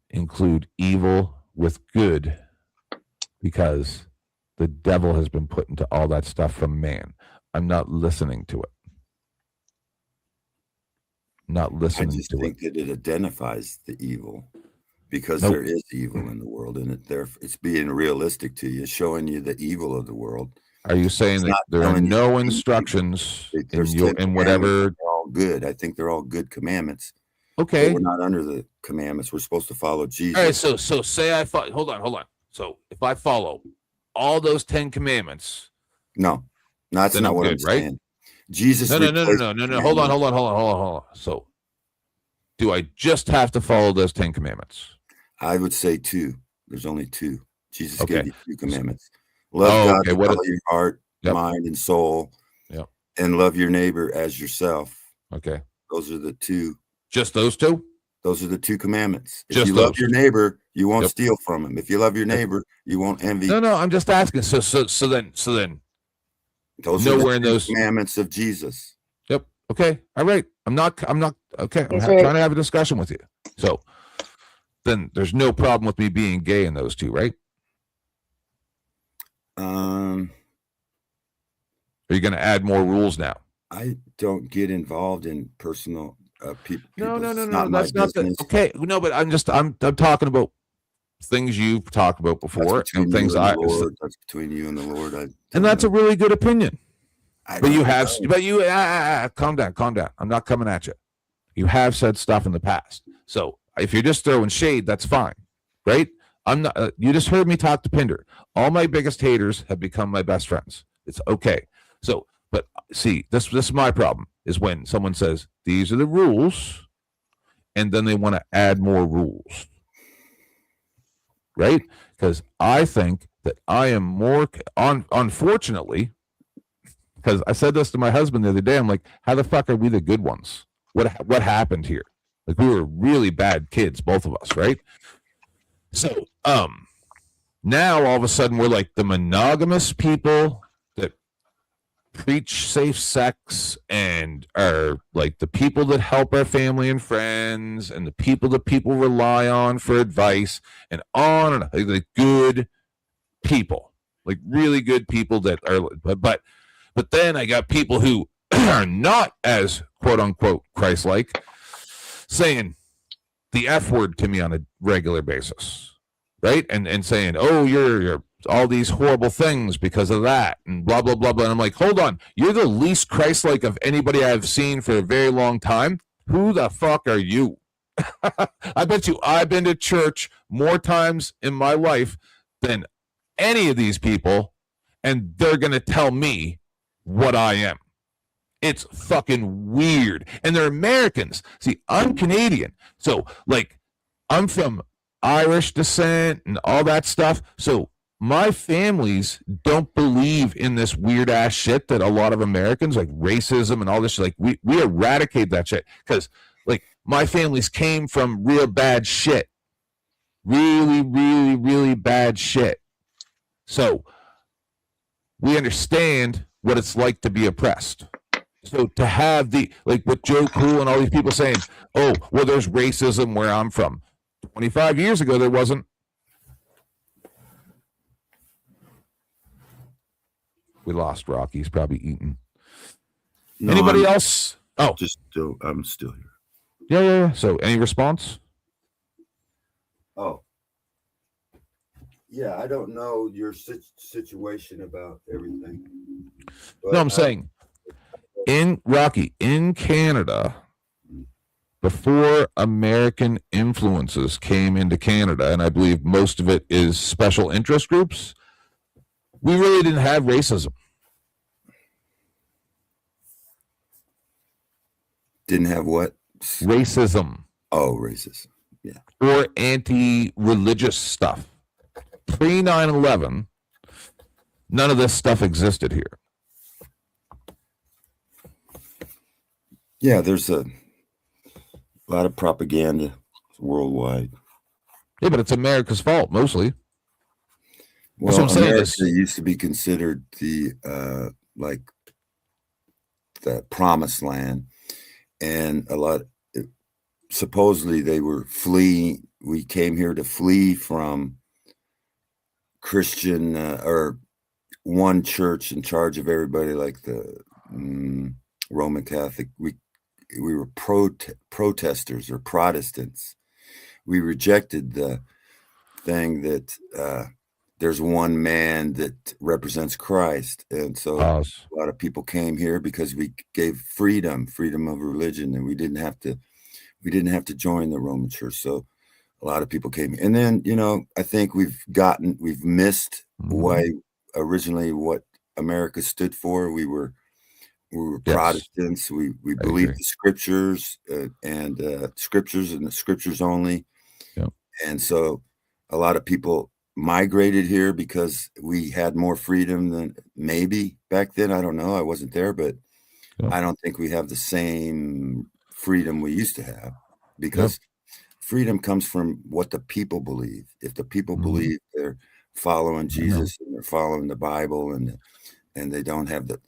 include evil with good, because the devil has been put into all that stuff from man. I'm not listening to it. not listening I just to think that it identifies the evil because Nope. there is evil in the world, and it's being realistic to you, showing you the evil of the world. Are you saying It's that not there are telling you no to be evil. instructions There's in 10 whatever? commandments, they're all good. I think they're all good commandments. Okay. But we're not under the commandments. We're supposed to follow Jesus. All right. So say I hold on. So if I follow all those 10 commandments, No, that's then not I'm what good, I'm right? saying. Jesus. No. replaced Hold the on. commandments. So do I just have to follow those 10 commandments? I would say 2. There's only 2. Jesus Okay. gave you 2 commandments. Love God okay. with all your heart, mind, and soul. Yep. And love your neighbor as yourself. Okay. Those are the 2. Just those 2? Those are the 2 commandments. If Just you love those. your neighbor, you won't Yep. steal from him. If you love your neighbor, you won't envy. No, I'm just asking. So then Those nowhere are in the 2 those commandments of Jesus. Yep. Okay. All right. I'm not okay. I'm Yes, trying sir. to have a discussion with you. So then there's no problem with me being gay in those 2, right? Are you going to add more rules now? I don't get involved in personal people. No. It's not my That's not the business. okay. No, but I'm talking about things you've talked about before That's and between things you and I the Lord. That's between you and the Lord. and that's a really good opinion. But you have, know. but you calm down. I'm not coming at you. You have said stuff in the past. So if you're just throwing shade, that's fine, right? I'm not. You just heard me talk to Pinder. All my biggest haters have become my best friends. It's okay. So, but see, this is my problem is when someone says these are the rules, and then they want to add more rules, right? Because I think that I am more unfortunately. Because I said this to my husband the other day. I'm like, how the fuck are we the good ones? What happened here? Like we were really bad kids, both of us, right? So now all of a sudden we're like the monogamous people that preach safe sex and are like the people that help our family and friends and the people that people rely on for advice and on and on. Like the good people, like really good people that are but then I got people who are not as quote unquote Christ-like saying the F word to me on a regular basis, right? And saying, oh, you're all these horrible things because of that and blah, blah, blah, blah. And I'm like, hold on. You're the least Christ-like of anybody I've seen for a very long time. Who the fuck are you? I bet you I've been to church more times in my life than any of these people, and they're going to tell me what I am. It's fucking weird. And they're Americans. See, I'm Canadian. So, like, I'm from Irish descent and all that stuff. So, my families don't believe in this weird ass shit that a lot of Americans, like racism and all this shit, like, we eradicate that shit. Because, like, my families came from real bad shit. Really, really, really bad shit. So, we understand what it's like to be oppressed. So to have like with Joe Cool and all these people saying, oh, well, there's racism where I'm from. 25 years ago, there wasn't. We lost Rocky. He's probably eating. No, Anybody else? Oh, I'm still here. Yeah. So any response? Oh. Yeah, I don't know your situation about everything. But No, I'm saying in Rocky, in Canada, before American influences came into Canada, and I believe most of it is special interest groups, we really didn't have racism. Didn't have what? Racism. Oh, racism. Yeah. Or anti-religious stuff. Pre 9/11, none of this stuff existed here. Yeah, there's a lot of propaganda worldwide. Yeah, but it's America's fault mostly. Well, That's what I'm saying. America used to be considered the like the promised land, and supposedly they were fleeing. We came here to flee from Christian or one church in charge of everybody, like the Roman Catholic. protesters or Protestants. We rejected the thing that there's one man that represents Christ, and so a lot of people came here because we gave freedom of religion, and we didn't have to join the Roman Church. So a lot of people came, and then I think we've missed why originally what America stood for. We were Protestants. We believed the scriptures and the scriptures only. Yep. And so a lot of people migrated here because we had more freedom than maybe back then. I don't know. I wasn't there, but I don't think we have the same freedom we used to have, because freedom comes from what the people believe. If the people believe they're following Jesus and they're following the Bible, and they don't have the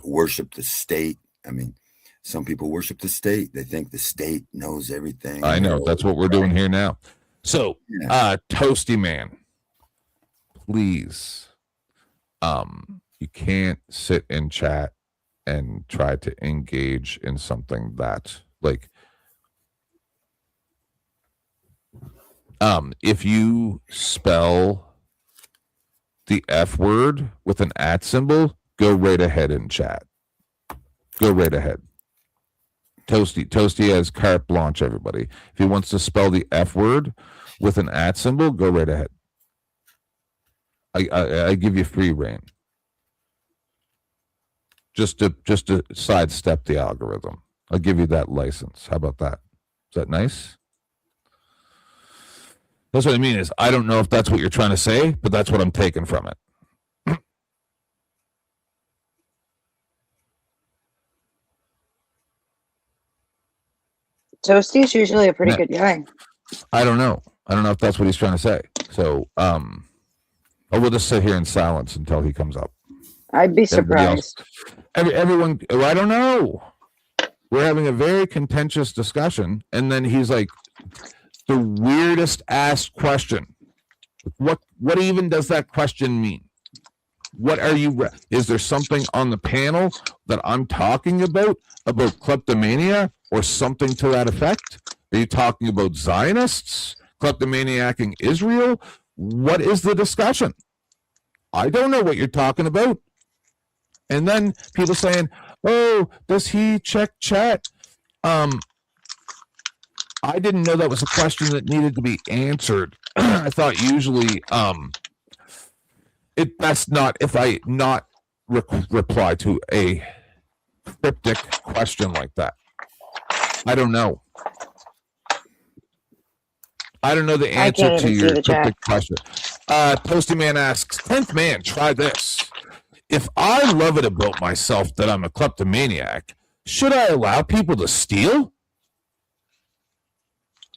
worship the state. I mean, some people worship the state. They think the state knows everything. I know. That's what we're doing here now. So, Toasty Man, please, you can't sit in chat and try to engage in something that, like, if you spell the F word with an @ symbol, go right ahead in chat. Go right ahead. Toasty has carte blanche, everybody. If he wants to spell the F word with an @ symbol, go right ahead. I give you free reign. Just to sidestep the algorithm. I'll give you that license. How about that? Is that nice? That's what I mean is, I don't know if that's what you're trying to say, but that's what I'm taking from it. Toasty's usually a pretty good guy. I don't know. I don't know if that's what he's trying to say. So, we'll just sit here in silence until he comes up. I'd be surprised. Everyone, I don't know. We're having a very contentious discussion, and then he's like, the weirdest asked question. What even does that question mean? What are you? Is there something on the panel that I'm talking about kleptomania or something to that effect? Are you talking about Zionists kleptomaniacing Israel? What is the discussion? I don't know what you're talking about. And then people saying, "Oh, does he check chat?" I didn't know that was a question that needed to be answered. I thought usually it best not if I not reply to a cryptic question like that. I don't know. I don't know the answer to your cryptic question. Toasty Man asks, 10th man, try this. If I love it about myself that I'm a kleptomaniac, should I allow people to steal?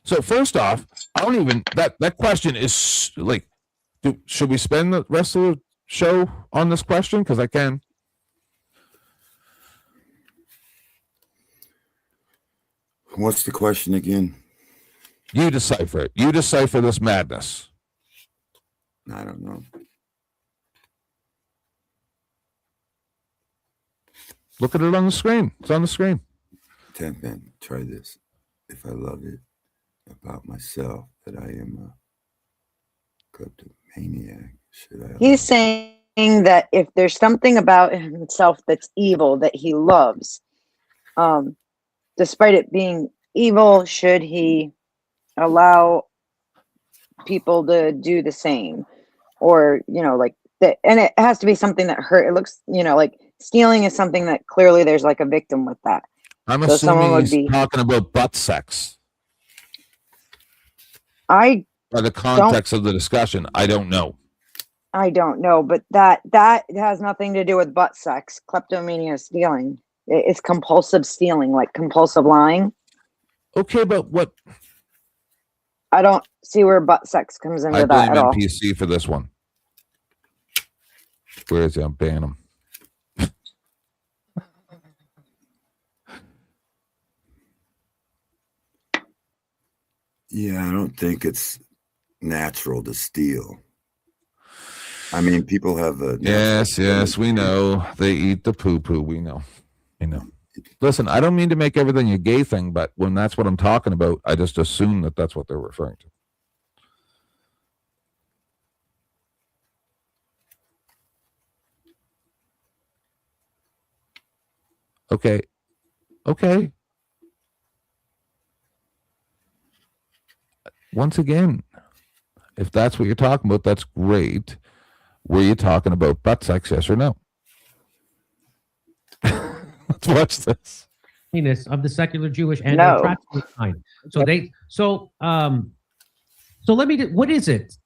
So first off, I don't even, that question is like, should we spend the rest of the show on this question? Because I can. What's the question again? You decipher it. You decipher this madness. I don't know. Look at it on the screen. It's on the screen. 10th man, try this. If I love it about myself that I am a kleptomaniac, should I? He's saying that if there's something about himself that's evil that he loves, despite it being evil, should he allow people to do the same? Or, like that, and it has to be something that hurt. It looks, like stealing is something that clearly there's like a victim with that. I'm assuming he's talking about butt sex. By the context of the discussion, I don't know. I don't know, but that has nothing to do with butt sex. Kleptomania is stealing. It's compulsive stealing, like compulsive lying. Okay, but what? I don't see where butt sex comes into that at all. I blame NPC for this one. Where is he? I'm banning him. Yeah, I don't think it's natural to steal. I mean, people have a yes, we know they eat the poo. We know. Listen, I don't mean to make everything a gay thing, but when that's what I'm talking about, I just assume that that's what they're referring to. Okay. Once again, if that's what you're talking about, that's great. Were you talking about butt sex, yes or no? Let's watch this. Penis of the secular Jewish and No. Protestant kind. So let me. What is it,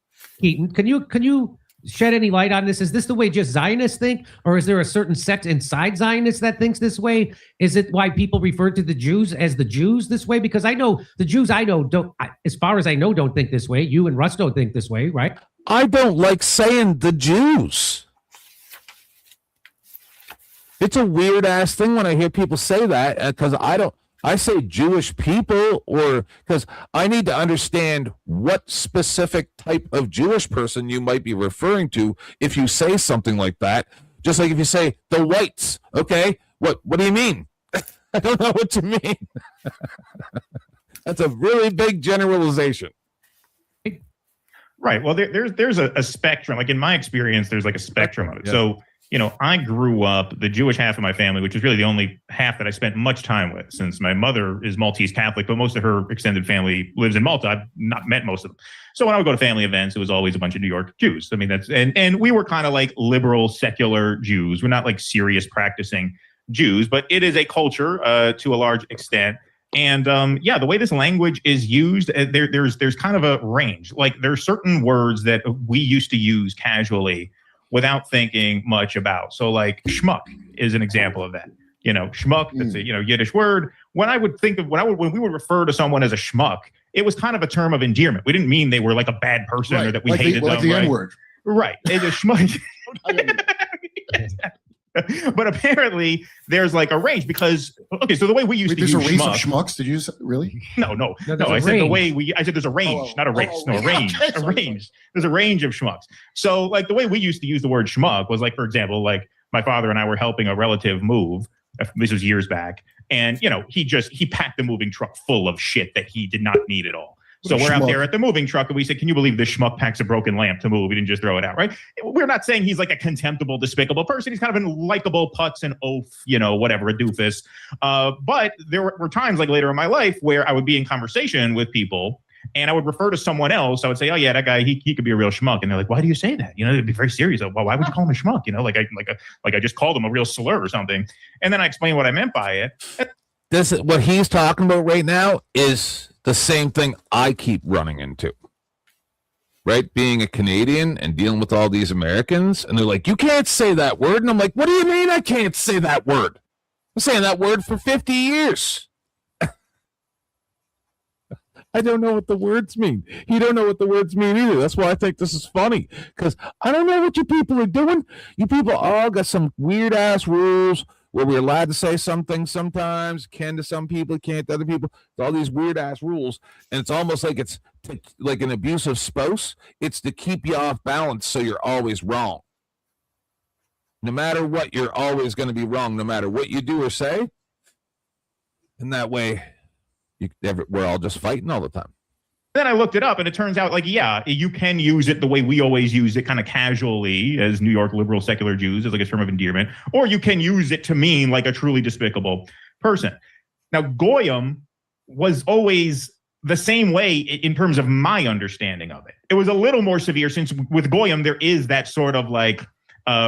Keaton? Can you shed any light on this? Is this the way just Zionists think, or is there a certain sect inside Zionists that thinks this way? Is it why people refer to the Jews as the Jews this way? Because I know the Jews don't, as far as I know, don't think this way. You and Russ don't think this way, right? I don't like saying the Jews. It's a weird ass thing when I hear people say that, because I say Jewish people, or because I need to understand what specific type of Jewish person you might be referring to if you say something like that. Just like if you say the whites, okay? What do you mean? I don't know what you mean. That's a really big generalization. Right. Well, there's a spectrum. Like in my experience, there's like a spectrum of it. Yeah. So, I grew up, the Jewish half of my family, which is really the only half that I spent much time with, since my mother is Maltese Catholic, but most of her extended family lives in Malta. I've not met most of them. So when I would go to family events, it was always a bunch of New York Jews. I mean, and we were kind of like liberal, secular Jews. We're not like serious practicing Jews, but it is a culture to a large extent. And the way this language is used, there's kind of a range. Like there are certain words that we used to use casually without thinking much about. So like schmuck is an example of that. Schmuck, that's a Yiddish word. When we would refer to someone as a schmuck, it was kind of a term of endearment. We didn't mean they were like a bad person or that we hated them. Like the N-word. Right. It's a schmuck. But apparently there's like a range because, so the way we used to use there's a race schmuck, of schmucks? Did you use really? No. I said there's a range, not a race. No, a range. Okay, a range. There's a range of schmucks. So like the way we used to use the word schmuck was like, for example, like my father and I were helping a relative move. This was years back. And, he packed the moving truck full of shit that he did not need at all. So we're out there at the moving truck and we said, can you believe this schmuck packs a broken lamp to move? We didn't just throw it out, right? We're not saying he's like a contemptible, despicable person. He's kind of a likable putz and oaf, whatever, a doofus. But there were times like later in my life where I would be in conversation with people and I would refer to someone else. I would say, oh yeah, that guy, he could be a real schmuck. And they're like, why do you say that? It'd be very serious. Well, why would you call him a schmuck? Like I just called him a real slur or something. And then I explained what I meant by it. What he's talking about right now is the same thing I keep running into, right? Being a Canadian and dealing with all these Americans, and they're like, you can't say that word. And I'm like, what do you mean I can't say that word? I'm saying that word for 50 years. I don't know what the words mean. You don't know what the words mean either. That's why I think this is funny, because I don't know what you people are doing. You people all got some weird-ass rules where we're allowed to say something sometimes, can to some people, can't to other people. It's all these weird-ass rules, and it's almost like it's like an abusive spouse. It's to keep you off balance so you're always wrong. No matter what, you're always going to be wrong, no matter what you do or say. And that way, we're all just fighting all the time. Then I looked it up, and it turns out, you can use it the way we always use it, kind of casually, as New York liberal secular Jews, as like a term of endearment, or you can use it to mean like a truly despicable person. Now, Goyim was always the same way in terms of my understanding of it. It was a little more severe, since with Goyim, there is that sort of like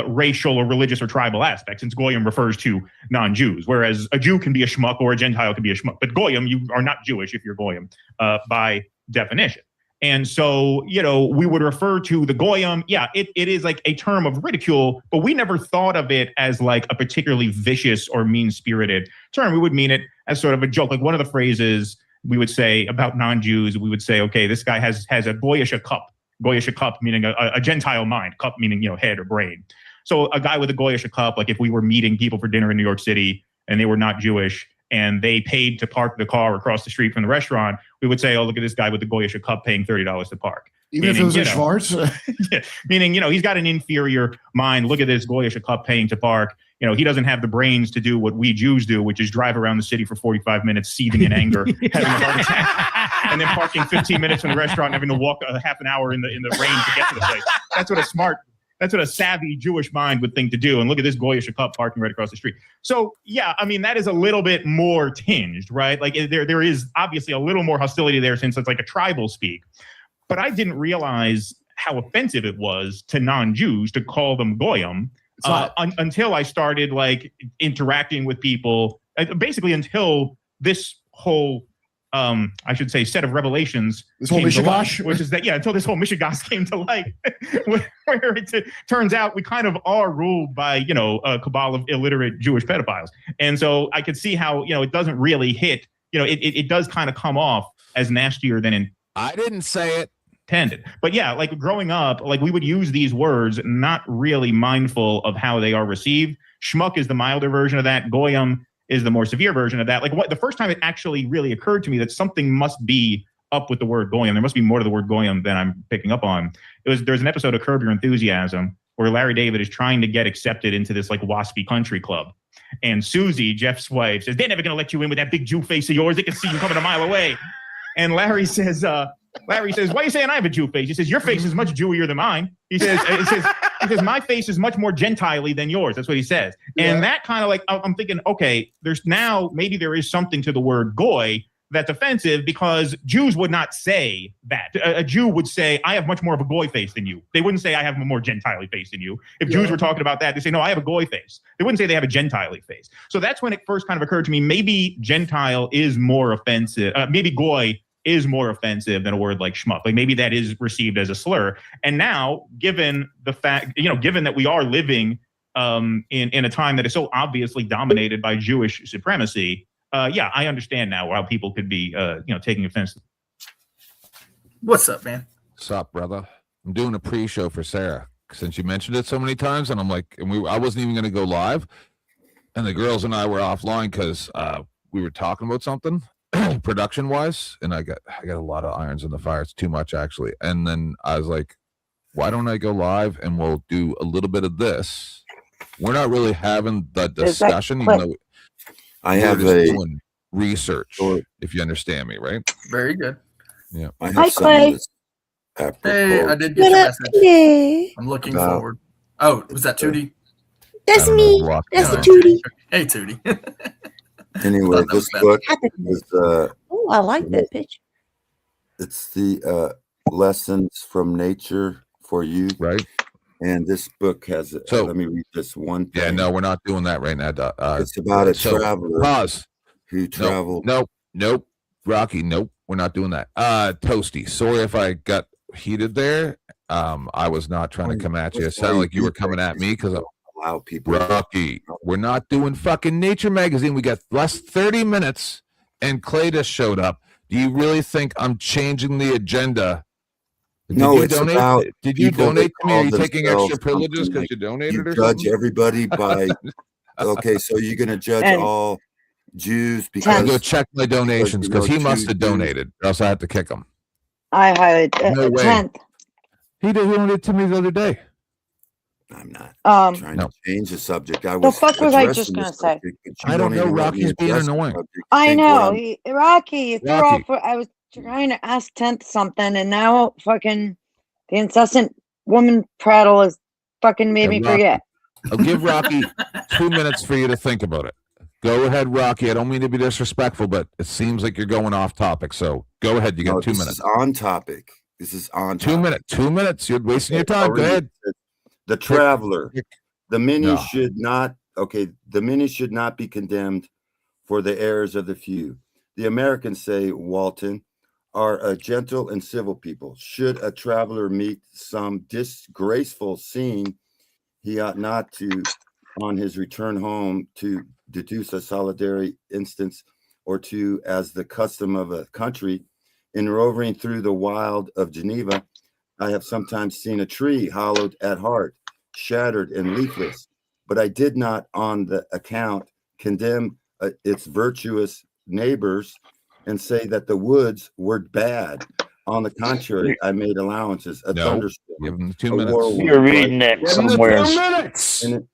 racial or religious or tribal aspect, since Goyim refers to non-Jews, whereas a Jew can be a schmuck or a Gentile can be a schmuck. But Goyim, you are not Jewish if you're Goyim by definition. And so, we would refer to the Goyim. Yeah, it is like a term of ridicule, but we never thought of it as like a particularly vicious or mean-spirited term. We would mean it as sort of a joke. Like one of the phrases we would say about non-Jews, we would say, okay, this guy has a goyish cup. Goyish cup meaning a Gentile mind, cup meaning, head or brain. So a guy with a goyish cup, like if we were meeting people for dinner in New York City and they were not Jewish, and they paid to park the car across the street from the restaurant, we would say, oh, look at this guy with the goyish cup paying $30 to park. Even if it was a Schwartz? Meaning, he's got an inferior mind. Look at this goyish cup paying to park. he doesn't have the brains to do what we Jews do, which is drive around the city for 45 minutes, seething in anger, having a heart attack, and then parking 15 minutes in the restaurant and having to walk a half an hour in the rain to get to the place. That's what a savvy Jewish mind would think to do. And look at this Goyish cup parking right across the street. So yeah, I mean, that is a little bit more tinged, right? Like there is obviously a little more hostility there since it's like a tribal speak. But I didn't realize how offensive it was to non-Jews to call them Goyim until I started like interacting with people, basically until this whole, I should say, set of revelations. This whole Mishigash? Which is that, until this whole Mishigash came to light, where it turns out we kind of are ruled by, a cabal of illiterate Jewish pedophiles. And so I could see how, it doesn't really hit, it does kind of come off as nastier than I didn't say it. Intended. But yeah, like growing up, like we would use these words, not really mindful of how they are received. Schmuck is the milder version of that. Goyim is the more severe version of that. Like the first time it actually really occurred to me that something must be up with the word Goyim. There must be more to the word Goyim than I'm picking up on. There's an episode of Curb Your Enthusiasm where Larry David is trying to get accepted into this like waspy country club. And Susie, Jeff's wife, says, they're never going to let you in with that big Jew face of yours. They can see you coming a mile away. And Larry says, why are you saying I have a Jew face? He says, your face is much Jewier than mine. He says, my face is much more Gentile-y than yours. That's what he says. Yeah. And that kind of like, I'm thinking, okay, maybe there is something to the word goy that's offensive because Jews would not say that. A Jew would say, I have much more of a goy face than you. They wouldn't say I have a more Gentile-y face than you. If Jews were talking about that, they say, no, I have a goy face. They wouldn't say they have a Gentile-y face. So that's when it first kind of occurred to me, maybe Gentile is more offensive. Maybe goy is more offensive than a word like schmuck. Like maybe that is received as a slur. And now, given the fact, given that we are living in a time that is so obviously dominated by Jewish supremacy, I understand now how people could be, taking offense. What's up, man? What's up, brother? I'm doing a pre-show for Sarah since you mentioned it so many times, and I'm like, I wasn't even going to go live, and the girls and I were offline because we were talking about something. Production wise, and I got a lot of irons in the fire. It's too much actually. And then I was like, why don't I go live and we'll do a little bit of this? We're not really having the discussion, even though I have doing research, if you understand me, right? Very good. Yeah. Hi, Clay. Hey, I did get your message. I'm looking forward. Oh, was that Tootie? That's me. That's the Tootie. Hey, Tootie. Anyway, this book is oh, I like that picture. It's the lessons from nature for you, right? And this book has so let me read this one thing. Yeah, no, we're not doing that right now. It's about a traveler pause who traveled. Nope, Rocky, nope, we're not doing that. Toasty, sorry if I got heated there. I was not trying to come at you. It sounded like you were coming at me because allow people. Rocky, we're not doing fucking Nature Magazine. We got less 30 minutes, and Clay just showed up. Do you really think I'm changing the agenda? Did you donate to me? Are you taking extra privileges because you donated or something? Judge everybody by. Okay, so you're gonna judge all Jews because I'll go check my donations because he must have donated, or else I have to kick him. I had no way. 10th. He donated to me the other day. I'm not trying to change the subject. The fuck was I just gonna say? I don't know. Rocky's being annoying. I know. Rocky, you threw off. I was trying to ask 10th something, and now fucking the incessant woman prattle has fucking made me forget. I'll give Rocky 2 minutes for you to think about it. Go ahead, Rocky. I don't mean to be disrespectful, but it seems like you're going off topic. So go ahead. You got 2 minutes. This is on topic. This is on topic. 2 minutes. 2 minutes. You're wasting your time. Go ahead. The traveler. The many should not. Okay, the many should not be condemned for the errors of the few. The Americans say, Walton, are a gentle and civil people. Should a traveler meet some disgraceful scene, he ought not to, on his return home, to deduce a solitary instance or two as the custom of a country. In roving through the wild of Geneva, I have sometimes seen a tree hollowed at heart, shattered and leafless, but I did not on the account condemn its virtuous neighbors and say that the woods were bad. On the contrary, I made allowances. A No. thunderstorm. Give them 2 a minutes. whirlwind, You're reading right? that somewhere.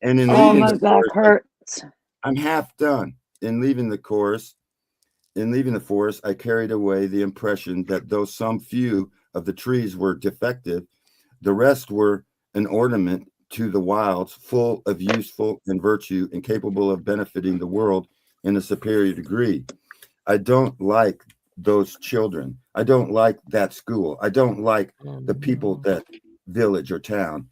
And in Oh, leaving my the back chorus, hurts. I'm half done. In leaving the forest, I carried away the impression that though some few of the trees were defective, the rest were an ornament to the wilds, full of useful and virtue and capable of benefiting the world in a superior degree. I don't like those children. I don't like that school. I don't like the people that village or town.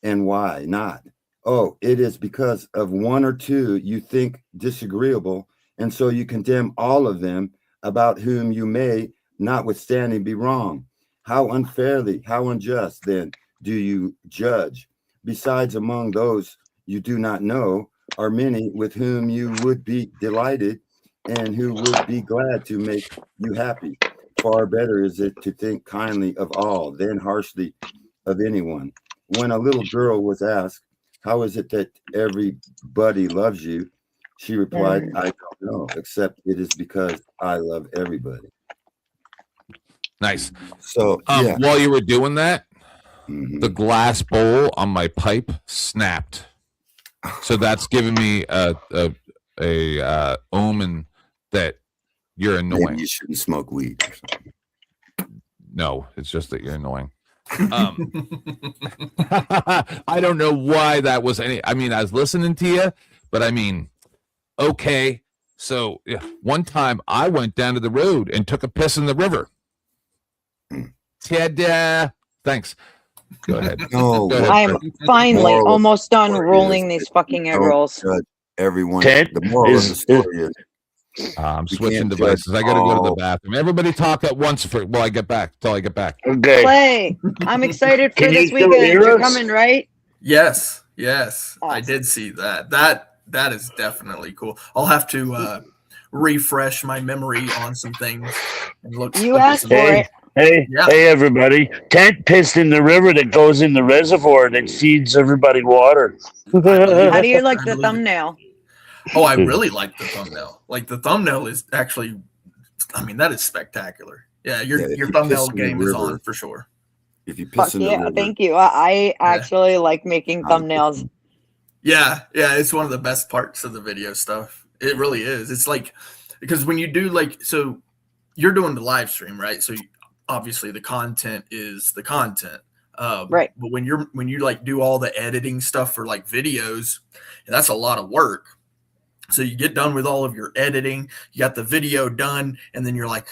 And why not? Oh, it is because of one or two you think disagreeable, and so you condemn all of them, about whom you may, notwithstanding, be wrong. How unfairly, how unjust, then, do you judge? Besides, among those you do not know are many with whom you would be delighted and who would be glad to make you happy. Far better is it to think kindly of all than harshly of anyone. When a little girl was asked, how is it that everybody loves you? She replied, I don't know, except it is because I love everybody. Nice. So yeah. While you were doing that, the glass bowl on my pipe snapped. So that's giving me a omen that you're annoying. Maybe you shouldn't smoke weed or something. No, it's just that you're annoying. I don't know why that was any. I mean, I was listening to you, but I mean, okay. So yeah, one time I went down to the road and took a piss in the river. Ted, thanks. Go ahead. No, Go ahead, I am Fred. finally Moral of almost done the story rolling is these fucking egg don't rolls. judge everyone. Ted, The moral of the is- story is I'm you switching can't devices. judge I got to go to the all- bathroom. Everybody talk at once till I get back. Okay. Clay, I'm excited for Can you this still weekend. hear You're us? coming, right? Yes, yes, I Awesome. did see that. That is definitely cool. I'll have to refresh my memory on some things and look. You look at asked some- for Hey, it. hey, Yeah. hey, everybody. Tent pissed in the river that goes in the reservoir that feeds everybody water. How do you like I the believe it. thumbnail? Oh, I really like the thumbnail. Like the thumbnail is actually, I mean, that is spectacular. Yeah, Yeah, if your you thumbnail piss in the game is on river- for sure. if you piss Fuck in the yeah, river, thank you. I actually like making thumbnails. Yeah, it's one of the best parts of the video stuff. It really is. It's like because when you do so you're doing the live stream, right? So obviously the content is the content. Right. But when you like do all the editing stuff for like videos, that's a lot of work. So you get done with all of your editing, you got the video done, and then you're like,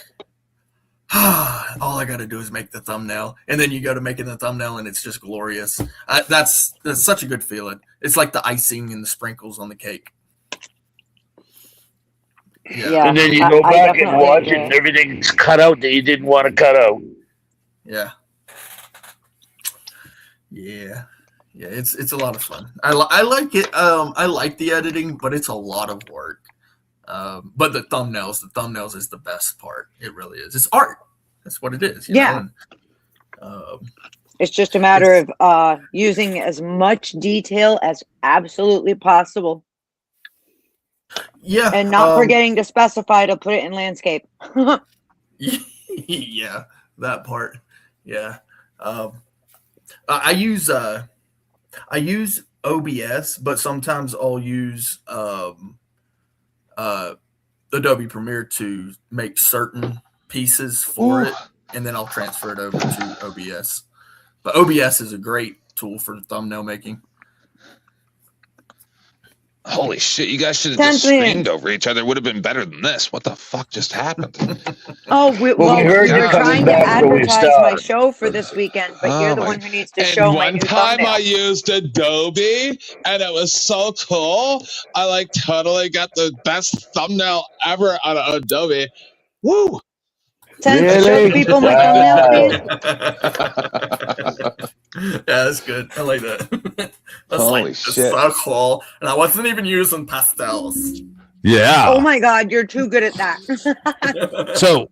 all I got to do is make the thumbnail. And then you go to making the thumbnail and it's just glorious. That's such a good feeling. It's like the icing and the sprinkles on the cake. Yeah. And then you I- go I back and definitely watch it, agree. and everything's cut out that you didn't want to cut out. Yeah. Yeah, it's a lot of fun. I like it. I like the editing, but it's a lot of work. But the thumbnails is the best part. It really is. It's art. That's what it is. you Yeah. know? And, It's just a matter of using as much detail as absolutely possible. Yeah. And not forgetting to specify to put it in landscape. Yeah, that part. Yeah. I use OBS, but sometimes I'll use Adobe Premiere to make certain pieces for it, and then I'll transfer it over to OBS. But OBS is a great tool for thumbnail making. Holy shit, you guys should have just screamed over each other. Would have been better than this. What the fuck just happened? Oh, we heard were you trying coming to back, so we advertise my stopped. show for this weekend, but you're the one who needs to And show my one new time thumbnail. I used Adobe and it was so cool. I like totally got the best thumbnail ever out of Adobe. Woo! Show people my thumbnail, please. Yeah, that's good. I like that. That's Holy like shit. so cool. And I wasn't even using pastels. Yeah. Oh my God, you're too good at that. So,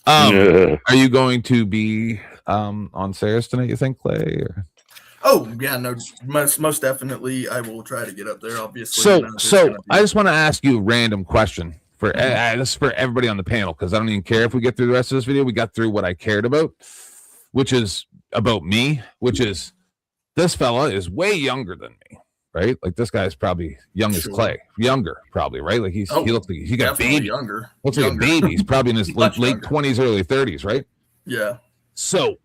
are you going to be on Sarah's tonight? You think, Clay? Or? Oh yeah, no, most definitely. I will try to get up there. Obviously. So I just want to ask you a random question for this is for everybody on the panel, because I don't even care if we get through the rest of this video. We got through what I cared about, which is about me, which is this fella is way younger than me, right? Like this guy's probably young as clay, younger probably, right? Like he looks like he got baby, looks like a baby. He's probably in his late 20s, early 30s, right? Yeah. So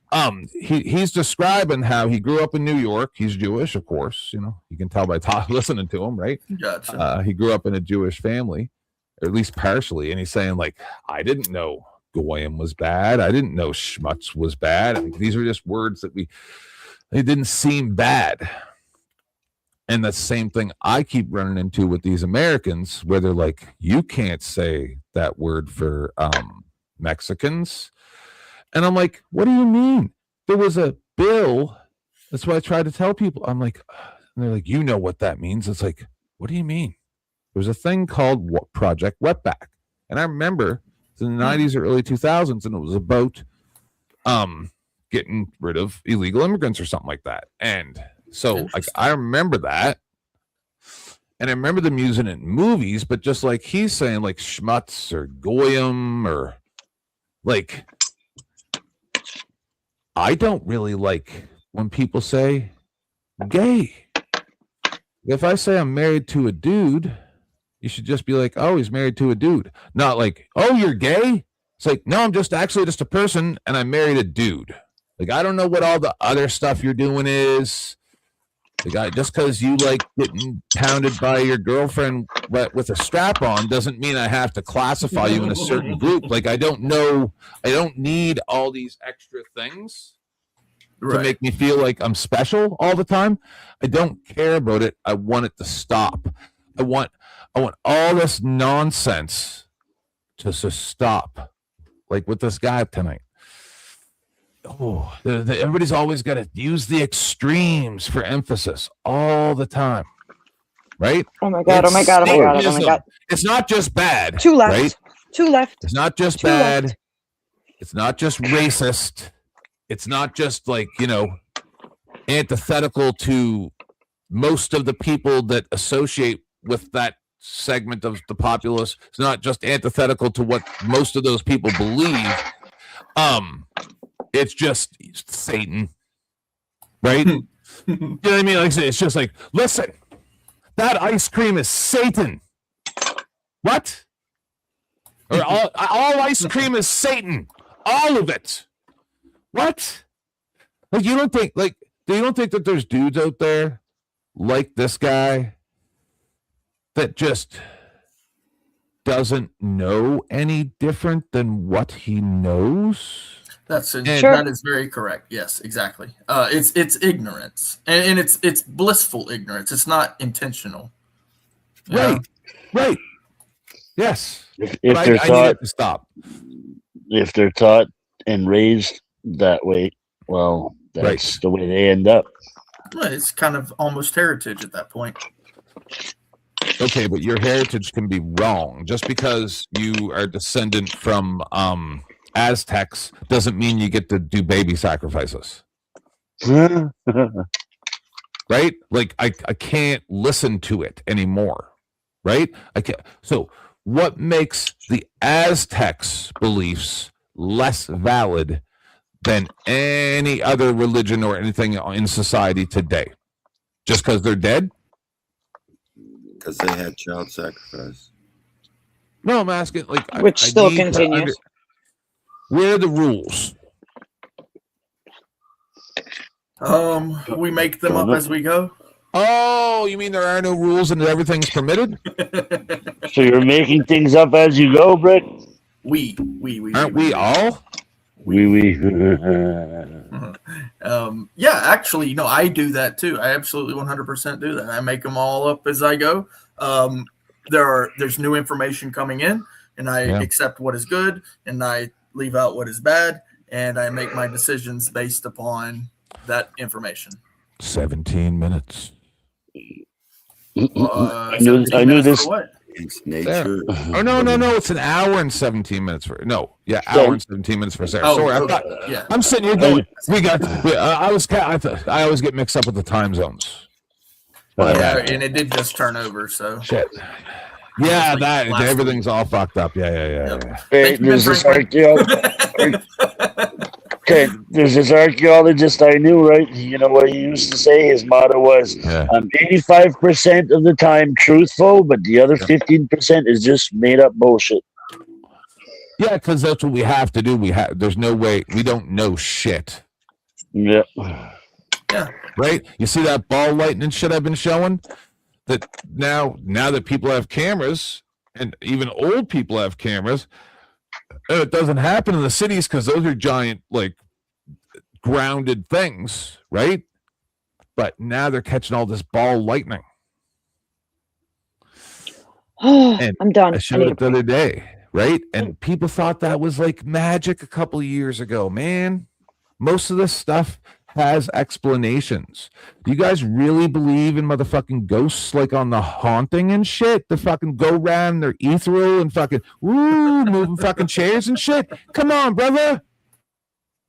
he's describing how he grew up in New York. He's Jewish, of course. You know, you can tell by listening to him, right? Gotcha. He grew up in a Jewish family, or at least partially, and he's saying like, I didn't know goyim was bad. I didn't know schmutz was bad. I mean, these are just words that they didn't seem bad. And the same thing I keep running into with these Americans, where they're like, you can't say that word for Mexicans. And I'm like, what do you mean? There was a bill. That's what I try to tell people. I'm like, and they're like, you know what that means? It's like, what do you mean? There was a thing called Project Wetback. And I remember in the 90s or early 2000s, and it was about getting rid of illegal immigrants or something like that. And so like I remember that. And I remember them using it in movies, but just like he's saying, like schmutz or goyim, or like, I don't really like when people say gay. If I say I'm married to a dude, you should just be like, oh, he's married to a dude. Not like, oh, you're gay? It's like, no, I'm just a person and I married a dude. Like, I don't know what all the other stuff you're doing is. Like, just because you like getting pounded by your girlfriend with a strap on doesn't mean I have to classify you in a certain group. Like, I don't know. I don't need all these extra things to make me feel like I'm special all the time. I don't care about it. I want it to stop. I want all this nonsense to stop. Like with this guy tonight. Oh, everybody's always got to use the extremes for emphasis all the time, right? Oh my god! Oh my god! Oh my god! Oh my god! It's not just bad. Two left. Right? Two left. It's not just Two bad. left. It's not just racist. It's not just like, antithetical to most of the people that associate with that segment of the populace. It's not just antithetical to what most of those people believe. It's just Satan, right? You know what I mean? Like, it's just like, listen, that ice cream is Satan. What? Or all ice cream is Satan. All of it. What? Like, you don't think that there's dudes out there like this guy that just doesn't know any different than what he knows? That is very correct. Yes, exactly. It's ignorance, and it's blissful ignorance. It's not intentional. Right. Right. Yes. If they're taught, I need it to stop. If they're taught and raised that way, well, that's the way they end up. Well, it's kind of almost heritage at that point. Okay, but your heritage can be wrong. Just because you are descendant from Aztecs doesn't mean you get to do baby sacrifices. Right? Like I can't listen to it anymore. Right? I can't. So what makes the Aztecs' beliefs less valid than any other religion or anything in society today? Just because they're dead? Because they had child sacrifice. No, I'm asking, like, which still continues. Where are the rules? We make them up as we go. Oh, you mean there are no rules and everything's permitted? So you're making things up as you go, Brett? Aren't we all? Yeah, actually, I do that too. I absolutely 100% do that. I make them all up as I go. There's new information coming in, and I accept what is good, and I leave out what is bad, and I make my decisions based upon that information. 17 minutes. I knew this. It's nature. Oh no! It's an hour and 17 minutes for hour and 17 minutes for Sarah. Sorry, I'm sitting here going. I always get mixed up with the time zones. And it did just turn over. So shit. Yeah, Like that last everything's all fucked up. Yeah. Hey, there's this Okay, there's this archaeologist I knew, right? You know what he used to say? His motto was, I'm 85% of the time truthful, but the other 15% is just made up bullshit. Yeah, because that's what we have to do. There's no way we don't know shit. Yeah. Right? You see that ball lightning shit I've been showing? That now that people have cameras, and even old people have cameras, and it doesn't happen in the cities because those are giant, like, grounded things, right? But now they're catching all this ball lightning. And I'm done. I showed it the other day, right? And people thought that was like magic a couple of years ago. Man, most of this stuff has explanations. Do you guys really believe in motherfucking ghosts, like on The Haunting and shit? To fucking go around their ethereal and fucking moving fucking chairs and shit? Come on, brother.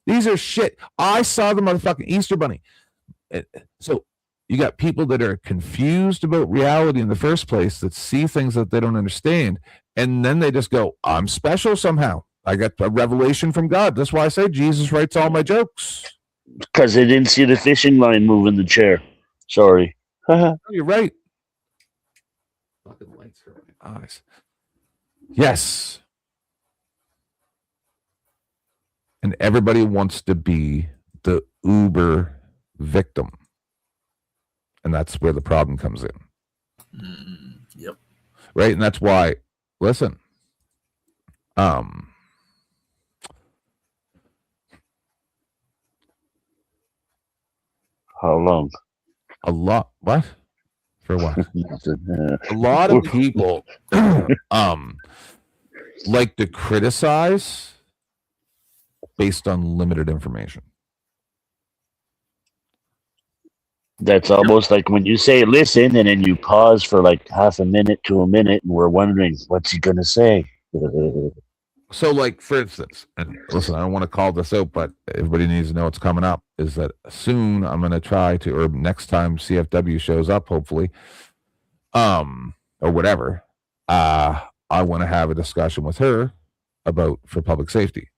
These are shit. I saw the motherfucking Easter Bunny. So you got people that are confused about reality in the first place, that see things that they don't understand, and then they just go, I'm special somehow. I got a revelation from God. That's why I say Jesus writes all my jokes. Because they didn't see the fishing line move in the chair. Sorry. You're right. Fucking lights are in my eyes. Yes. And everybody wants to be the Uber victim. And that's where the problem comes in. Yep. Right? And that's why, listen, how long? A lot. What? For what? A lot of people like to criticize based on limited information. That's almost like when you say listen and then you pause for like half a minute to a minute and we're wondering what's he gonna say. So, like, for instance, and listen, I don't want to call this out, but everybody needs to know what's coming up, is that soon I'm going to try to, or next time CFW shows up, hopefully, or whatever, I want to have a discussion with her for public safety,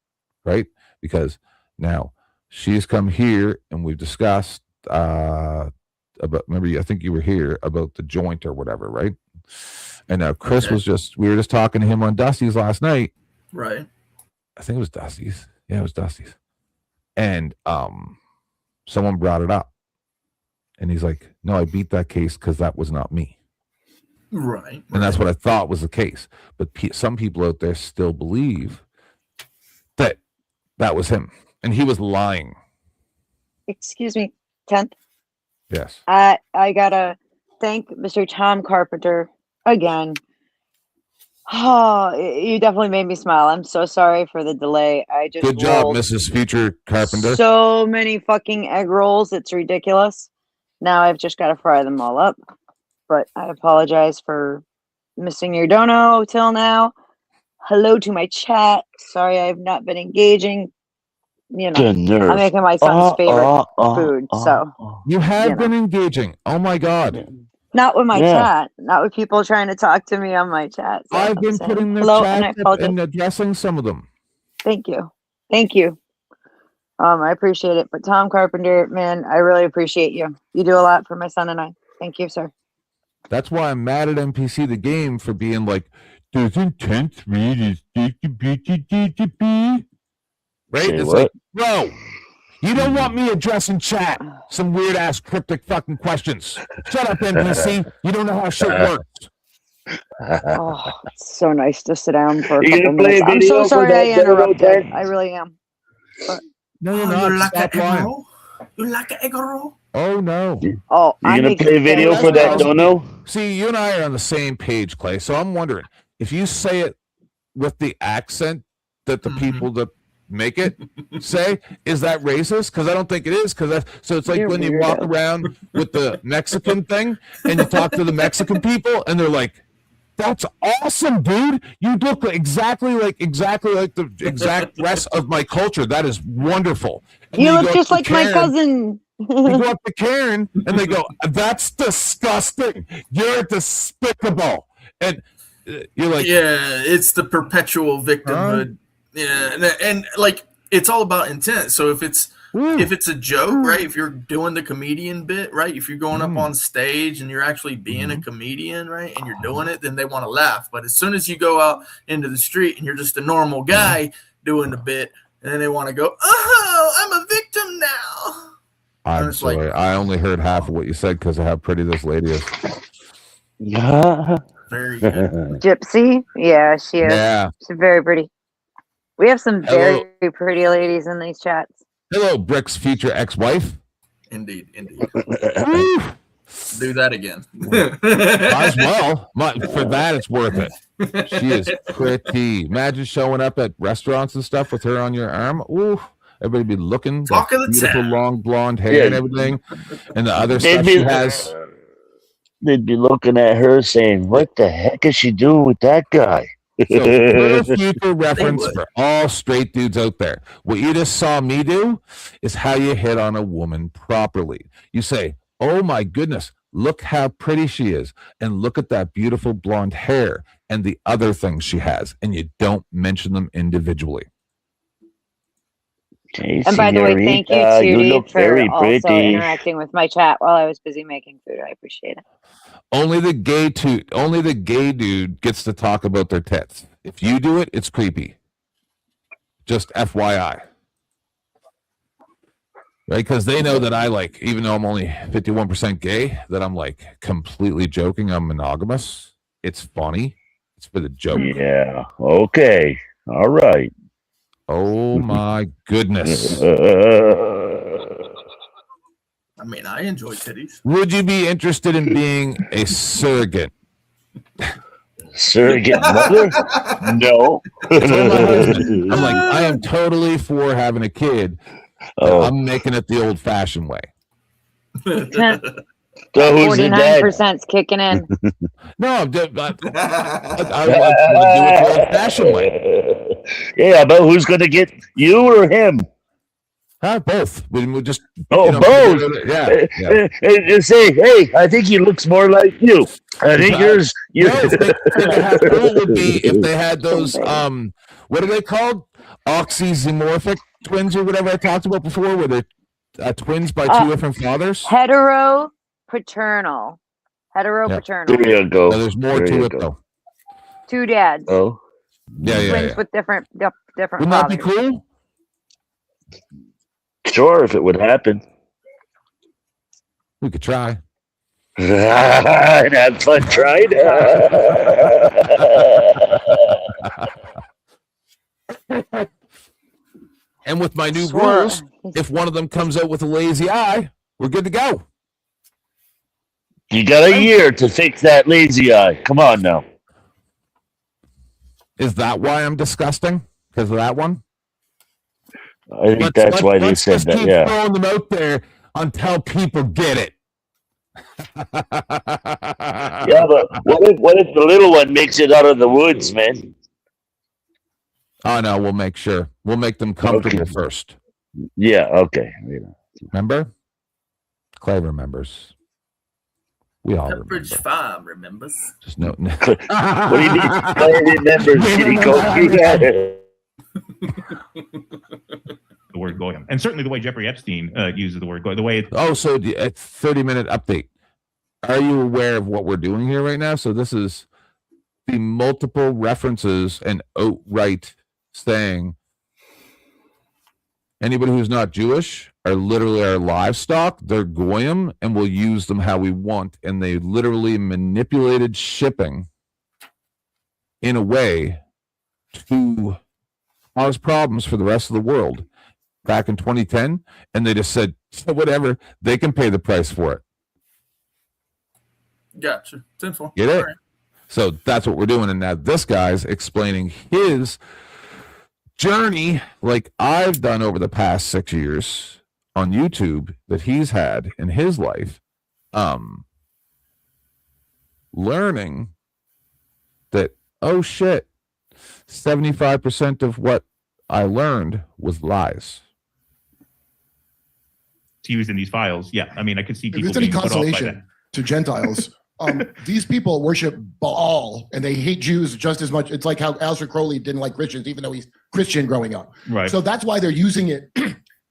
right? Because now she's come here and we've discussed about, remember, I think you were here about the joint or whatever, right? And now Chris we were just talking to him on Dusty's last night. Right. I think it was Dusty's. Yeah, it was Dusty's. And someone brought it up. And he's like, no, I beat that case because that was not me. Right. And that's what I thought was the case. But some people out there still believe that was him. And he was lying. Excuse me, 10th. Yes. I gotta thank Mr. Tom Carpenter again. Oh, you definitely made me smile. I'm so sorry for the delay. I just Good job, rolled Mrs. Future Carpenter. so many fucking egg rolls. It's ridiculous. Now I've just got to fry them all up. But I apologize for missing your dono till now. Hello to my chat. Sorry I've not been engaging. You know, I'm making my son's favorite food. So you have been engaging. Oh my God. not with my chat, not with people trying to talk to me on my chat. So I've been I'm saying putting their hello, and I chat up apologize. and addressing some of them. Thank you. Thank you. I appreciate it. But Tom Carpenter, man, I really appreciate you. You do a lot for my son and I. Thank you, sir. That's why I'm mad at NPC the game for being like, doesn't 10th read is right? Say It's what? like, bro, you don't want me addressing chat some weird ass cryptic fucking questions. Shut up, NPC. You don't know how shit works. Oh, it's so nice to sit down for a You couple gonna play minutes. I'm video so for sorry I that dono, interrupted. Ted? I really am. But No, you're not. You like Stop an egg lying. roll? You like an egg roll? Oh no. oh, You I gonna make play video for that dono? See, you and I are on the same page, Clay. So I'm wondering if you say it with the accent that the people that make it say, is that racist? Because I don't think it is. So it's like You're when you weirdo. walk around with the Mexican thing and you talk to the Mexican people and they're like, "That's awesome, dude. You look exactly like the exact rest of my culture. That is wonderful." And You then look go just up to like my Karen, cousin. You go up to Karen and they go, "That's disgusting. You're despicable." And you're like, yeah, it's the perpetual victimhood. Yeah, and like it's all about intent. So if it's a joke, right? If you're doing the comedian bit, right? If you're going up on stage and you're actually being a comedian, right? And you're doing it, then they want to laugh. But as soon as you go out into the street and you're just a normal guy doing the bit, and then they want to go, oh, I'm a victim now. I'm sorry. I only heard half of what you said because of how pretty this lady is. Yeah. Very good. Gypsy? Yeah, she is. Yeah. She's very pretty. We have some very pretty ladies in these chats. Hello, Brick's future ex-wife. Indeed. Do that again. Might as well. For that, it's worth it. She is pretty. Imagine showing up at restaurants and stuff with her on your arm. Ooh, everybody be looking. Talk of the beautiful, town. long blonde hair and everything. And the other stuff she has. They'd be looking at her saying, what the heck is she doing with that guy? So, little future reference for all straight dudes out there. What you just saw me do is how you hit on a woman properly. You say, oh my goodness, look how pretty she is. And look at that beautiful blonde hair and the other things she has. And you don't mention them individually. And by the way, thank you, Judy, for also interacting with my chat while I was busy making food. I appreciate it. Only the gay dude gets to talk about their tits. If you do it, it's creepy. Just FYI. Right? Because they know that I even though I'm only 51% gay, that I'm completely joking. I'm monogamous. It's funny. It's for the joke. Yeah. Okay. All right. Oh my goodness. I mean, I enjoy titties. Would you be interested in being a surrogate? Surrogate mother? No. I'm I am totally for having a kid. I'm making it the old-fashioned way. So who's the dad? 49%'s kicking in. No, I want to do it the old-fashioned way. Yeah, but who's going to get you or him? Both. We'll just both. Yeah. Say, hey, I think he looks more like you. I think yours. It would be if they had those. What are they called? Oxymorphic twins or whatever I talked about before, where they're twins by two different fathers. Hetero-paternal. There you go. No, there's more to it though. Two dads. Oh. Yeah. Twins with different Wouldn't fathers. that be cool? Sure, if it would happen. We could try. And have fun trying. And with my new rules, if one of them comes out with a lazy eye, we're good to go. You got a year to fix that lazy eye. Come on now. Is that why I'm disgusting? Because of that one? I think that's why they said that. Keep throwing them out there until people get it. Yeah, but what if the little one makes it out of the woods, man? Oh no, we'll make sure. We'll make them comfortable first. Yeah. Okay. Remember? Clay remembers. We all Pepperidge Farm remembers. Just no. What do you mean? Clay remembers? Did he go through that? The word goyim, and certainly the way Jeffrey Epstein uses the word goyim, the way it's 30-minute update. Are you aware of what we're doing here right now? So this is the multiple references and outright saying anybody who's not Jewish are literally our livestock. They're goyim, and we'll use them how we want. And they literally manipulated shipping in a way to cause problems for the rest of the world back in 2010, and they just said, whatever, they can pay the price for it. Gotcha. 10-4. Get it? Right. So that's what we're doing. And now this guy's explaining his journey like I've done over the past 6 years on YouTube that he's had in his life, learning that, oh shit, 75% of what I learned was lies. used in these files. Yeah, I mean, I could see If people it's any being put off by that. consolation to Gentiles, These people worship Baal and they hate Jews just as much. It's like how Aleister Crowley didn't like Christians, even though he's Christian growing up. Right. So that's why they're using it.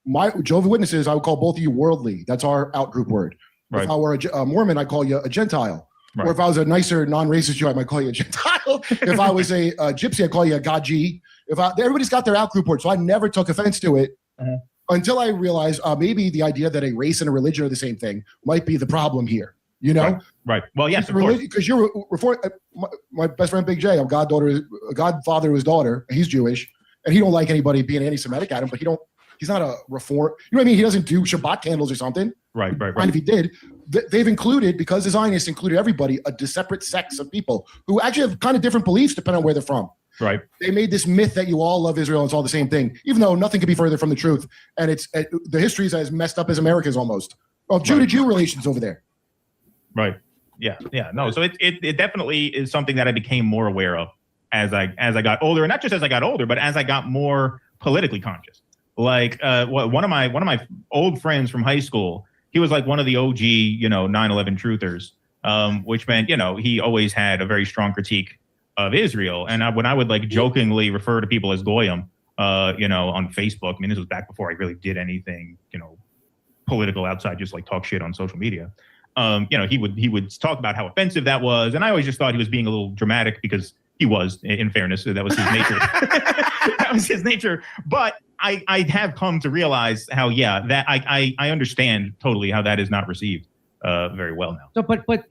My Jehovah's Witnesses, I would call both of you worldly. That's our out-group word. Right. If I were a Mormon, I'd call you a Gentile. Right. Or if I was a nicer, non-racist Jew, I might call you a Gentile. If I was a Gypsy, I'd call you a Gaji. Everybody's got their out-group word, so I never took offense to it until I realized maybe the idea that a race and a religion are the same thing might be the problem here. You know? Right. Well, yes, of course. Because you're my best friend Big J, I'm godfather to his daughter, and he's Jewish, and he don't like anybody being anti-Semitic at him, but he's not a reform. You know what I mean? He doesn't do Shabbat candles or something. Right. And if he did, they've included, because the Zionists included everybody, a separate sects of people who actually have kind of different beliefs depending on where they're from. Right. They made this myth that you all love Israel and it's all the same thing, even though nothing could be further from the truth. And it's the history is as messed up as America's almost. Well, Jew to Jew relations over there. Right. Yeah. No. So it definitely is something that I became more aware of as I got older, and not just as I got older, but as I got more politically conscious. Like one of my old friends from high school, he was like one of the OG 9/11 truthers, which meant he always had a very strong critique of Israel. And when I would like jokingly refer to people as goyim, on Facebook, I mean, this was back before I really did anything political outside just like talk shit on social media. He would talk about how offensive that was, and I always just thought he was being a little dramatic because he was, in fairness, that was his nature. That was his nature. But I have come to realize how, that I understand totally how that is not received very well now. So, but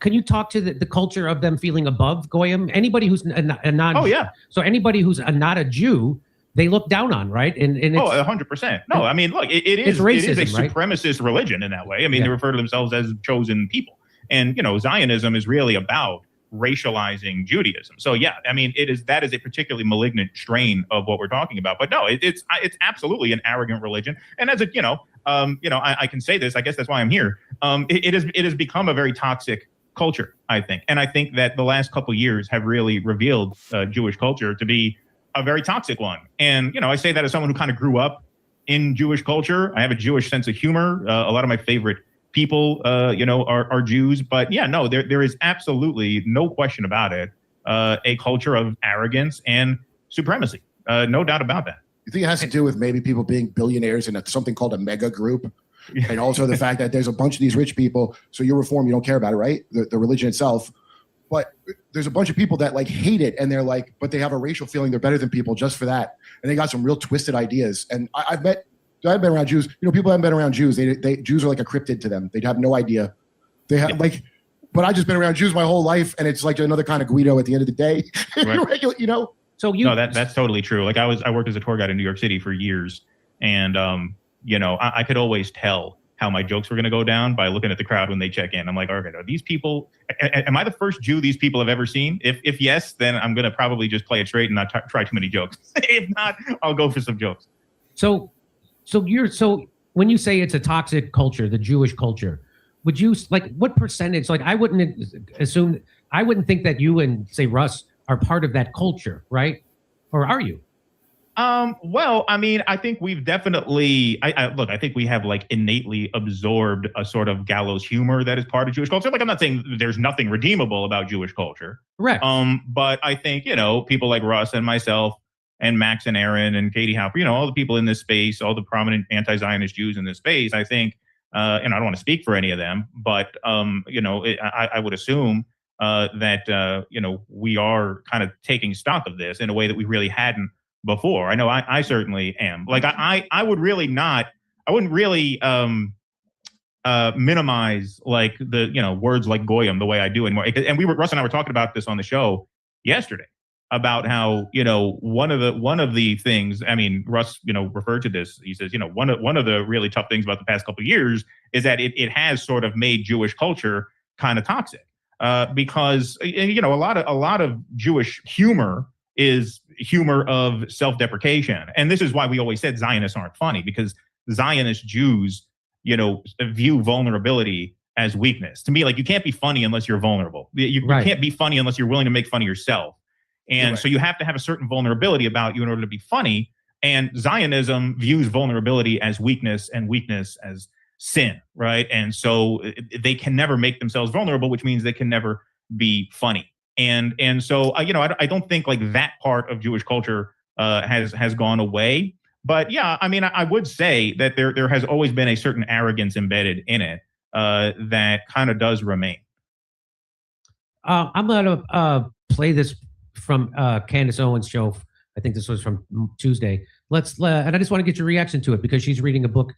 can you talk to the culture of them feeling above goyim? Anybody who's a non. Oh yeah. So anybody who's not a Jew, they look down on, right? And it's, 100%. No, I mean, look, it is racism, it is a supremacist religion in that way. I mean, they refer to themselves as chosen people, and Zionism is really about racializing Judaism. So yeah, I mean, that is a particularly malignant strain of what we're talking about. But no, it's absolutely an arrogant religion, and as I can say this. I guess that's why I'm here. It has become a very toxic culture, I think, and I think that the last couple of years have really revealed Jewish culture to be a very toxic one. And I say that as someone who kind of grew up in Jewish culture. I have a Jewish sense of humor. A lot of my favorite people, are Jews. But yeah, no, there is absolutely no question about it. A culture of arrogance and supremacy. No doubt about that. You think it has to do with maybe people being billionaires in something called a mega group? And also the fact that there's a bunch of these rich people. So you're reform, you don't care about it, right? The religion itself. But there's a bunch of people that like hate it, and they're like, but they have a racial feeling they're better than people just for that. And they got some real twisted ideas. And I've been around Jews. People haven't been around Jews. Jews are like a cryptid to them. They have no idea. They have but I just been around Jews my whole life, and it's like another kind of Guido at the end of the day. Right. So no, that's totally true. Like I worked as a tour guide in New York City for years, and I could always tell how my jokes were going to go down by looking at the crowd when they check in. I'm like, okay, are these people? Am I the first Jew these people have ever seen? If yes, then I'm going to probably just play it straight and not try too many jokes. If not, I'll go for some jokes. So when you say it's a toxic culture, the Jewish culture, would you what percentage? Like I wouldn't think that you and say Russ are part of that culture, right? Or are you? Well, I mean, I think we've definitely, I think we have like innately absorbed a sort of gallows humor that is part of Jewish culture. Like, I'm not saying there's nothing redeemable about Jewish culture. Correct. But I think, people like Russ and myself and Max and Aaron and Katie Hopper, all the people in this space, all the prominent anti-Zionist Jews in this space, I think, and I don't want to speak for any of them, but, I would assume that, we are kind of taking stock of this in a way that we really hadn't before. I know I certainly am. Like I wouldn't really minimize like the words like goyim the way I do anymore. And Russ and I were talking about this on the show yesterday about how one of the things, I mean, Russ referred to this. He says one of the really tough things about the past couple of years is that it has sort of made Jewish culture kind of toxic because a lot of Jewish humor is humor of self-deprecation. And this is why we always said Zionists aren't funny, because Zionist Jews, view vulnerability as weakness. To me, like, you can't be funny unless you're vulnerable. You can't be funny unless you're willing to make fun of yourself. And so you have to have a certain vulnerability about you in order to be funny. And Zionism views vulnerability as weakness and weakness as sin, right? And so they can never make themselves vulnerable, which means they can never be funny. And so I don't think like that part of Jewish culture has gone away. But yeah, I mean, I would say that there has always been a certain arrogance embedded in it that kind of does remain. I'm gonna play this from Candace Owens' show. I think this was from Tuesday. And I just want to get your reaction to it because she's reading a book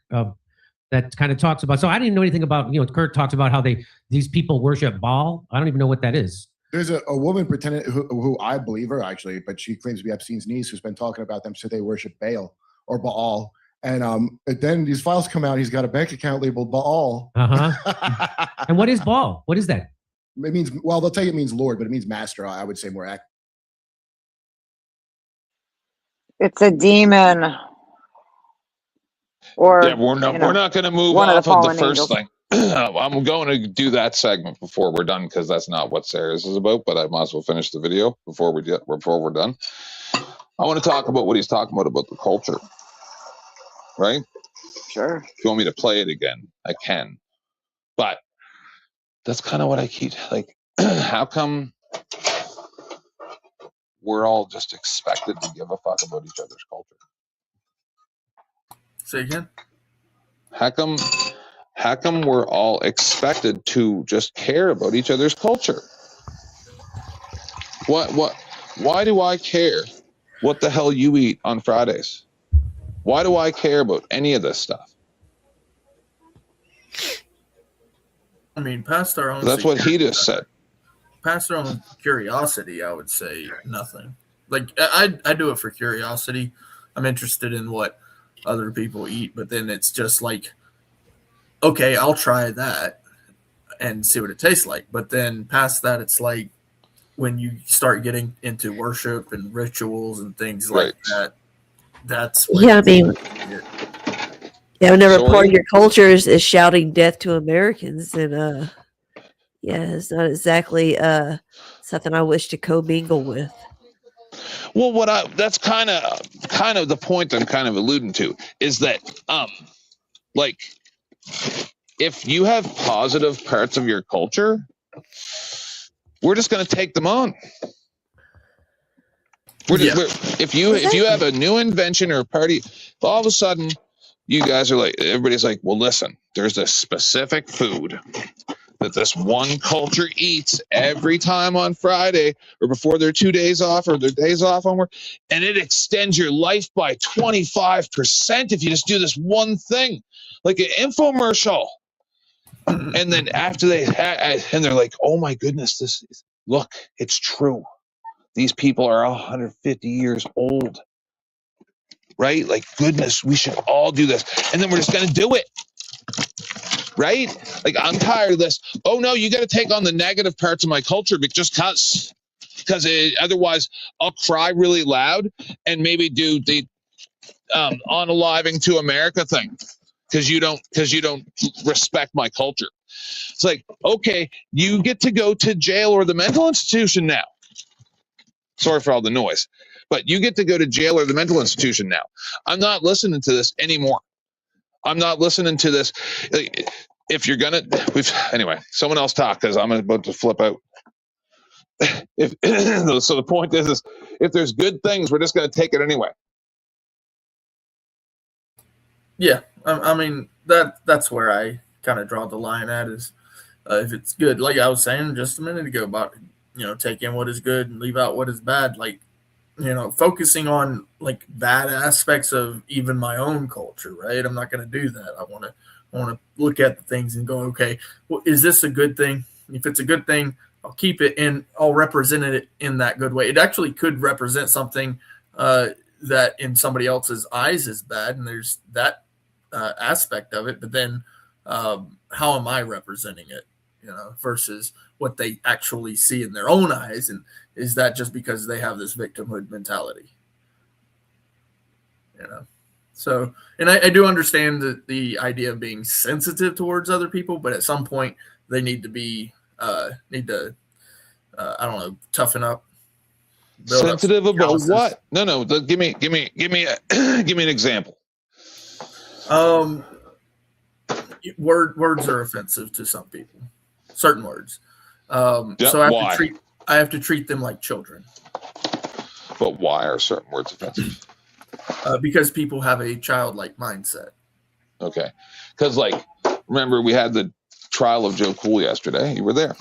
that kind of talks about. So I didn't know anything about. Kurt talks about how these people worship Baal. I don't even know what that is. There's a woman pretending who I believe her actually, but she claims to be Epstein's niece who's been talking about them. So they worship Baal or Baal. And then these files come out. He's got a bank account labeled Baal. And what is Baal? What is that? It means, well, they'll tell you it means Lord, but it means master. I would say more accurate. It's a demon. Or yeah, we're not going to move off of the first thing. I'm going to do that segment before we're done because that's not what Sarah's is about. But I might as well finish the video before we're done. I want to talk about what he's talking about the culture. Right? Sure. If you want me to play it again, I can. But that's kind of what I keep like. How come we're all just expected to give a fuck about each other's culture? Say again. How come we're all expected to just care about each other's culture? Why do I care what the hell you eat on Fridays? Why do I care about any of this stuff? I mean, past our own. That's what he just said. Past our own curiosity, I would say nothing. Like I do it for curiosity. I'm interested in what other people eat, but then it's just like, okay, I'll try that and see what it tastes like. But then past that, it's like when you start getting into worship and rituals and things like that. That's I mean, whenever part of your culture is shouting death to Americans, and it's not exactly something I wish to commingle with. Well, that's kind of the point I'm kind of alluding to is that like if you have positive parts of your culture, we're just going to take them on. If you have a new invention or a party, all of a sudden you guys are like, everybody's like, well, listen, there's this specific food that this one culture eats every time on Friday or before their 2 days off or their days off on work, and it extends your life by 25% if you just do this one thing, like an infomercial. And then after and they're like, oh my goodness, look, it's true. These people are 150 years old, right? Like, goodness, we should all do this. And then we're just going to do it, right? Like, I'm tired of this. Oh, no, you got to take on the negative parts of my culture just because otherwise I'll cry really loud and maybe do the unaliving to America thing because you don't respect my culture. It's like, okay, you get to go to jail or the mental institution now. Sorry for all the noise, but you get to go to jail or the mental institution now. I'm not listening to this anymore. I'm not listening to this. If you're gonna, anyway, someone else talk because I'm about to flip out. So the point is if there's good things, we're just gonna take it anyway. Yeah, I mean that's where I kind of draw the line at is if it's good, like I was saying just a minute ago about. Take in what is good and leave out what is bad. Like, focusing on like bad aspects of even my own culture, right? I'm not going to do that. I want to look at the things and go, okay, well, is this a good thing? If it's a good thing, I'll keep it and I'll represent it in that good way. It actually could represent something that in somebody else's eyes is bad, and there's that aspect of it. But then, how am I representing it? Versus what they actually see in their own eyes, and is that just because they have this victimhood mentality? So, and I do understand the idea of being sensitive towards other people, but at some point they need to be I don't know, toughen up. Sensitive about what? No. Give me an example. words are offensive to some people, certain words. Yeah, So why? I have to treat them like children. But why are certain words offensive? Because people have a childlike mindset. Okay. Because, like, remember we had the trial of Joe Cool yesterday. You were there.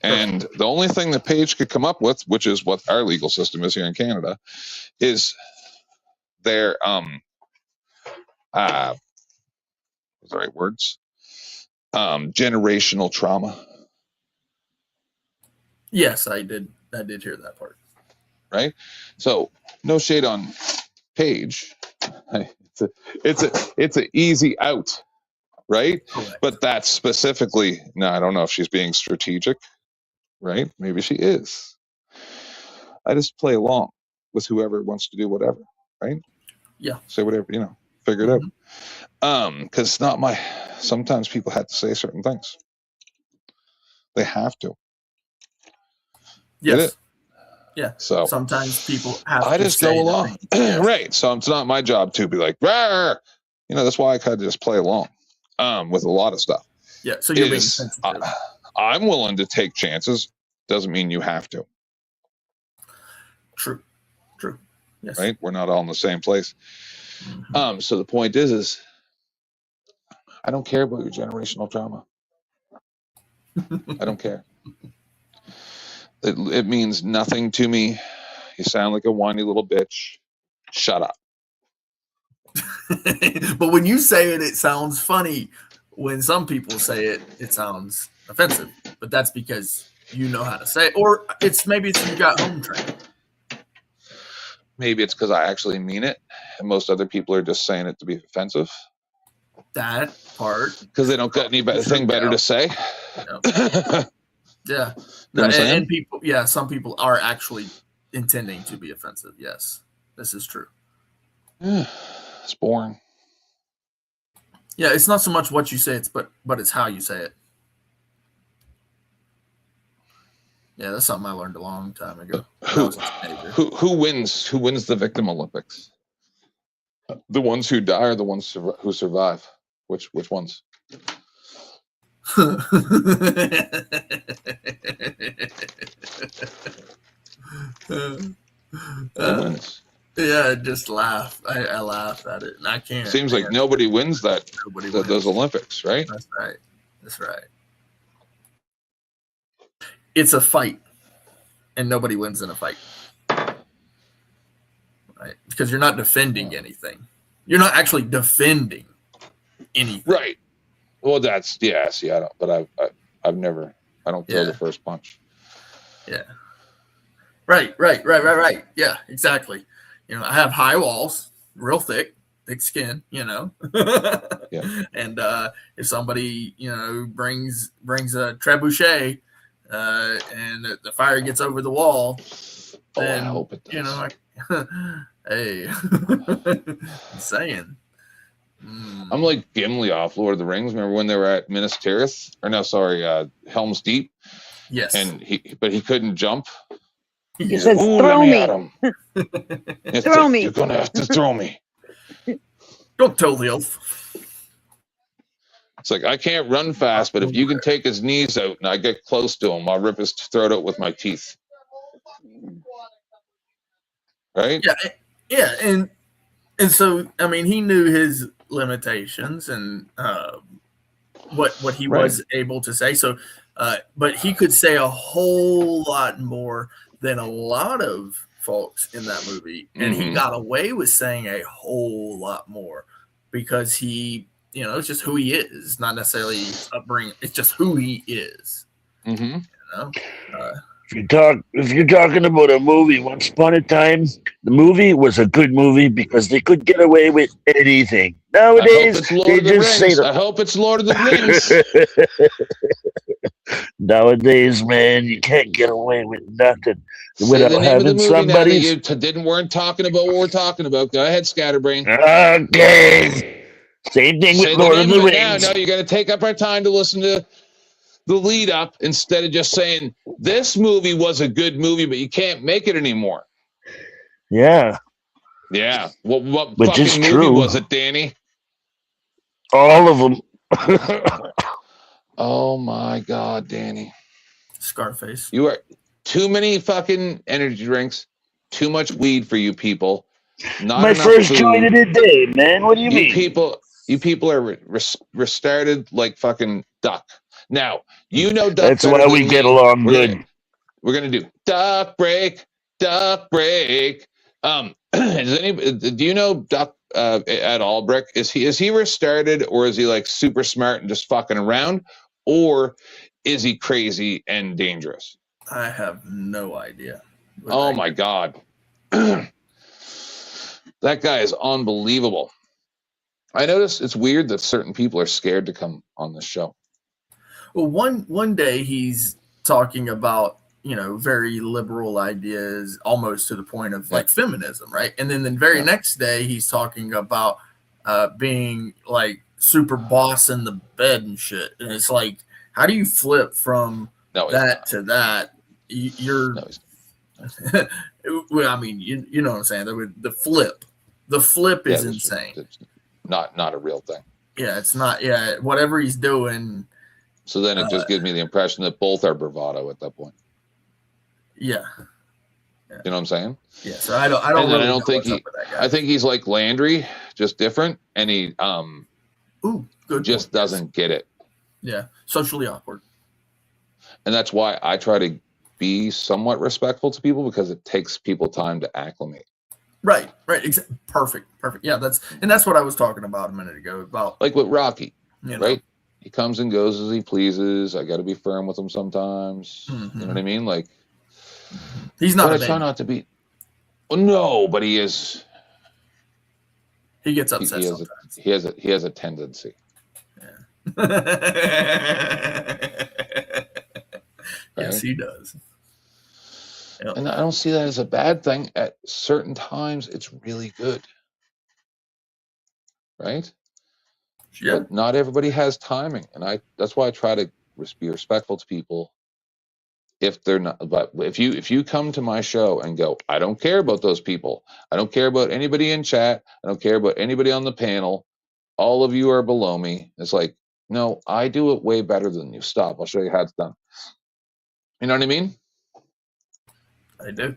And the only thing the page could come up with, which is what our legal system is here in Canada, is their what's the right words? Generational trauma. Yes, I did hear that part. Right? So no shade on Page. It's an easy out, right? Correct. But that's specifically, now I don't know if she's being strategic, right? Maybe she is. I just play along with whoever wants to do whatever, right? Yeah. Say whatever, figure it out. Because it's not sometimes people have to say certain things. They have to. Get Yes. it? Yeah. So sometimes people have I to just say go the along. thing. Right. So it's not my job to be like, "Rawr!" That's why I kind of just play along with a lot of stuff. Yeah. So you're being sensitive. I'm willing to take chances. Doesn't mean you have to. True. Yes. Right. We're not all in the same place. So the point is I don't care about your generational trauma. I don't care. It means nothing to me. You sound like a whiny little bitch. Shut up. But when you say it, it sounds funny. When some people say it, it sounds offensive. But that's because you know how to say it. Or maybe you got home training. Maybe it's because I actually mean it, and most other people are just saying it to be offensive. That part. Because they don't got any thing better to say. Yeah. You know what I'm saying? And people, some people are actually intending to be offensive. Yes, this is true. It's boring. Yeah, it's not so much what you say, but it's how you say it. Yeah, that's something I learned a long time ago. Who wins? Who wins the Victim Olympics? The ones who die or the ones who survive? Which ones? Who wins? Yeah, just laugh. I laugh at it, and I can't. Seems like nobody wins those Olympics, right? That's right. It's a fight, and nobody wins in a fight, right? Because you're not defending anything. You're not actually defending anything, right? Well, that's See, I don't, but I've never. I don't throw the first punch. Yeah. Right. Yeah, exactly. I have high walls, real thick skin, Yeah. And if somebody, brings a trebuchet and the fire gets over the wall, then, I hope it does. Hey, I'm saying. I'm like Gimli off Lord of the Rings. Remember when they were at Minas Tirith? Helm's Deep? Yes. And he couldn't jump. He says, "Throw me." Throw me. You're gonna have to throw me. Don't tell the elf. It's like I can't run fast, but if you can take his knees out and I get close to him, I'll rip his throat out with my teeth. Right? Yeah, and so he knew his limitations and what he was able to say. So, but he could say a whole lot more than a lot of folks in that movie, and he got away with saying a whole lot more because he, it's just who he is, not necessarily upbringing. It's just who he is. If you're talking about a movie, Once Upon a Time, the movie was a good movie because they could get away with anything. Nowadays, they just say I hope it's Lord of the Rings. Nowadays, man, you can't get away with nothing without the name having of the movie somebody. Now that you weren't talking about what we're talking about. Go ahead, Scatterbrain. Okay. Same thing with Lord of the Rings. No, you got to take up our time to listen to the lead up instead of just saying this movie was a good movie, but you can't make it anymore. Yeah. Yeah. What Which fucking is movie true. was it, Danny? All of them. Oh my God, Danny. Scarface. You are too many fucking energy drinks, too much weed for you people. Not My enough first food. joint of the day, man. What do you mean? You people are restarted like fucking duck. Now, you know duck That's better why than we me. get along good. We're gonna do duck break. Does anybody, do you know Duck at all, Brick? Is he restarted, or is he like super smart and just fucking around, or is he crazy and dangerous? I have no idea. Oh my God. That guy is unbelievable. I notice it's weird that certain people are scared to come on this show. Well, one day he's talking about, you know, very liberal ideas, almost to the point of like feminism, right? And then the very next day he's talking about being like super boss in the bed and shit. And it's like, how do you flip from that to that? You're well, I mean, you know what I'm saying? The flip is insane. It's not a real thing. Yeah, it's not. Yeah, whatever he's doing. So then it just gives me the impression that both are bravado at that point. Yeah. You know what I'm saying? Yeah. So I don't think he. I think he's like Landry, just different, and he doesn't get it. Yeah, socially awkward. And that's why I try to be somewhat respectful to people, because it takes people time to acclimate. Right. Perfect. Yeah, that's what I was talking about a minute ago about, like with Rocky, right? He comes and goes as he pleases. I got to be firm with him sometimes. Mm-hmm. You know what I mean? Like, he's not. I try not to be. Well, no, but he is. He gets upset sometimes. He has a tendency. Yes, he does. Yep. And I don't see that as a bad thing. At certain times, it's really good. Right? Yeah. But not everybody has timing. And that's why I try to be respectful to people. If they're not, but if you come to my show and go, I don't care about those people. I don't care about anybody in chat. I don't care about anybody on the panel. All of you are below me. It's like, no, I do it way better than you. Stop. I'll show you how it's done. You know what I mean? I do.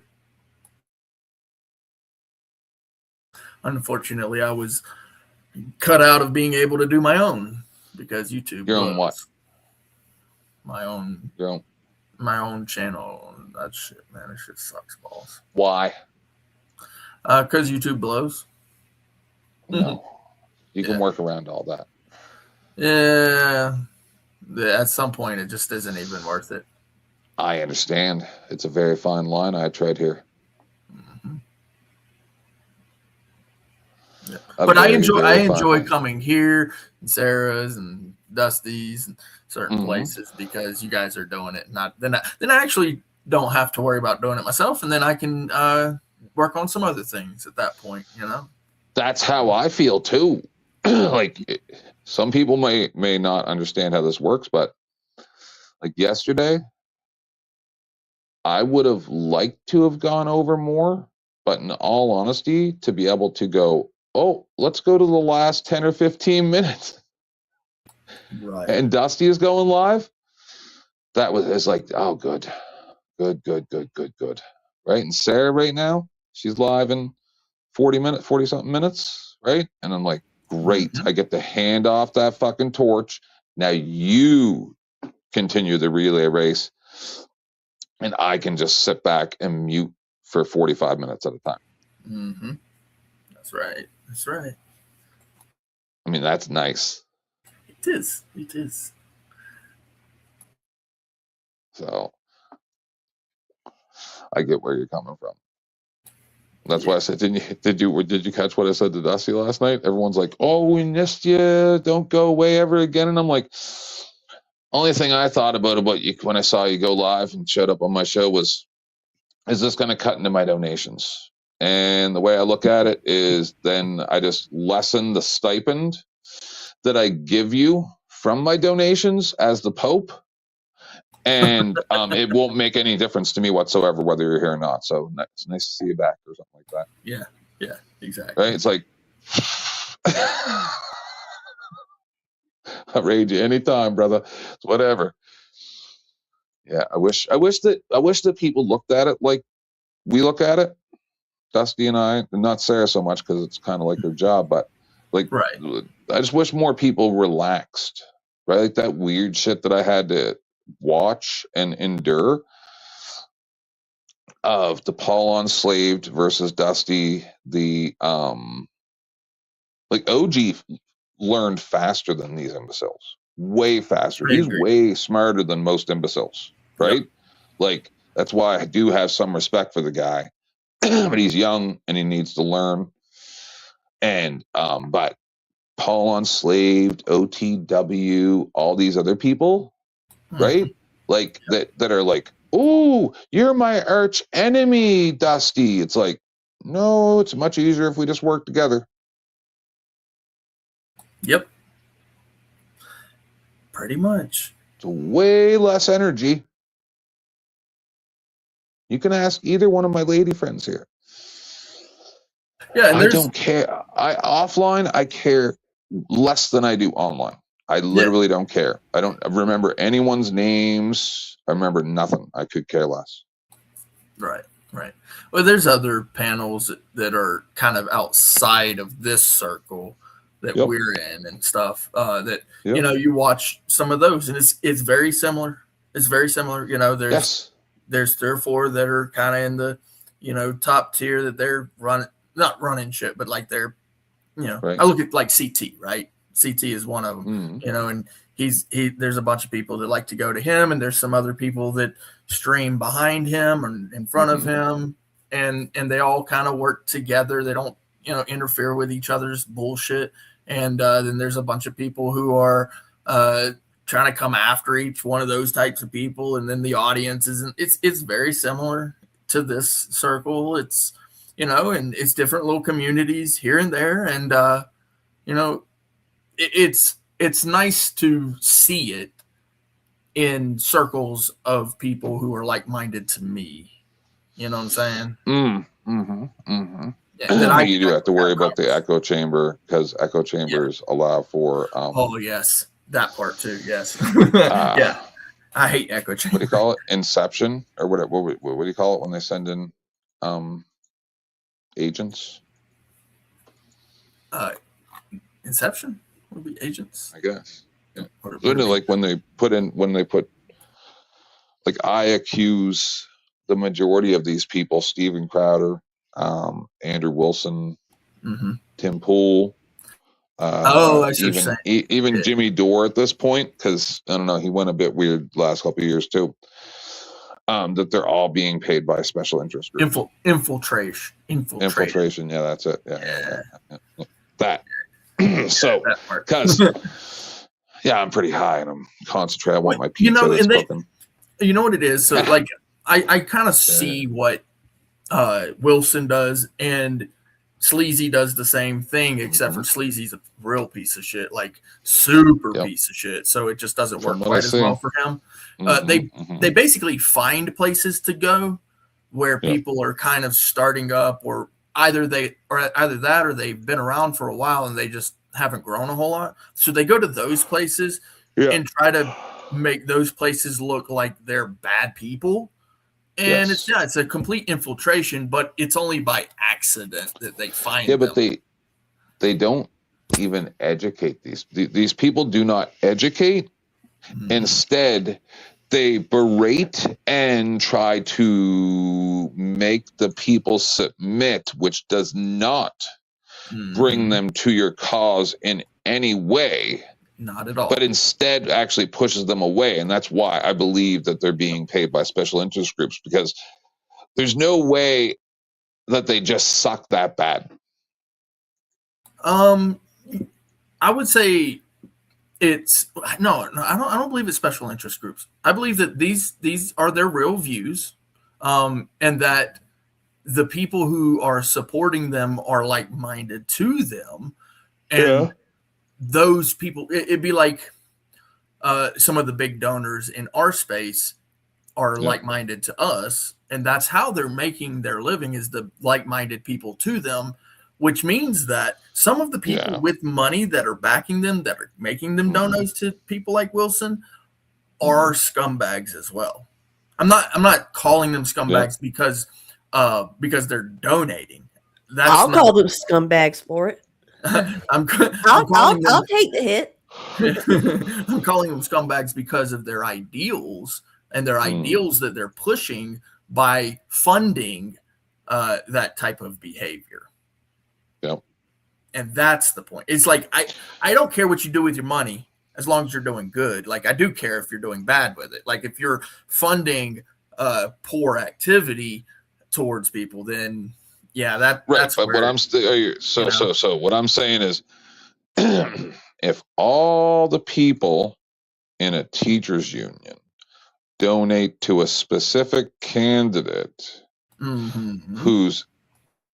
Unfortunately, I was cut out of being able to do my own because YouTube. Your own what? My own. Your own. My own channel. That shit, man. That shit sucks balls. Why? Because YouTube blows. No. You can work around all that. Yeah. At some point, it just isn't even worth it. I understand. It's a very fine line I tread here. Mm-hmm. Yeah. But I enjoy coming here, and Sarah's and Dusty's and certain places because you guys are doing it. Then I actually don't have to worry about doing it myself, and then I can work on some other things at that point. You know, that's how I feel too. Like some people may not understand how this works, but like yesterday, I would have liked to have gone over more, but in all honesty, to be able to go, oh, let's go to the last 10 or 15 minutes. Right. And Dusty is going live. It's like, oh, good. Right. And Sarah right now, she's live in 40 something minutes. Right. And I'm like, great. I get to hand off that fucking torch. Now you continue the relay race. And I can just sit back and mute for 45 minutes at a time. Mm-hmm. That's right. I mean, that's nice. It is. So I get where you're coming from. That's why I said, did you catch what I said to Dusty last night? Everyone's like, oh, we missed you. Don't go away ever again. And I'm like, only thing I thought about you when I saw you go live and showed up on my show was, is this going to cut into my donations? And the way I look at it is then I just lessen the stipend that I give you from my donations as the Pope. And it won't make any difference to me whatsoever whether you're here or not. So it's nice to see you back or something like that. Yeah, exactly. Right? It's like, I'll raid you anytime, brother. It's whatever. Yeah, I wish that people looked at it like we look at it. Dusty and I, and not Sarah so much because it's kind of like her job, but like, I just wish more people relaxed, right? Like that weird shit that I had to watch and endure of the Paul Unslaved versus Dusty. The like OG learned faster than these imbeciles, way faster. He's way smarter than most imbeciles, right? Yep. Like that's why I do have some respect for the guy. But he's young and he needs to learn. And but Paul Unslaved, OTW, all these other people, right? Like that are like, oh, you're my arch enemy, Dusty. It's like, no, it's much easier if we just work together. Yep. Pretty much. It's way less energy. You can ask either one of my lady friends here. Yeah, I don't care. Offline, I care less than I do online. I literally don't care. I don't remember anyone's names. I remember nothing. I could care less. Right. Well, there's other panels that are kind of outside of this circle that we're in and stuff. That you know, you watch some of those, and it's very similar. It's very similar. You know, there's 3 or 4 that are kind of in the, you know, top tier that they're not running shit, but like they're, you know, I look at like CT, right? CT is one of them, you know, and there's a bunch of people that like to go to him, and there's some other people that stream behind him or in front of him, and they all kind of work together. They don't, you know, interfere with each other's bullshit. And then there's a bunch of people who are trying to come after each one of those types of people, and then the audience isn't. It's very similar to this circle. It's, you know, and it's different little communities here and there, and you know, it's nice to see it in circles of people who are like-minded to me. You know what I'm saying? Yeah, you do have to worry about the echo chamber because echo chambers allow for. Oh yes, that part too. Yes. Yeah, I hate echo chamber. What do you call it? Inception or what do you call it when they send in agents? Inception would be agents, I guess. Yeah. Like when they put like, I accuse the majority of these people, Steven Crowder, Andrew Wilson, Tim Pool, even Jimmy Dore at this point, because I don't know, he went a bit weird the last couple of years too. That they're all being paid by special interest groups. Infiltration. Yeah, that's it. Yeah. That. So, because I'm pretty high and I'm concentrated. I want my pizza. You know what it is. So, like, I kind of see what Wilson does, and Sleazy does the same thing, except for Sleazy's a real piece of shit, like super piece of shit. So it just doesn't work quite as well for him. They basically find places to go where people are kind of starting up, or either that or they've been around for a while and they just haven't grown a whole lot. So they go to those places and try to make those places look like they're bad people. And it's a complete infiltration, but it's only by accident that they find them. But they don't even educate these people. Do not educate. Instead, they berate and try to make the people submit, which does not bring them to your cause in any way. Not at all. But instead actually pushes them away. And that's why I believe that they're being paid by special interest groups, because there's no way that they just suck that bad. I would say it's no, I don't believe it's special interest groups. I believe that these are their real views, and that the people who are supporting them are like-minded to them. And those people, it'd be like some of the big donors in our space are like-minded to us, and that's how they're making their living, is the like-minded people to them. which means that some of the people with money that are backing them, that are making them donos to people like Wilson, are scumbags as well. I'm not calling them scumbags because they're donating. I'll call them scumbags for it. I'll take the hit. I'm calling them scumbags because of their ideals and their ideals that they're pushing by funding that type of behavior. Yep. And that's the point. It's like I don't care what you do with your money as long as you're doing good. Like, I do care if you're doing bad with it. Like, if you're funding poor activity towards people, then that's but what I'm so what I'm saying is, if all the people in a teachers union donate to a specific candidate who's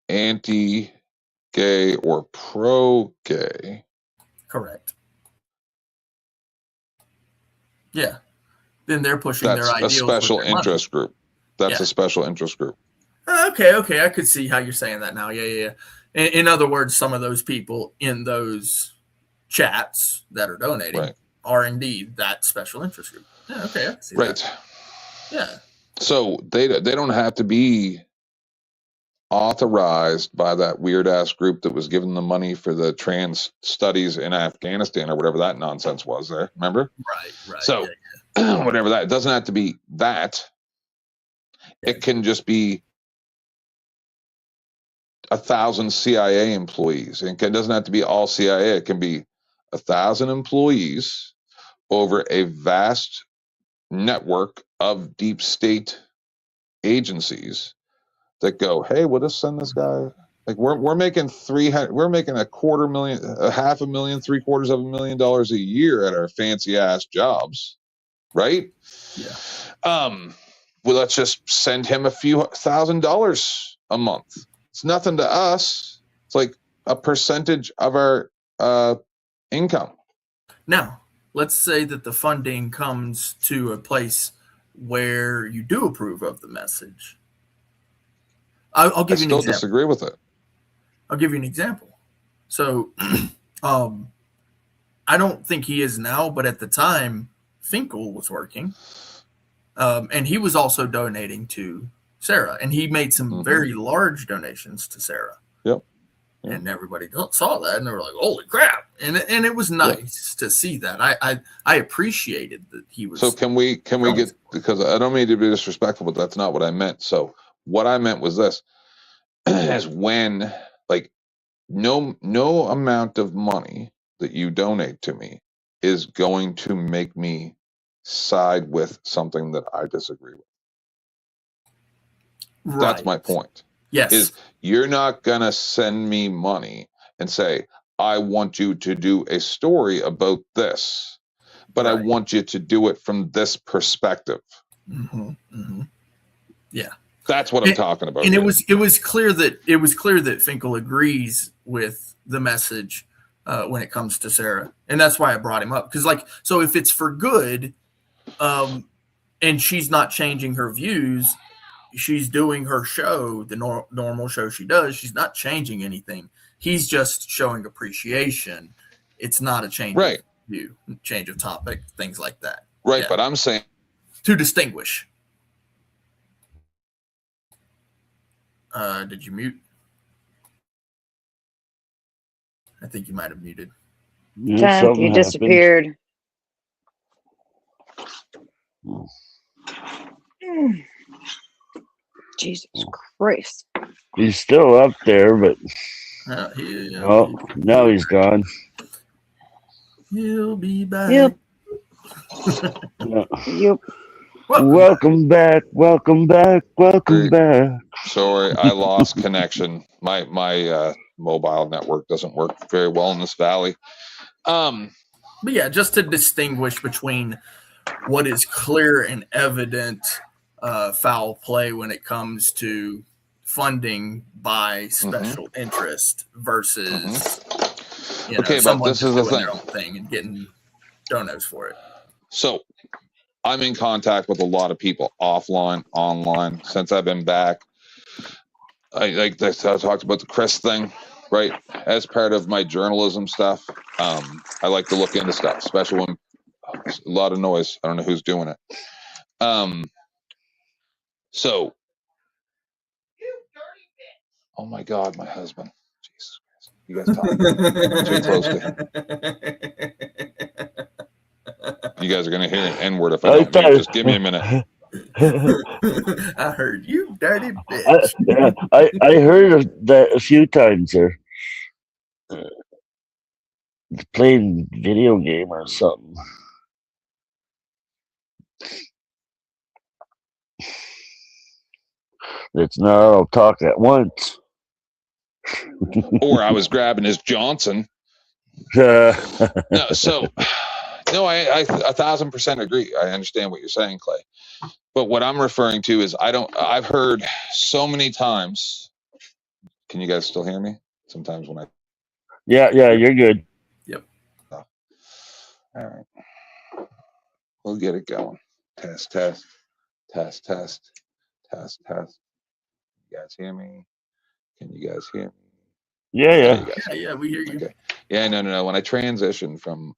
anti-gay or pro-gay, correct. Yeah. Then they're pushing their ideals. That's a special interest group. That's a special interest group. Okay. I could see how you're saying that now. Yeah. In other words, some of those people in those chats that are donating are indeed that special interest group. Yeah, okay. I can see that. Yeah. So they don't have to be authorized by that weird ass group that was giving the money for the trans studies in Afghanistan or whatever that nonsense was there. Remember? Right. So whatever that, it doesn't have to be that. It can just be 1,000 CIA employees. It doesn't have to be all CIA. It can be 1,000 employees over a vast network of deep state agencies that go, hey, we'll just send this guy. Like, we're making $250,000, we're making $250,000, $500,000, $750,000 a year at our fancy ass jobs, right? Yeah. Well, let's just send him a few $1,000s a month. It's nothing to us. It's like a percentage of our income. Now, let's say that the funding comes to a place where you do approve of the message. I'll give you an example. I still disagree with it. I'll give you an example. So, I don't think he is now, but at the time, Finkel was working, and he was also donating to Sarah, and he made some very large donations to Sarah. Yep. And everybody saw that, and they were like, "Holy crap!" And it was nice to see that. I appreciated that he was. So can we get, because I don't mean to be disrespectful, but that's not what I meant. So what I meant was this: is when, like, no amount of money that you donate to me is going to make me side with something that I disagree with. Right. That's my point. Yes. Is you're not going to send me money and say, I want you to do a story about this, but I want you to do it from this perspective. Yeah. That's what I'm talking about. And it was clear that Finkel agrees with the message when it comes to Sarah. And that's why I brought him up. Because, like, so if it's for good, and she's not changing her views, she's doing her show, the normal show she does. She's not changing anything. He's just showing appreciation. It's not a change of view, change of topic, things like that. Right, but I'm saying to distinguish. Did you mute? I think you might have muted. You disappeared. Jesus Christ. He's still up there, but now he's gone. He'll be back. Yep. Yep. Welcome back. Sorry, I lost connection. My mobile network doesn't work very well in this valley. But yeah, just to distinguish between what is clear and evident foul play when it comes to funding by special interest versus but this is the thing. Their own thing and getting donos for it. So I'm in contact with a lot of people offline, online since I've been back. I talked about the Chris thing. right, as part of my journalism stuff, I like to look into stuff, especially when a lot of noise. I don't know who's doing it. So, oh my God, my husband. Jesus Christ. You guys talk too closely. You guys are going to hear an N-word if I don't. Just give me a minute. I heard you dirty bitch. I heard of that a few times there. Playing video game or something. It's not all talk at once. Or I was grabbing his Johnson. No, so no, I 1,000% agree. I understand what you're saying, Clay. But what I'm referring to is I've heard so many times. Can you guys still hear me? Sometimes when I. Yeah, you're good. Yep. Oh. All right. We'll get it going. Test. You guys hear me? Can you guys hear me? Yeah. Yeah, we hear you. Okay. Yeah, no. When I transition from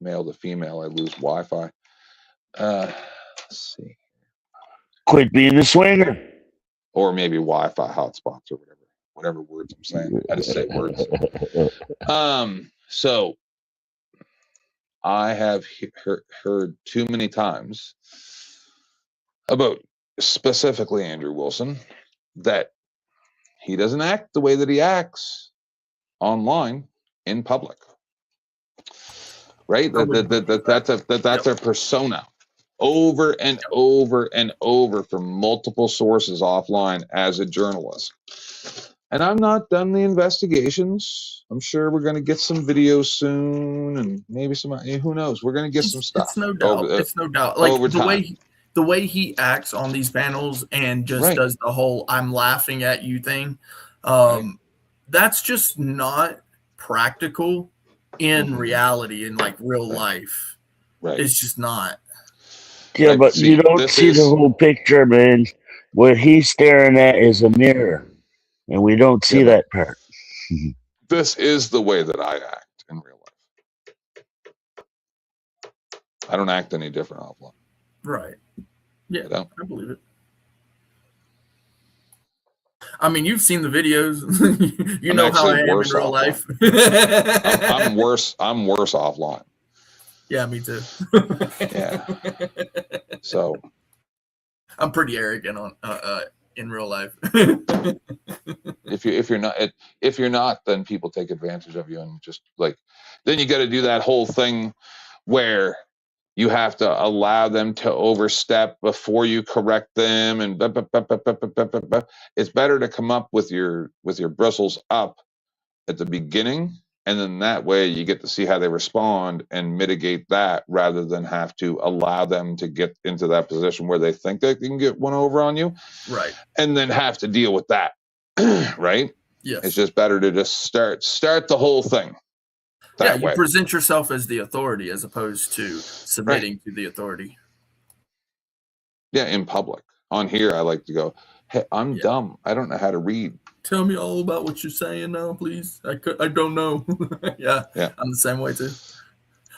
male to female, I lose Wi-Fi. Let's see. Quit being a swinger. Or maybe Wi-Fi hotspots or whatever words I'm saying. I just say words. So I have heard too many times about specifically Andrew Wilson that he doesn't act the way that he acts online in public. Right? That's a persona. Over and over and over from multiple sources offline as a journalist. And I'm not done the investigations. I'm sure we're going to get some videos soon, and maybe some. Who knows? We're going to get some stuff. It's no doubt. It's no doubt. Like over the way he acts on these panels and just does the whole "I'm laughing at you" thing. That's just not practical in reality, in like real life. Right. It's just not. Yeah, but you don't see the whole picture, man. What he's staring at is a mirror, and we don't see that part. This is the way that I act in real life. I don't act any different offline. Right. Yeah, I believe it. I mean, you've seen the videos. you know how I am in real life. I'm worse offline. Yeah, me too. Yeah. So I'm pretty arrogant on in real life. if you're not, then people take advantage of you and just then you got to do that whole thing where you have to allow them to overstep before you correct them, and it's better to come up with your bristles up at the beginning. And then that way you get to see how they respond and mitigate that rather than have to allow them to get into that position where they think they can get one over on you. Right. And then have to deal with that. Right? Yes. It's just better to just start the whole thing. You present yourself as the authority as opposed to submitting to the authority. Yeah, in public. On here, I like to go, hey, I'm dumb. I don't know how to read. Tell me all about what you're saying now, please. I don't know. yeah, I'm the same way too.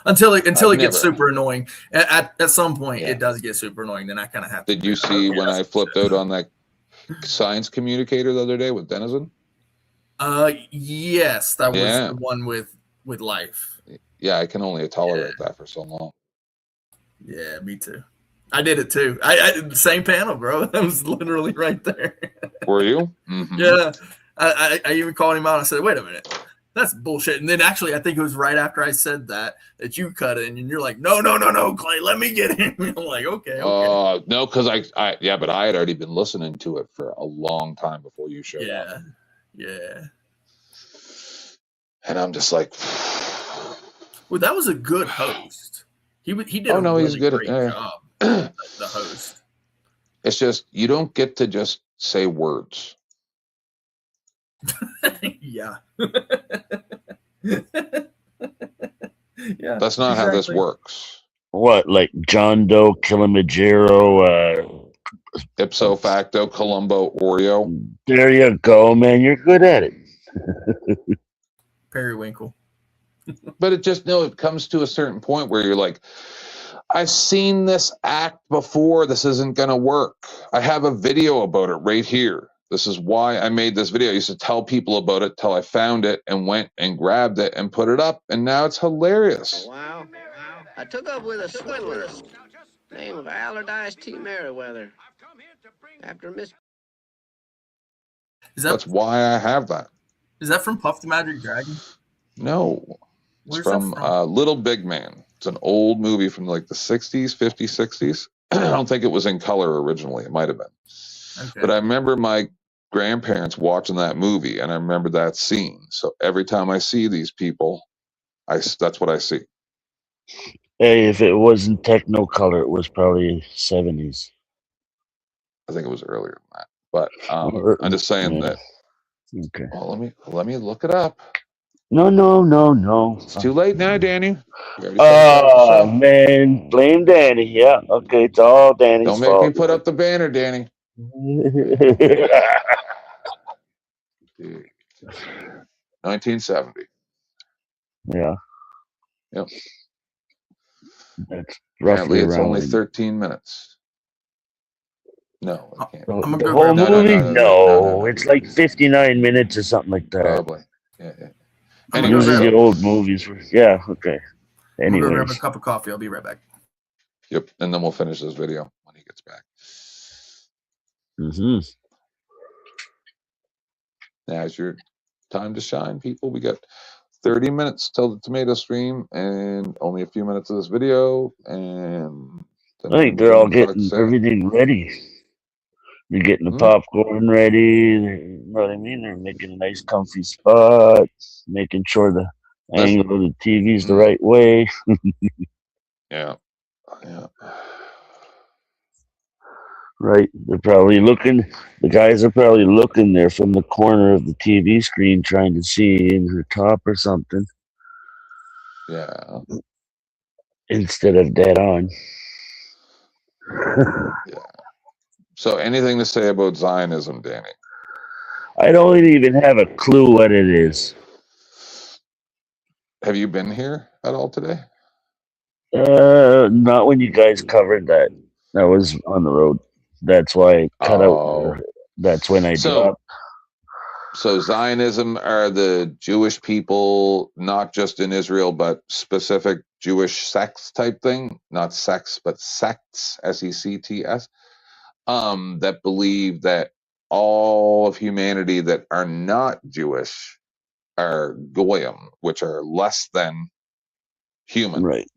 Until it gets super annoying. At some point, it does get super annoying. Then I kind of have to. Did you see when I flipped out on that science communicator the other day with Denizen? Yes, that was the one with life. Yeah, I can only tolerate that for so long. Yeah, me too. I did it too. I same panel, bro. I was literally right there. Were you? Mm-hmm. Yeah. I even called him out. I said, "Wait a minute, that's bullshit." And then actually, I think it was right after I said that you cut in, and you're like, "No, Clay, let me get in." I'm like, "Okay." No, because I but I had already been listening to it for a long time before you showed up. Yeah. And I'm just like, well, that was a good host. He did. Oh no, he's good at job. The host. It's just you don't get to just say words. Yeah. That's not how this works. What, like John Doe, Kilimanjaro, ipso facto, Columbo, Oreo. There you go, man. You're good at it. Periwinkle. But it comes to a certain point where you're like, I've seen this act before. This isn't going to work. I have a video about it right here. This is why I made this video. I used to tell people about it till I found it and went and grabbed it and put it up. And now it's hilarious. Wow. I took up with a swindler. Name of Allardyce T. Merriweather. After Miss. That's why I have that. Is that from Puff the Magic Dragon? No. It's Where's from Little Big Man. It's an old movie from like the 60s, 50s, 60s. I don't think it was in color originally. It might have been. Okay. But I remember my grandparents watching that movie, and I remember that scene. So every time I see these people, that's what I see. Hey, if it wasn't Technicolor, it was probably 70s. I think it was earlier than that. But I'm just saying that. Okay. Well, let me look it up. No. It's too late now, Danny. Oh, man. Blame Danny. Yeah. Okay. It's all Danny's Don't fault. make me put up the banner, Danny. 1970. Yeah. Yep. That's Apparently, roughly it's around. only 13 minutes. No, I can't. The whole movie? No, it's like 59 minutes or something like that. Probably. Yeah. Usually the old movies were. Yeah. Okay. I'm gonna grab a Anyways. cup of coffee. I'll be right back. Yep. And then we'll finish this video when he gets back. Mm-hmm. Now's your time to shine, people. We got 30 minutes till the tomato stream and only a few minutes of this video. And I think they're all getting everything ready. They're getting the popcorn ready. You know what I mean? They're making a nice, comfy spot, making sure the angle of the TV's the right way. Yeah. Right. They're probably looking. The guys are probably looking there from the corner of the TV screen, trying to see in her top or something. Yeah. Instead of dead on. Yeah. So, anything to say about Zionism, Danny? I don't even have a clue what it is. Have you been here at all today? Not when you guys covered that. That was on the road. That's why I cut out. That's when I dropped. So Zionism are the Jewish people, not just in Israel, but specific Jewish sects type thing. Not sects, but sects, S-E-C-T-S, that believe that all of humanity that are not Jewish are goyim, which are less than human. Right.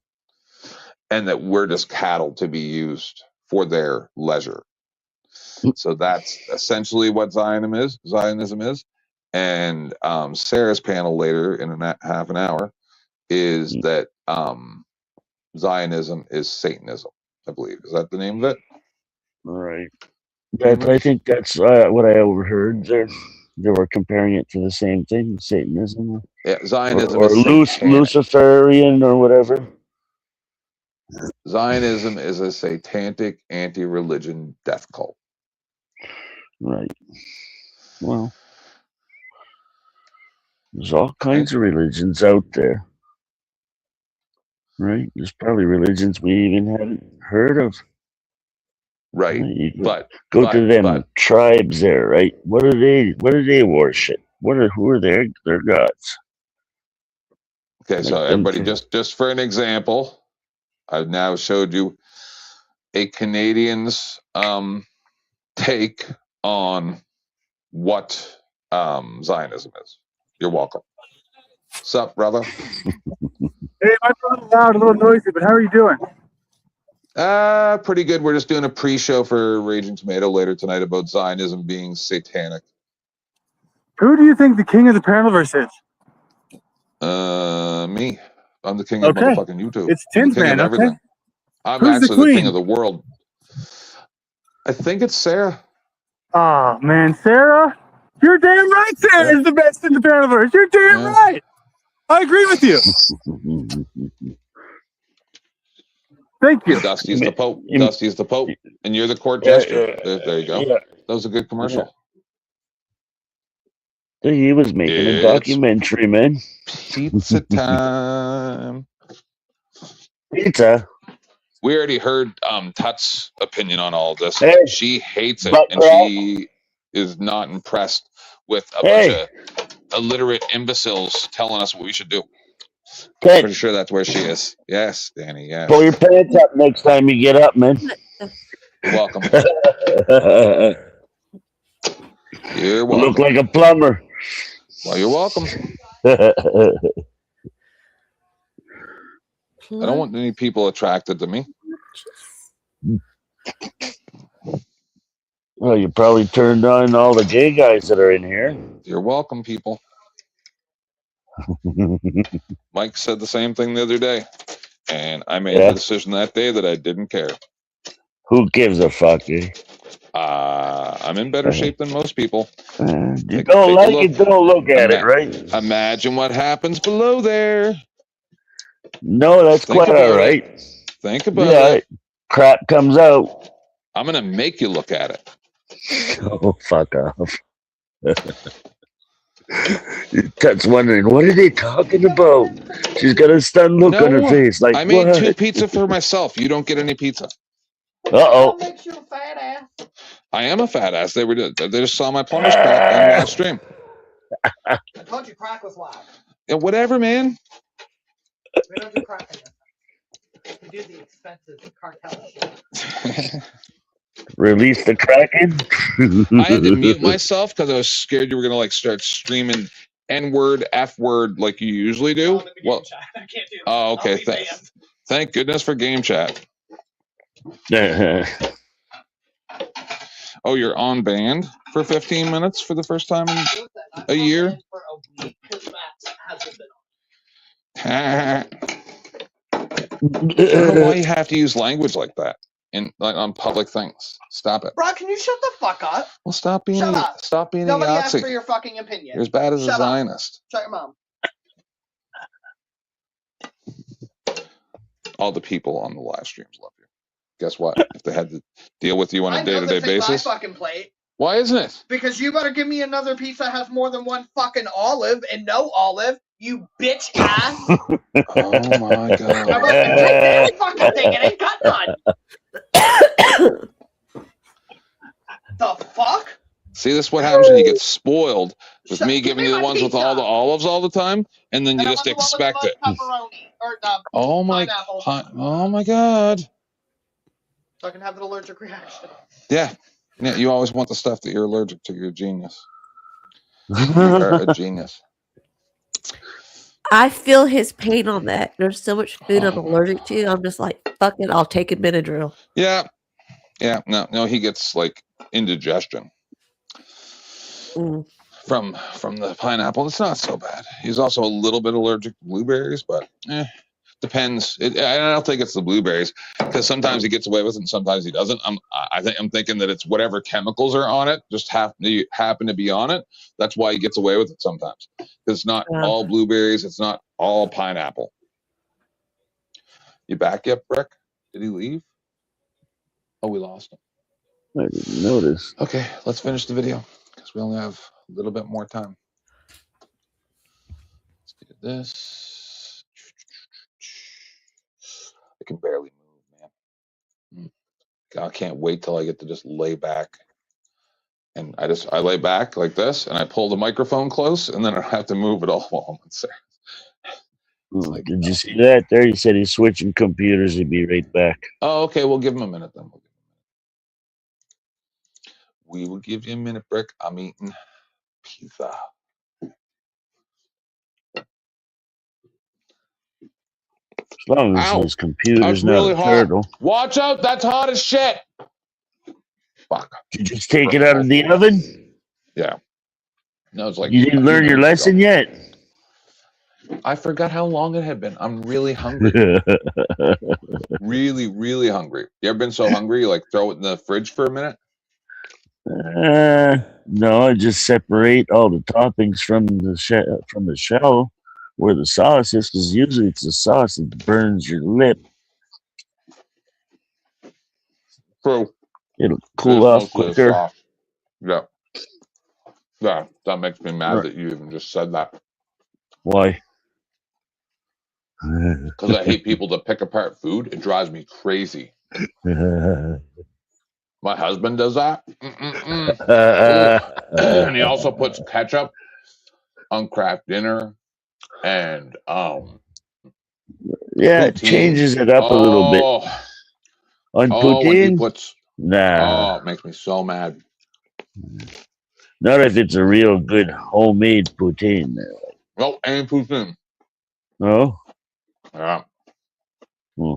And that we're just cattle to be used for their leisure. So that's essentially what Zionism is. And Sarah's panel later in half an hour is that Zionism is Satanism, I believe. Is that the name of it? Right. I think that's what I overheard. They were comparing it to the same thing, Satanism. Yeah, Zionism or is satanic. Luciferian or whatever. Zionism is a satanic anti-religion death cult. Right. Well, there's all kinds of religions out there. Right? There's probably religions we even haven't heard of. Right. Go to them tribes there, right? What do they worship? Who are their gods? Okay, so everybody, just for an example, I've now showed you a Canadian's take on what Zionism is. You're welcome. Sup, brother? Hey, I'm a little loud, a little noisy, but how are you doing? Pretty good. We're just doing a pre-show for Raging Tomato later tonight about Zionism being satanic. Who do you think the king of the Panelverse is? Me. I'm the king of motherfucking YouTube. It's I'm the king Tin Man, of everything. okay. I'm Who's the actually the queen? king of the world. I think it's Sarah. Oh, man, Sarah? You're damn right Sarah's the best in the Panelverse. You're damn right. I agree with you. Thank you. Dusty's the Pope. Dusty's the Pope. And you're the court jester. There you go. Yeah. That was a good commercial. He was making a documentary, man. Pizza time. Pizza. We already heard Tut's opinion on all of this. Hey, she hates it, butt and crack. she is not impressed with a bunch of illiterate imbeciles telling us what we should do. Okay. Pretty sure that's where she is. Yes, Danny. Yes. Pull your pants up next time you get up, man. You're welcome. You're You welcome. look like a plumber. Well, you're welcome. I don't want any people attracted to me. Well, you probably turned on all the gay guys that are in here. You're welcome, people. Mike said the same thing the other day, and I made the decision that day that I didn't care. Who gives a fuck, eh? I'm in better shape than most people. You don't like it, don't look at it, right? Imagine what happens below there. No, that's Think quite about all right. it. Think about it. Crap comes out. I'm going to make you look at it. Oh, fuck off. That's wondering, what are they talking about? She's got a stunned look on her face. Like, I made what? 2 pizza for myself. You don't get any pizza. Uh-oh. I am a fat ass. They just saw my plumber's crack on live stream. I told you crack was wild. Yeah, whatever, man. We don't do crack in this. We do the expensive cartel shit. Release the Kraken. I had to mute myself because I was scared you were gonna start streaming N-word, F-word like you usually do. Well, I can't do that. oh, okay. Thank goodness for game chat. Oh, you're on band for 15 minutes for the first time in a year? I don't know why you have to use language like that on public things. Stop it. Bro, can you shut the fuck up? Well, stop being Shut a up. Nobody asked for Yahtzee. your fucking opinion. You're as bad as Shut a up. Zionist. Shut your mom. All the people on the live streams love you. Guess what? If they had to deal with you on I a know day-to-day this ain't my basis, fucking plate. why isn't it? Because you better give me another piece that has more than one fucking olive and no olive, you bitch ass. Oh my god. I'm like, take that fucking thing, it ain't got none. The fuck? See, this is what happens when you get spoiled with me give giving me you the my ones with all the olives all the time, and then you just expect it. Pepperoni or Oh my, oh my god. So I can have an allergic reaction. Yeah, you always want the stuff that you're allergic to. You're a genius. You're a genius. I feel his pain on that. There's so much food I'm allergic to. I'm just like, fuck it, I'll take a Benadryl. Yeah. No, he gets indigestion from the pineapple. It's not so bad. He's also a little bit allergic to blueberries, but depends. I don't think it's the blueberries because sometimes he gets away with it and sometimes he doesn't. I'm thinking that it's whatever chemicals are on it just happen to be on it. That's why he gets away with it sometimes. It's not all blueberries. It's not all pineapple. You back yet, Brick? Did he leave? Oh, we lost him. I didn't notice. Okay, let's finish the video because we only have a little bit more time. Let's do this. I can barely move, man. I can't wait till I get to just lay back. And I lay back like this and I pull the microphone close and then I don't have to move at all while I'm there. Did you see that? There, he said he's switching computers. He'd be right back. Oh, okay. We'll give him a minute then. We will give you a minute, Brick. I'm eating pizza. As long as his computer's not a turtle. Watch out. That's hot as shit. Fuck. Did you just take it out of the oven? Yeah. No, it's you didn't learn your lesson yet? I forgot how long it had been. I'm really hungry. Really, really hungry. You ever been so hungry you throw it in the fridge for a minute? No, I just separate all the toppings from the shell where the sauce is, because usually it's the sauce that burns your lip. True. It'll cool off quicker. Yeah. Yeah, that makes me mad that you even just said that. Why? Because I hate people that pick apart food. It drives me crazy. My husband does that. And he also puts ketchup on Kraft Dinner and yeah, it poutine. changes it up a little bit. On when he poutine? puts, Nah. it makes me so mad. Not if it's a real good homemade poutine. Nope, ain't poutine. No? Yeah. Hmm.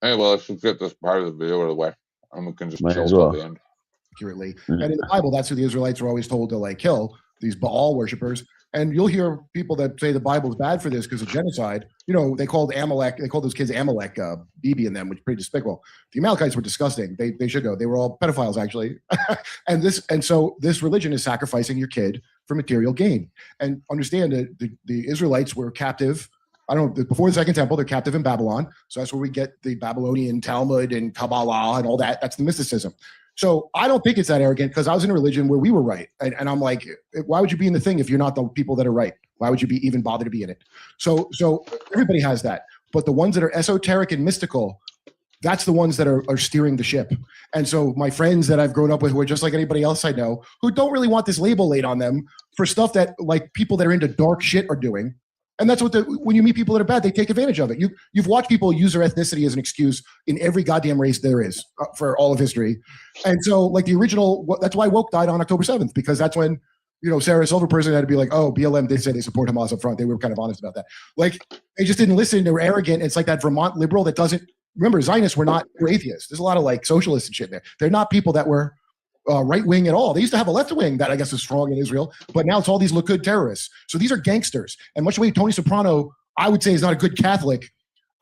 Anyway, let's just get this part of the video out of the way, and we can just Might chill as till well. the end. Accurately. And in the Bible, that's who the Israelites were always told to like kill, these Baal worshippers. And you'll hear people that say the Bible is bad for this because of genocide. You know, they called those kids Amalek, Bibi and them, which is pretty despicable. The Amalekites were disgusting. They should go. They were all pedophiles, actually. and so this religion is sacrificing your kid for material gain. And understand that the Israelites were captive. I don't know, before the Second Temple, they're captive in Babylon. So that's where we get the Babylonian Talmud and Kabbalah and all that. That's the mysticism. So I don't think it's that arrogant because I was in a religion where we were right. And I'm like, why would you be in the thing if you're not the people that are right? Why would you be even bother to be in it? So everybody has that. But the ones that are esoteric and mystical, that's the ones that are steering the ship. And so my friends that I've grown up with who are just like anybody else I know, who don't really want this label laid on them for stuff that like people that are into dark shit are doing. And that's what when you meet people that are bad, they take advantage of it. You've watched people use their ethnicity as an excuse in every goddamn race there is for all of history. And so like the original, that's why woke died on October 7th, because that's when, you know, Sarah Silverperson had to be like, oh, BLM did say they support Hamas up front. They were kind of honest about that. Like they just didn't listen. They were arrogant. It's like that Vermont liberal that doesn't, remember, Zionists were atheists. There's a lot of like socialists and shit there. They're not people that were right wing at all. They used to have a left wing that I guess is strong in Israel, but now it's all these Likud terrorists. So these are gangsters. And much the way Tony Soprano, I would say, is not a good Catholic,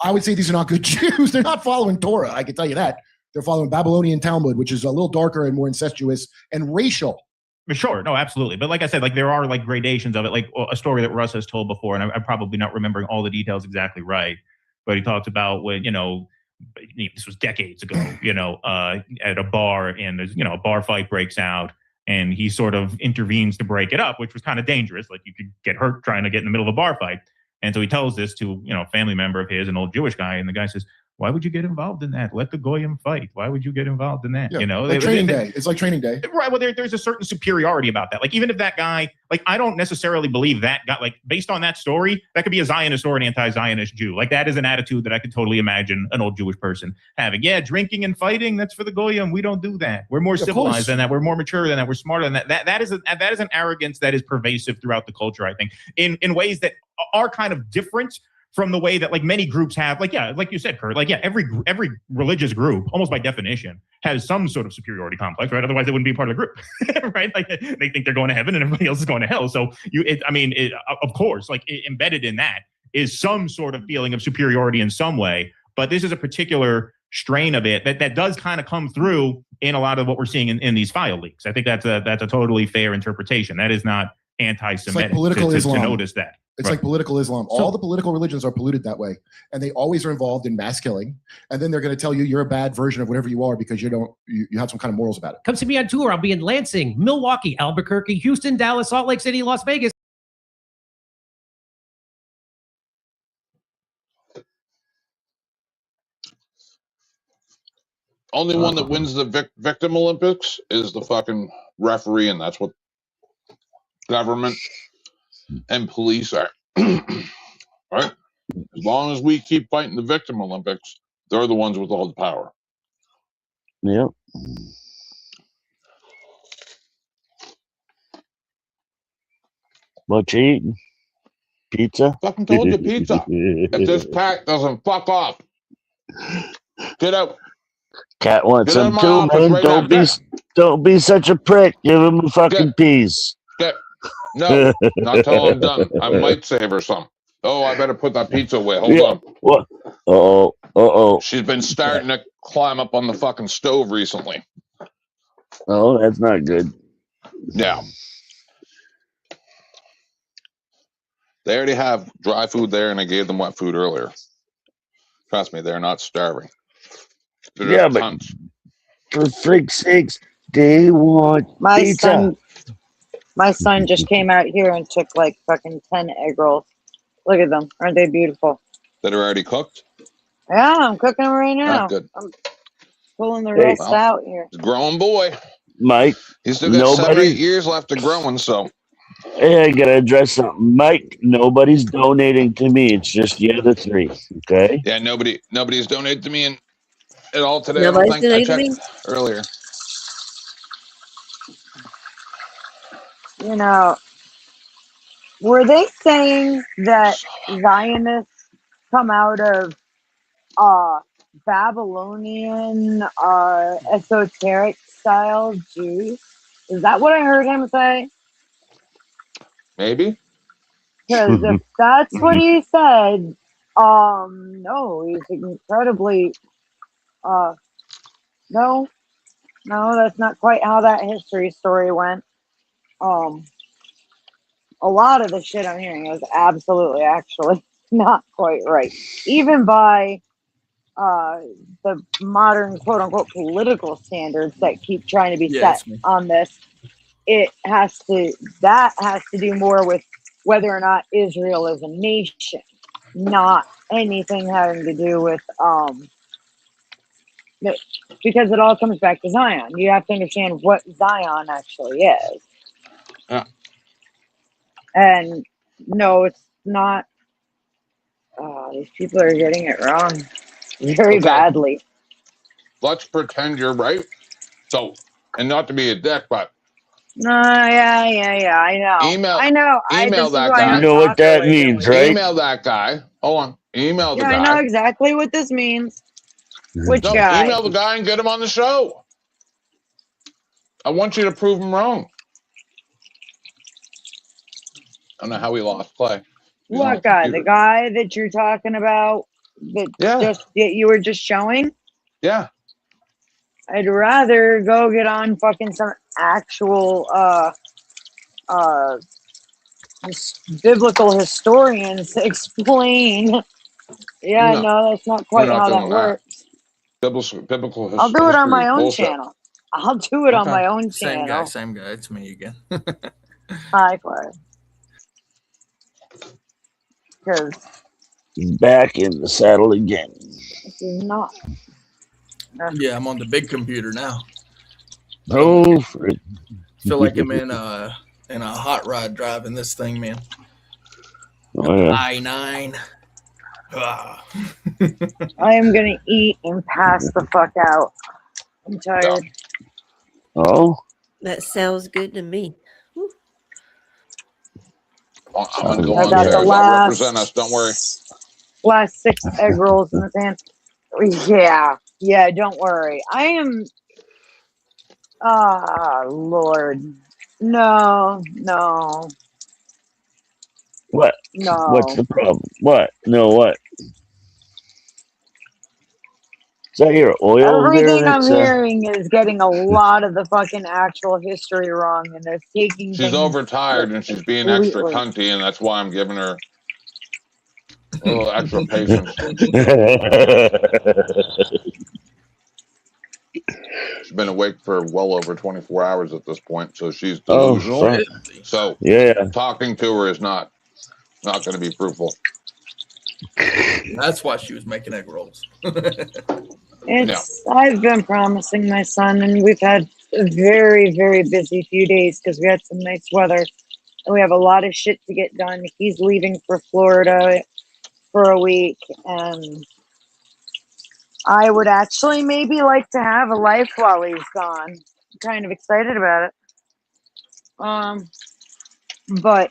I would say these are not good Jews. They're not following Torah. I can tell you that. They're following Babylonian Talmud, which is a little darker and more incestuous and racial. Sure, no, absolutely. But like I said, like there are like gradations of it. Like a story that Russ has told before, and I'm probably not remembering all the details exactly right, but he talked about when, you know, this was decades ago, you know, at a bar, and there's, you know, a bar fight breaks out, and he sort of intervenes to break it up, which was kind of dangerous. Like you could get hurt trying to get in the middle of a bar fight. And so he tells this to, you know, a family member of his, an old Jewish guy, and the guy says, why would you get involved in that? Let the Goyim fight. Why would you get involved in that? Yeah, you know, like training day. It's like training day. Right. Well, there's a certain superiority about that. Like, even if that guy, like, I don't necessarily believe that guy, like, based on that story, that could be a Zionist or an anti-Zionist Jew. Like, that is an attitude that I could totally imagine an old Jewish person having. Yeah, drinking and fighting, that's for the Goyim. We don't do that. We're more civilized than that. We're more mature than that. We're smarter than that. That is an arrogance that is pervasive throughout the culture, I think, in ways that are kind of different from the way that like many groups have, like, yeah, like you said, Kurt, like, yeah, every religious group, almost by definition, has some sort of superiority complex, right? Otherwise they wouldn't be part of the group, right? Like they think they're going to heaven and everybody else is going to hell. So of course, like embedded in that is some sort of feeling of superiority in some way. But this is a particular strain of it that does kind of come through in a lot of what we're seeing in these file leaks. I think that's a totally fair interpretation. That is not anti-Semitic. It's like political Islam. To notice that. It's Right. like political Islam. All the political religions are polluted that way, and they always are involved in mass killing. And then they're going to tell you you're a bad version of whatever you are because you have some kind of morals about it. Come see me on tour. I'll be in Lansing, Milwaukee, Albuquerque, Houston, Dallas, Salt Lake City, Las Vegas. Only one that wins the victim Olympics is the fucking referee, and that's what government and police are. Right? As long as we keep fighting the victim Olympics, they're the ones with all the power. Yep. What you eating? Pizza? Fucking told you, pizza. If this cat doesn't fuck off, get out. Cat wants Get out of some my too, office man. right now. Don't be such a prick. Give him a fucking piece. No, not till I'm done. I might save her some. Oh, I better put that pizza away. Hold on. What? Uh-oh. She's been starting to climb up on the fucking stove recently. Oh, that's not good. Yeah. They already have dry food there, and I gave them wet food earlier. Trust me, they're not starving. They're Yeah, just but cunts. for freak's sakes, they want My pizza. son, My son just came out here and took like fucking 10 egg rolls. Look at them. Aren't they beautiful? That are already cooked? Yeah, I'm cooking them right now. Good. I'm pulling the rest out here. He's a grown boy. Mike, He's still got 7 or 8 years left of growing, so. Hey, I gotta address something. Mike, nobody's donating to me. It's just the other three. Okay? Yeah, nobody's donated to me at all today. Nobody's I don't think I donated to checked earlier. You know, were they saying that Zionists come out of Babylonian esoteric style Jews? Is that what I heard him say? Maybe. Because if that's what he said, no, he's incredibly no, that's not quite how that history story went. A lot of the shit I'm hearing is absolutely actually not quite right. Even by the modern quote unquote political standards that keep trying to be set on this, that has to do more with whether or not Israel is a nation, not anything having to do with because it all comes back to Zion. You have to understand what Zion actually is. Yeah. And no, it's not. These people are getting it wrong very badly. Let's pretend you're right. So, and not to be a dick, but. Yeah, I know. I know. Email that guy. You know what that means, right? Email that guy. Hold on. Email the guy. I know exactly what this means. Which guy? Email the guy and get him on the show. I want you to prove him wrong. I don't know how we lost Clay. What guy? The guy that you're talking about that you were just showing? Yeah. I'd rather go get on fucking some actual biblical historians to explain. Yeah, no, that's not quite how that works. Biblical I'll do it on my own channel. I'll do it on my own Same channel. Same guy. It's me again. Hi, Clay. Because back in the saddle again. this is not. Yeah, I'm on the big computer now. Oh, feel like I'm in a hot rod driving this thing, man. Oh, yeah. I-9. I am gonna eat and pass the fuck out. I'm tired. Oh, that sounds good to me. I'm gonna go I on got there. the last- Represent us. Don't worry. Last 6 egg rolls in the pan. Yeah, don't worry. I am. Lord. No. what? No. What's the problem? What? No, what? Is that your oil Everything there? I'm hearing is getting a lot of the fucking actual history wrong, and they're taking She's things overtired and she's being extra completely. cunty, and that's why I'm giving her a little extra patience. She's been awake for well over 24 hours at this point, so she's delusional. fuck. So Yeah. talking to her is not going to be fruitful. That's why she was making egg rolls. I've been promising my son, and we've had a very, very busy few days because we had some nice weather, and we have a lot of shit to get done. He's leaving for Florida for a week, and I would actually maybe like to have a life while he's gone. I'm kind of excited about it. But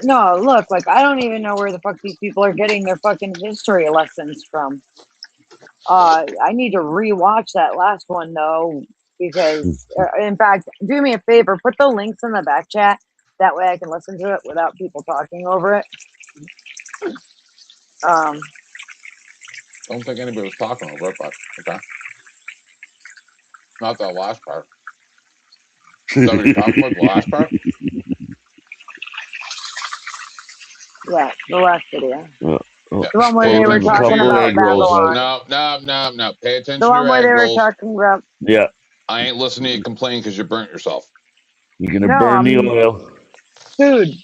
no, look, like I don't even know where the fuck these people are getting their fucking history lessons from. I need to rewatch that last one though, because in fact, do me a favor, put the links in the back chat. That way I can listen to it without people talking over it. I don't think anybody was talking over it, but okay. Not that last part. Is that what you're talking about, the last part? Yeah, the last video. Yeah. The one where they were talking about Babylon. No. Pay attention The to one your where egg they were rolls. talking about. Yeah. I ain't listening to you complain because you burnt yourself. You're gonna No, burn the oil. Dude,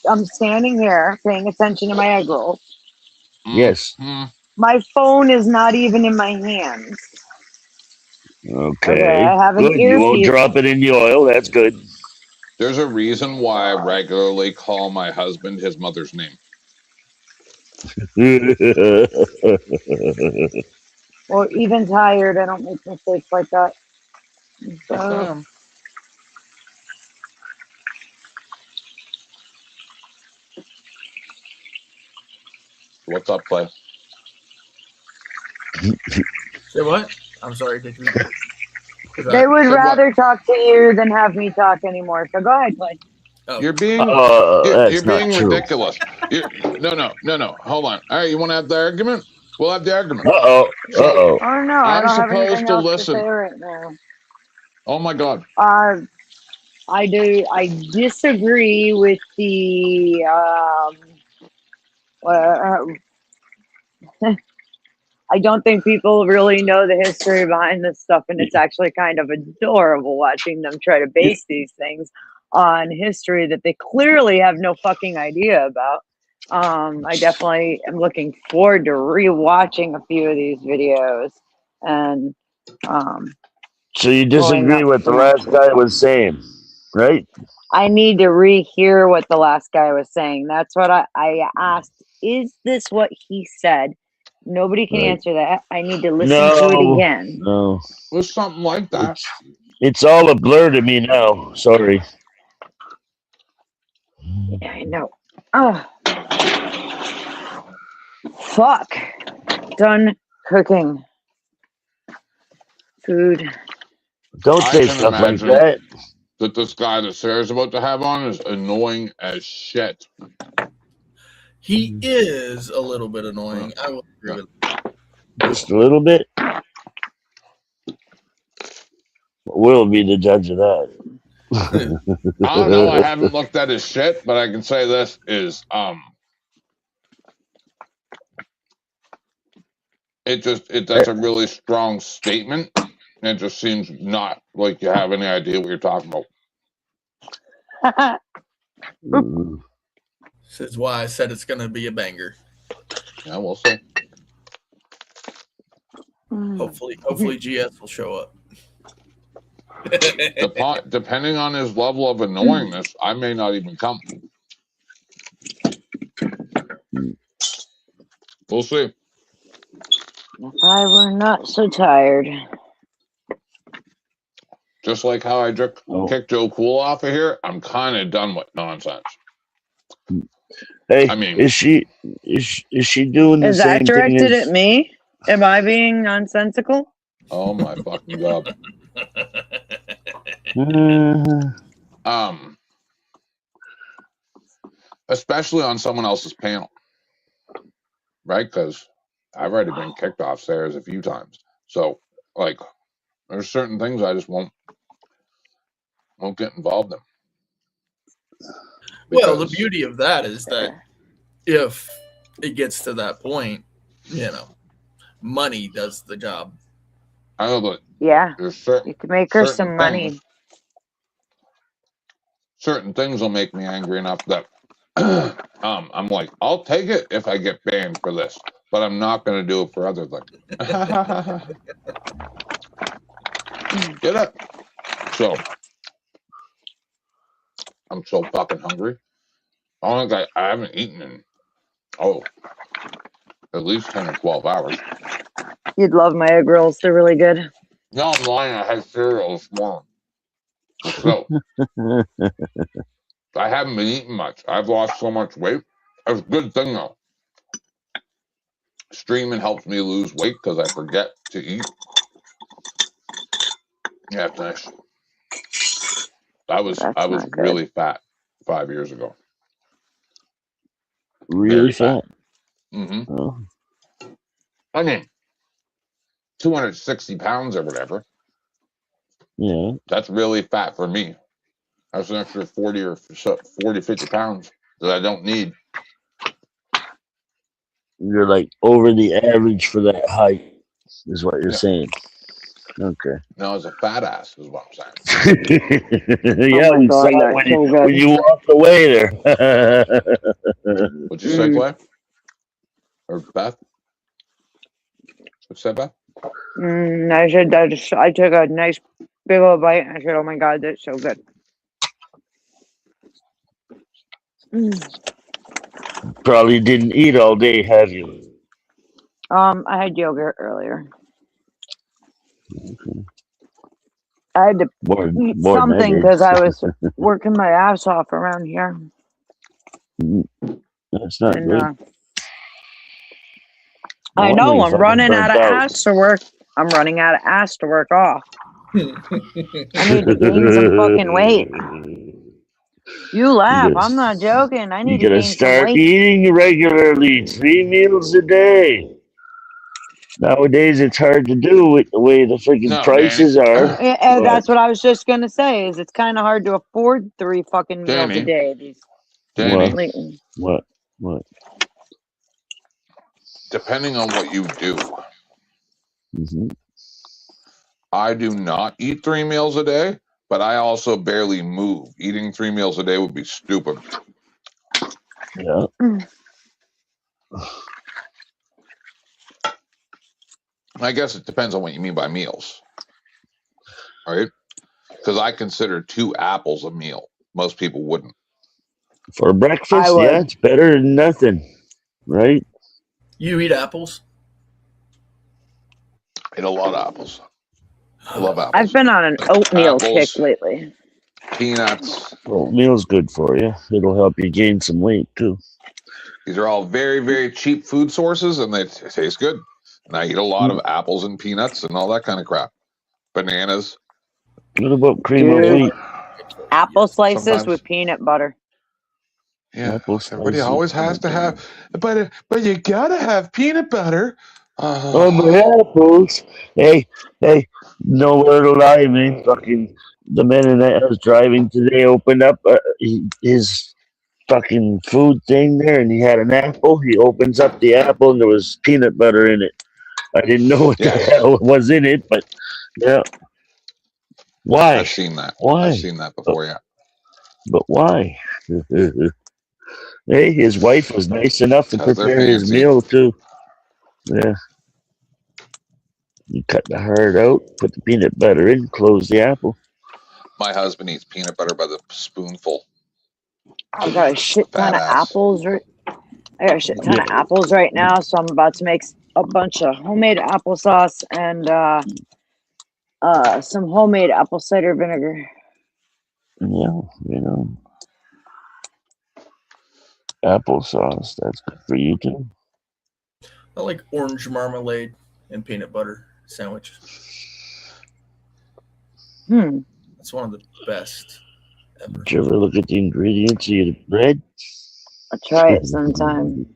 I'm standing here paying attention to my egg rolls. Yes. My phone is not even in my hands. Okay. I have an Good. You won't earpiece. drop it in the oil. That's good. There's a reason why I regularly call my husband his mother's name. Or even tired. I don't make mistakes like that. So, What's up, Clay? Say what? I'm sorry. Did you? they would rather talk to you than have me talk anymore. So go ahead, Clay. You're being that's you're not being true. ridiculous. No. Hold on. All right, you want to have the argument? We'll have the argument. Oh no, I I'm don't have supposed anything to else listen. to say right now. Oh my God. I disagree with the I don't think people really know the history behind this stuff, and it's actually kind of adorable watching them try to base these things on history that they clearly have no fucking idea about. I definitely am looking forward to rewatching a few of these videos and So you going disagree up with the from- last guy was saying, right? I need to rehear what the last guy was saying. That's what I asked. Is this what he said? Nobody can Right. answer that. I need to listen to it again. No. It was something like that. It's all a blur to me now. Sorry. Yeah, I know. Oh, fuck. Done cooking. Food. Don't I say can stuff like imagine that. that this guy that Sarah's about to have on is annoying as shit. He is a little bit annoying. I will agree with that. Just a little bit. We'll be the judge of that. I don't know. I haven't looked at his shit, but I can say this is that's a really strong statement. It just seems not like you have any idea what you're talking about. This is why I said it's going to be a banger. Yeah, we'll see. Hopefully GS will show up. Depending on his level of annoyingness, I may not even come. We'll see. If I were not so tired. Just like how I kicked Joe Cool off of here, I'm kind of done with nonsense. Hey, I mean, is she doing the Is same that directed thing as, at me? Am I being nonsensical? Oh my fucking God. Especially on someone else's panel, right? Because I've already been kicked off Sarah's a few times. So, like, there's certain things I just won't get involved in. Well, the beauty of that is that if it gets to that point, money does the job. I know, but Yeah, there's you can make her some money. Certain things will make me angry enough that I'm like, I'll take it if I get banned for this, but I'm not going to do it for other things. Get it? So I'm so fucking hungry. I don't think I haven't eaten in at least 10 or 12 hours. You'd love my egg rolls. They're really good. No, I'm lying. I had cereal this morning. So I haven't been eating much. I've lost so much weight. That's a good thing though. Streaming helps me lose weight because I forget to eat. Yeah, finish. I was really fat 5 years ago. really fat? Mm-hmm. Oh. I mean, 260 pounds or whatever. Yeah. That's really fat for me. That's an extra 40, 50 pounds that I don't need. You're like over the average for that height, is what you're saying. Okay. No, it's a fat ass, is what I'm saying. Yeah, my we God, saw it that's when so you, good. when you walked away there. What'd you say, Clay? Or Beth? What'd you say, Beth? I took a nice big old bite and I said, "Oh my God, that's so good." Probably didn't eat all day, have you? I had yogurt earlier. I had to More eat than something I because I did. was working my ass off around here. That's not And good. I wonder know you're I'm fucking running out burnt of out. ass to work. I'm running out of ass to work off. I need to gain some fucking weight. You laugh. gotta- I'm not joking. I You need to gotta gain some start weight. eating regularly, 3 meals a day. Nowadays, it's hard to do with the way the freaking No, prices Danny. are. And But that's what I was just gonna say. Is it's kind of hard to afford 3 fucking meals a Danny. day. These Danny. lately. what? Depending on what you do, Mm-hmm. I do not eat 3 meals a day, but I also barely move. Eating 3 meals a day would be stupid. Yeah. I guess it depends on what you mean by meals, right? Because I consider 2 apples a meal. Most people wouldn't. For I breakfast, would. yeah, it's better than nothing, right? You eat apples? I eat a lot of apples. I love apples. I've been on an oatmeal kick Apples, lately. peanuts. Oatmeal's good for you. It'll help you gain some weight too. These are all very, very cheap food sources, and they taste good. And I eat a lot of apples and peanuts and all that kind of crap. Bananas. What about cream of Dude, wheat? apple slices Sometimes. with peanut butter. Yeah, Apple everybody slices. always has to have, but you gotta have peanut butter. Oh, my apples. Hey, no word to lie, man. Fucking the man that I was driving today opened up his fucking food thing there, and he had an apple. He opens up the apple, and there was peanut butter in it. I didn't know what the hell was in it, but yeah. Why? I've seen that. Why? I've seen that before, yeah. But why? Hey, his wife was nice enough to 'Cause they're prepare his fancy. meal too. Yeah. You cut the heart out, put the peanut butter in, close the apple. My husband eats peanut butter by the spoonful. I've got a shit ton Fat of ass. apples. I got a shit ton of apples right now, so I'm about to make a bunch of homemade applesauce and some homemade apple cider vinegar. Yeah, you know. Applesauce, that's good for you too. I like orange marmalade and peanut butter sandwiches. That's one of the best ever. Did you ever look at the ingredients of your bread? I'll try it sometime.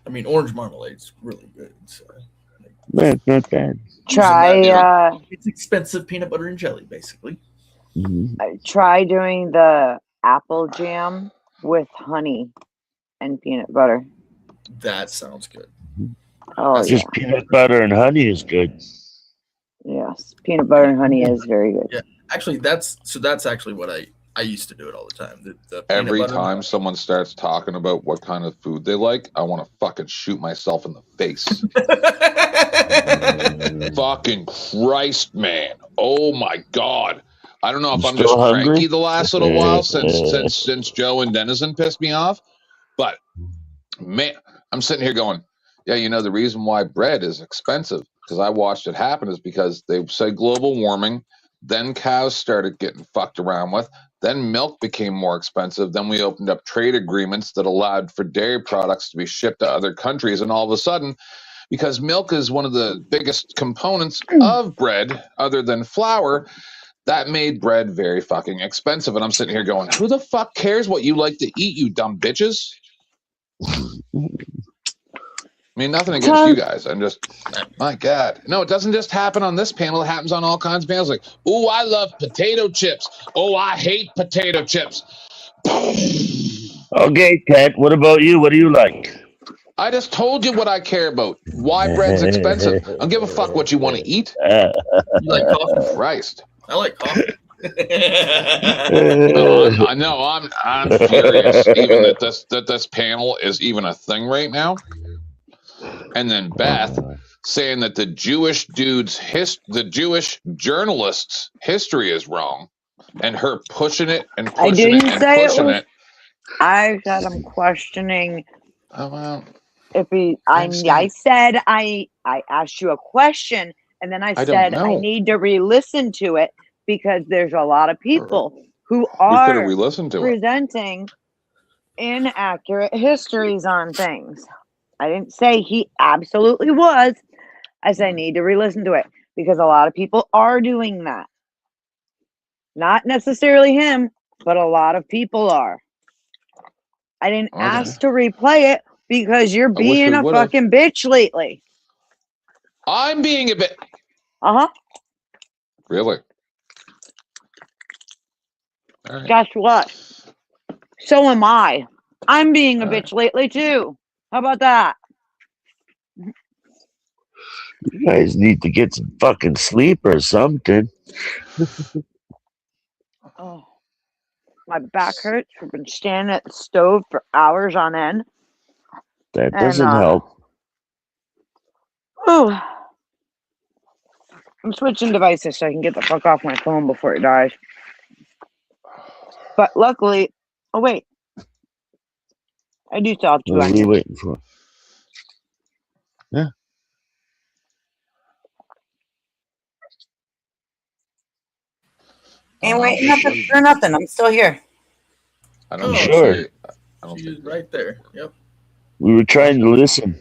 I mean, orange marmalade's really good. So. That's not bad. Try It's expensive peanut butter and jelly, basically. try doing the apple jam with honey and peanut butter. That sounds good. Oh, Just peanut butter and honey is good. yes, peanut butter and honey is very good. Yeah, actually, that's actually what I used to do it all the time. The peanut Every butter. time someone starts talking about what kind of food they like, I want to fucking shoot myself in the face. Fucking Christ, man. Oh my God. I don't know if I'm just Still hungry? cranky the last little while since Joe and Denizen pissed me off. But man, I'm sitting here going, yeah, you know, the reason why bread is expensive, because I watched it happen, is because they said global warming, then cows started getting fucked around with, then milk became more expensive, then we opened up trade agreements that allowed for dairy products to be shipped to other countries, and all of a sudden, because milk is one of the biggest components of bread other than flour, that made bread very fucking expensive. And I'm sitting here going, who the fuck cares what you like to eat, you dumb bitches? I mean, nothing against you guys. I'm just, my God. No, it doesn't just happen on this panel. It happens on all kinds of panels. Like, oh, I love potato chips. Oh, I hate potato chips. Okay, Kat, what about you? What do you like? I just told you what I care about. Why bread's expensive. I don't give a fuck what you want to eat. You like coffee? Christ. I like coffee. I'm furious even that this panel is even a thing right now. And then Beth saying that the Jewish journalist's history is wrong, and her pushing it and pushing it and pushing it. I said I'm questioning. Oh well. If I said I asked you a question, and then I said I need to re-listen to it because there's a lot of people who are presenting inaccurate histories on things. I didn't say he absolutely was. I said I need to re-listen to it because a lot of people are doing that. Not necessarily him, but a lot of people are. I didn't ask to replay it because you're being a fucking bitch lately. I'm being a bitch. Uh-huh. Really? All right. Guess what? So am I. I'm being a bitch lately too. How about that? You guys need to get some fucking sleep or something. Oh, my back hurts. We've been standing at the stove for hours on end. That doesn't help. Oh, I'm switching devices so I can get the fuck off my phone before it dies. But luckily, oh wait, I do still have 2 What are onions. we waiting for? Yeah. Ain't waiting for nothing. I'm still here. I don't know. Sure. She's right there. Yep. We were trying to listen.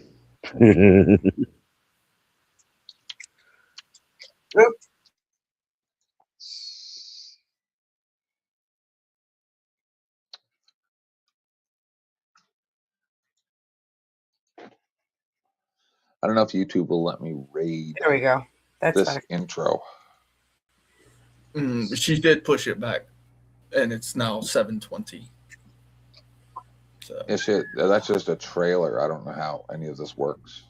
I don't know if YouTube will let me raid. There we go. That's this better. intro. She did push it back, and it's now 7:20. So That's just a trailer. I don't know how any of this works.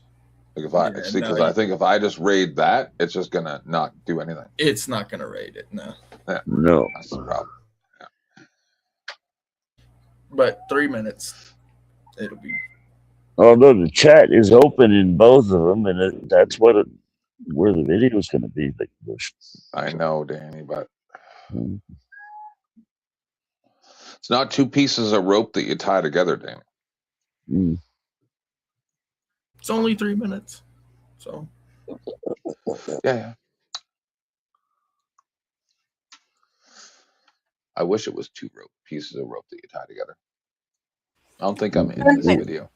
Like because I think if I just raid that, it's just gonna not do anything. It's not gonna raid it. No. Yeah, no. That's the problem. But 3 minutes, it'll be. Although the chat is open in both of them, and that's where the video is going to be. I know, Danny, but it's not 2 pieces of rope that you tie together, Danny. It's only 3 minutes, so. Yeah. I wish it was 2 pieces of rope that you tie together. I don't think I'm in this video.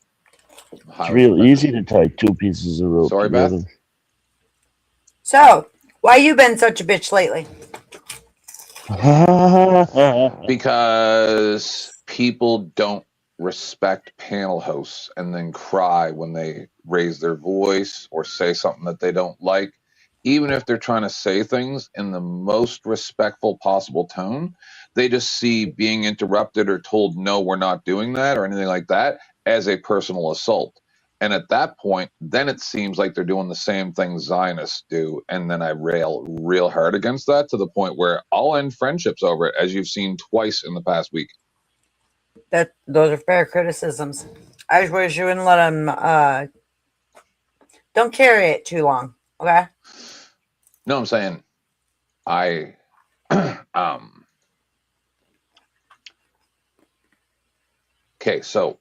It's real easy to tie 2 pieces of rope Sorry, together. Beth. So, why you been such a bitch lately? Because people don't respect panel hosts and then cry when they raise their voice or say something that they don't like, even if they're trying to say things in the most respectful possible tone. They just see being interrupted or told, no, we're not doing that or anything like that as a personal assault. And at that point, then it seems like they're doing the same thing Zionists do. And then I rail real hard against that to the point where I'll end friendships over it, as you've seen twice in the past week. Those are fair criticisms. I just wish you wouldn't let them, don't carry it too long, okay? No, I'm saying okay, so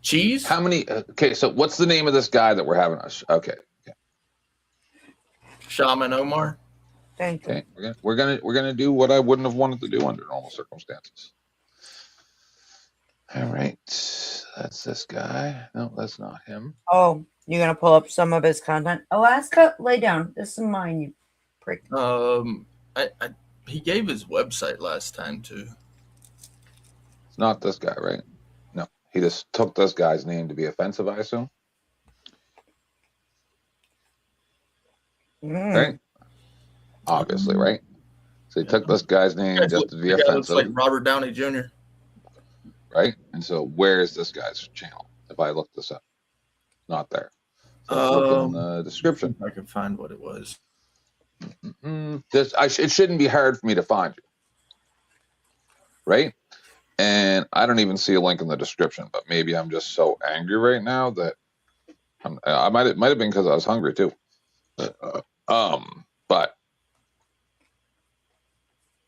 cheese. How many? Okay, so what's the name of this guy that we're having us? Okay. Shaman Omar. Thank you. Okay, we're gonna do what I wouldn't have wanted to do under normal circumstances. All right, that's this guy. No, that's not him. Oh, you're gonna pull up some of his content. Alaska, lay down. This is mine, you prick. He gave his website last time too. It's not this guy, right? No, he just took this guy's name to be offensive, I assume. Right? Obviously, right? So he took this guy's name just to be offensive. Looks like Robert Downey Jr. Right? And so where is this guy's channel? if I look this up. Not there. So look in the description. I can find what it was. It shouldn't be hard for me to find you, right? And I don't even see a link in the description, but maybe I'm just so angry right now that I might have been because I was hungry too. But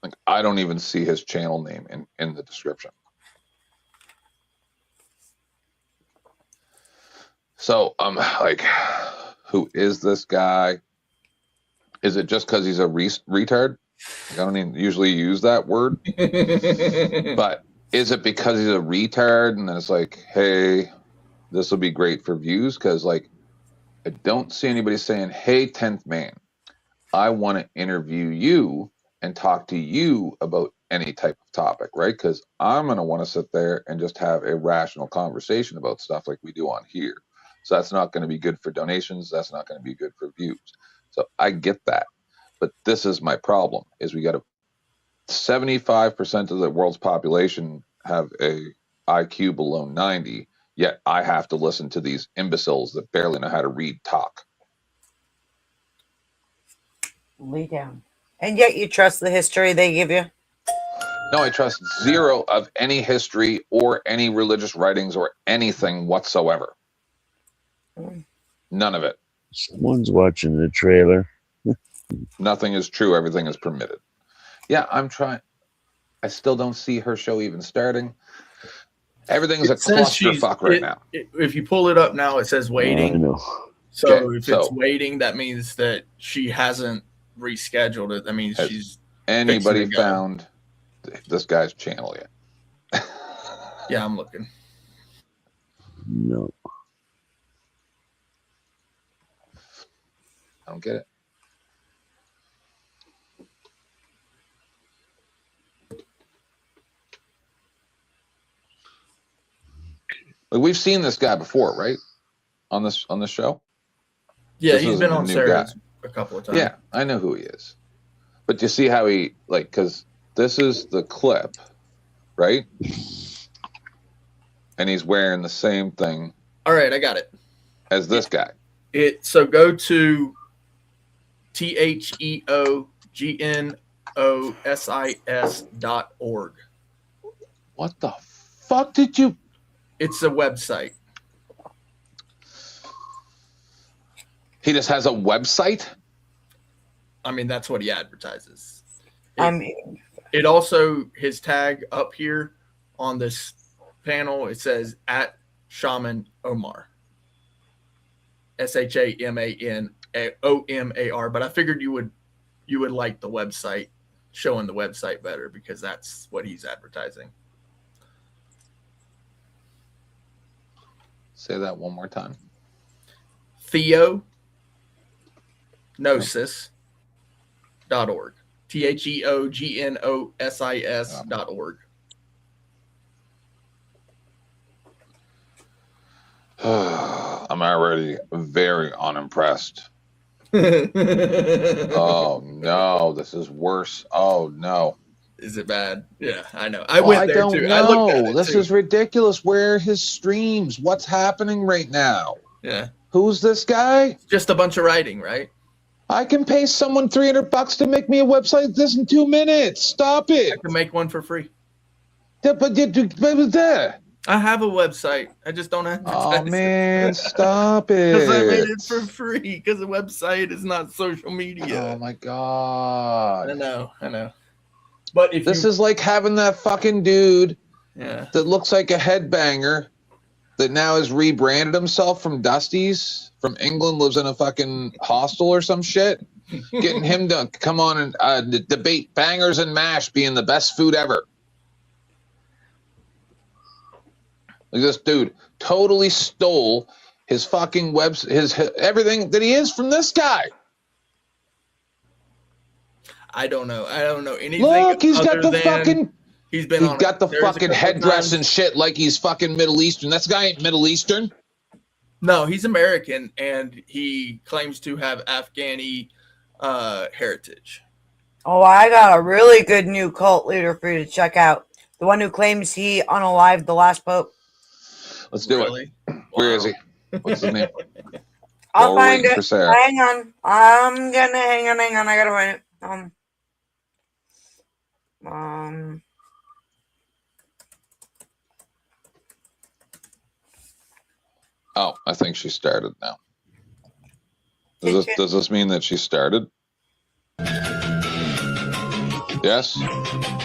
like I don't even see his channel name in the description. So I'm like, who is this guy? Is it just because he's a retard? Like, I don't even usually use that word. But is it because he's a retard and then it's like, hey, this will be great for views? Because like, I don't see anybody saying, hey, 10th man, I want to interview you and talk to you about any type of topic, right? Because I'm going to want to sit there and just have a rational conversation about stuff like we do on here. So that's not going to be good for donations. That's not going to be good for views. So I get that. But this is my problem, is we got 75% of the world's population have a IQ below 90, yet I have to listen to these imbeciles that barely know how to read talk. Lay down. And yet you trust the history they give you? No, I trust zero of any history or any religious writings or anything whatsoever. None of it. Someone's watching the trailer. Nothing is true. Everything is permitted. Yeah, I'm trying. I still don't see her show even starting. Everything's a clusterfuck right now. If you pull it up now, it says waiting. I know. So Okay, if it's waiting, that means that she hasn't rescheduled it. That means she's Anybody fixing to go. found this guy's channel yet? Yeah, I'm looking. No. I don't get it. Like, we've seen this guy before, right? On this show. Yeah, This he's isn't been a on new Sarah's guy. a couple of times. Yeah, I know who he is. But you see how he, like, because this is the clip, right? And he's wearing the same thing All right, I got it. as this guy. So go to Theognosis.org. What the fuck did you? It's a website. He just has a website? I mean, that's what he advertises. It also, his tag up here on this panel, it says at Shaman Omar. ShamanOmar. But I figured you would like the website, showing the website better, because that's what he's advertising. Say that one more time. Theognosis.org. Theognosis.org. I'm already very unimpressed. Oh no, this is worse. Oh no. Is it bad? Yeah, I know. I went there too. Know. I looked at it this too. is ridiculous. Where are his streams? What's happening right now? Yeah. Who's this guy? Just a bunch of writing, right? I can pay someone $300 to make me a website like this in 2 minutes. Stop it. I can make one for free. But I have a website. I just don't advertise. Oh man, stop it. Because I made it for free. Because the website is not social media. Oh my god. I know. But if this is like having that fucking dude that looks like a headbanger that now has rebranded himself from Dusty's from England, lives in a fucking hostel or some shit. Getting him to come on and debate bangers and mash being the best food ever. Like, this dude totally stole his fucking his everything that he is from this guy. I don't know anything. Look, he's got other the than fucking. He's got the fucking headdress times. and shit like he's fucking Middle Eastern. That guy ain't Middle Eastern. No, he's American, and he claims to have Afghani heritage. Oh, I got a really good new cult leader for you to check out. The one who claims he unalived the last pope. Let's do it. Where is he? What's his name? I'll While we're find waiting it. for Sarah. Hang on. I'm gonna hang on. I gotta find it. Oh, I think she started now. Does this mean that she started? Yes.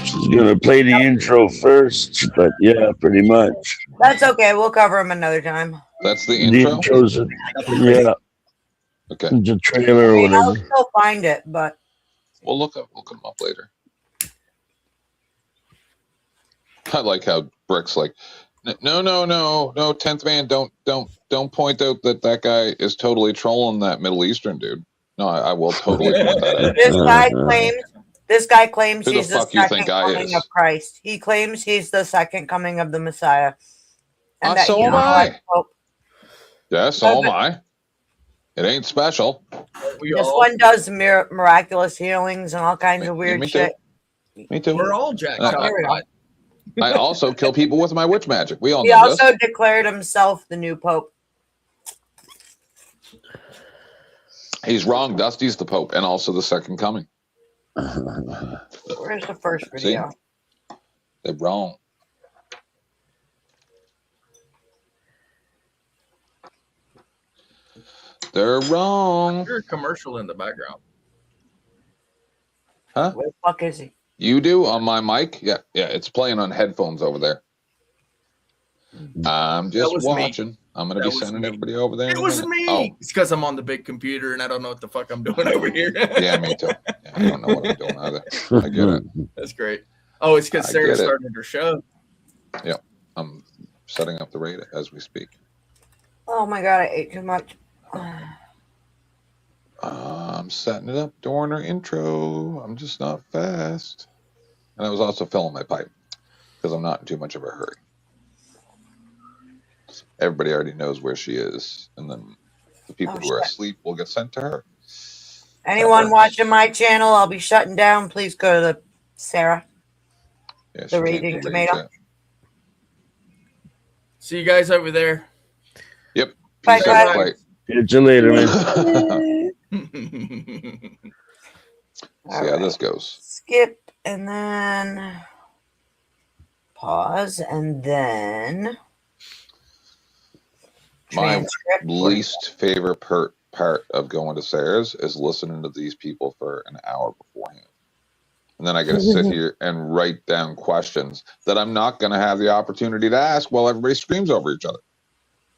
She's gonna play the intro first, but yeah, pretty much. That's okay. We'll cover him another time. That's the The intro. intro's yeah. Okay. It's a trailer or I'll whatever. still find it, but We'll look them up later. I like how Brick's like, no, 10th man, don't point out that guy is totally trolling that Middle Eastern dude. No, I will totally point that out. this guy claims Who the he's the fuck you second think I coming is? of Christ. He claims he's the second coming of the Messiah. And So he am I. Pope. Yeah, so am I. It ain't special. This one does miraculous healings and all kinds of weird me too. shit. Me too. We're all jacked Uh, up. Here we go. I also kill people with my witch magic. We all He know also this. declared himself the new Pope. He's wrong. Dusty's the Pope and also the second coming. Where's the first See? video? They're wrong. They're wrong. There's a commercial in the background. Huh? Where the fuck is he? You do on my mic? Yeah, it's playing on headphones over there. I'm just was me. watching. I'm gonna That be was sending me. everybody over there. in It a was minute. me. Oh, It's because I'm on the big computer and I don't know what the fuck I'm doing over here. yeah, me too. Yeah, I don't know what I'm doing either. I get it. That's great. Oh, it's because I Sarah get it. started her show. Yeah, I'm setting up the rate as we speak. Oh my god, I ate too much. I'm setting it up during our intro. I'm just not fast. And I was also filling my pipe because I'm not in too much of a hurry. Everybody already knows where she is. And then the people who are asleep will get sent to her. Anyone watching my channel, I'll be shutting down. Please go to the Sarah. Yeah, The Raging Tomato. See you guys over there. Yep. Bye, Peace out, bye. Clay. Catch you later, man. See how this goes. Skip and then pause and then My transcript. least favorite part of going to Sarah's is listening to these people for an hour beforehand. And then I got to sit here and write down questions that I'm not going to have the opportunity to ask while everybody screams over each other.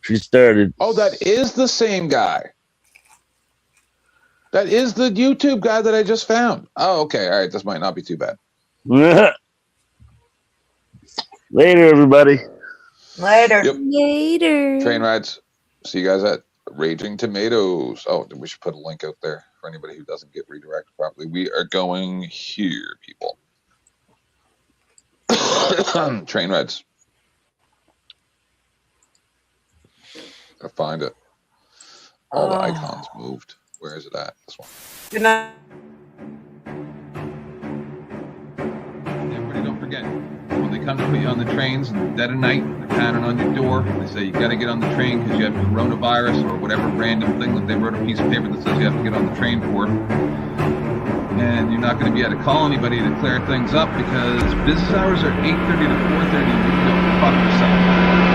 She started. Oh, that is the same guy. That is the YouTube guy that I just found. Oh, okay. All right. This might not be too bad. Later, everybody. Later. Yep. Later. Train rides. See you guys at Raging Tomatoes. Oh, we should put a link out there for anybody who doesn't get redirected properly. We are going here, people. Train rides. Gotta find it. All the icons moved. Where is it at? This one. Good night. Everybody don't forget, when they come to put you on the trains in the dead of night, they're pounding on your door. They say you got to get on the train because you have coronavirus or whatever random thing that they wrote a piece of paper that says you have to get on the train for. And you're not going to be able to call anybody to clear things up because business hours are 8:30 to 4:30. You can go fuck yourself.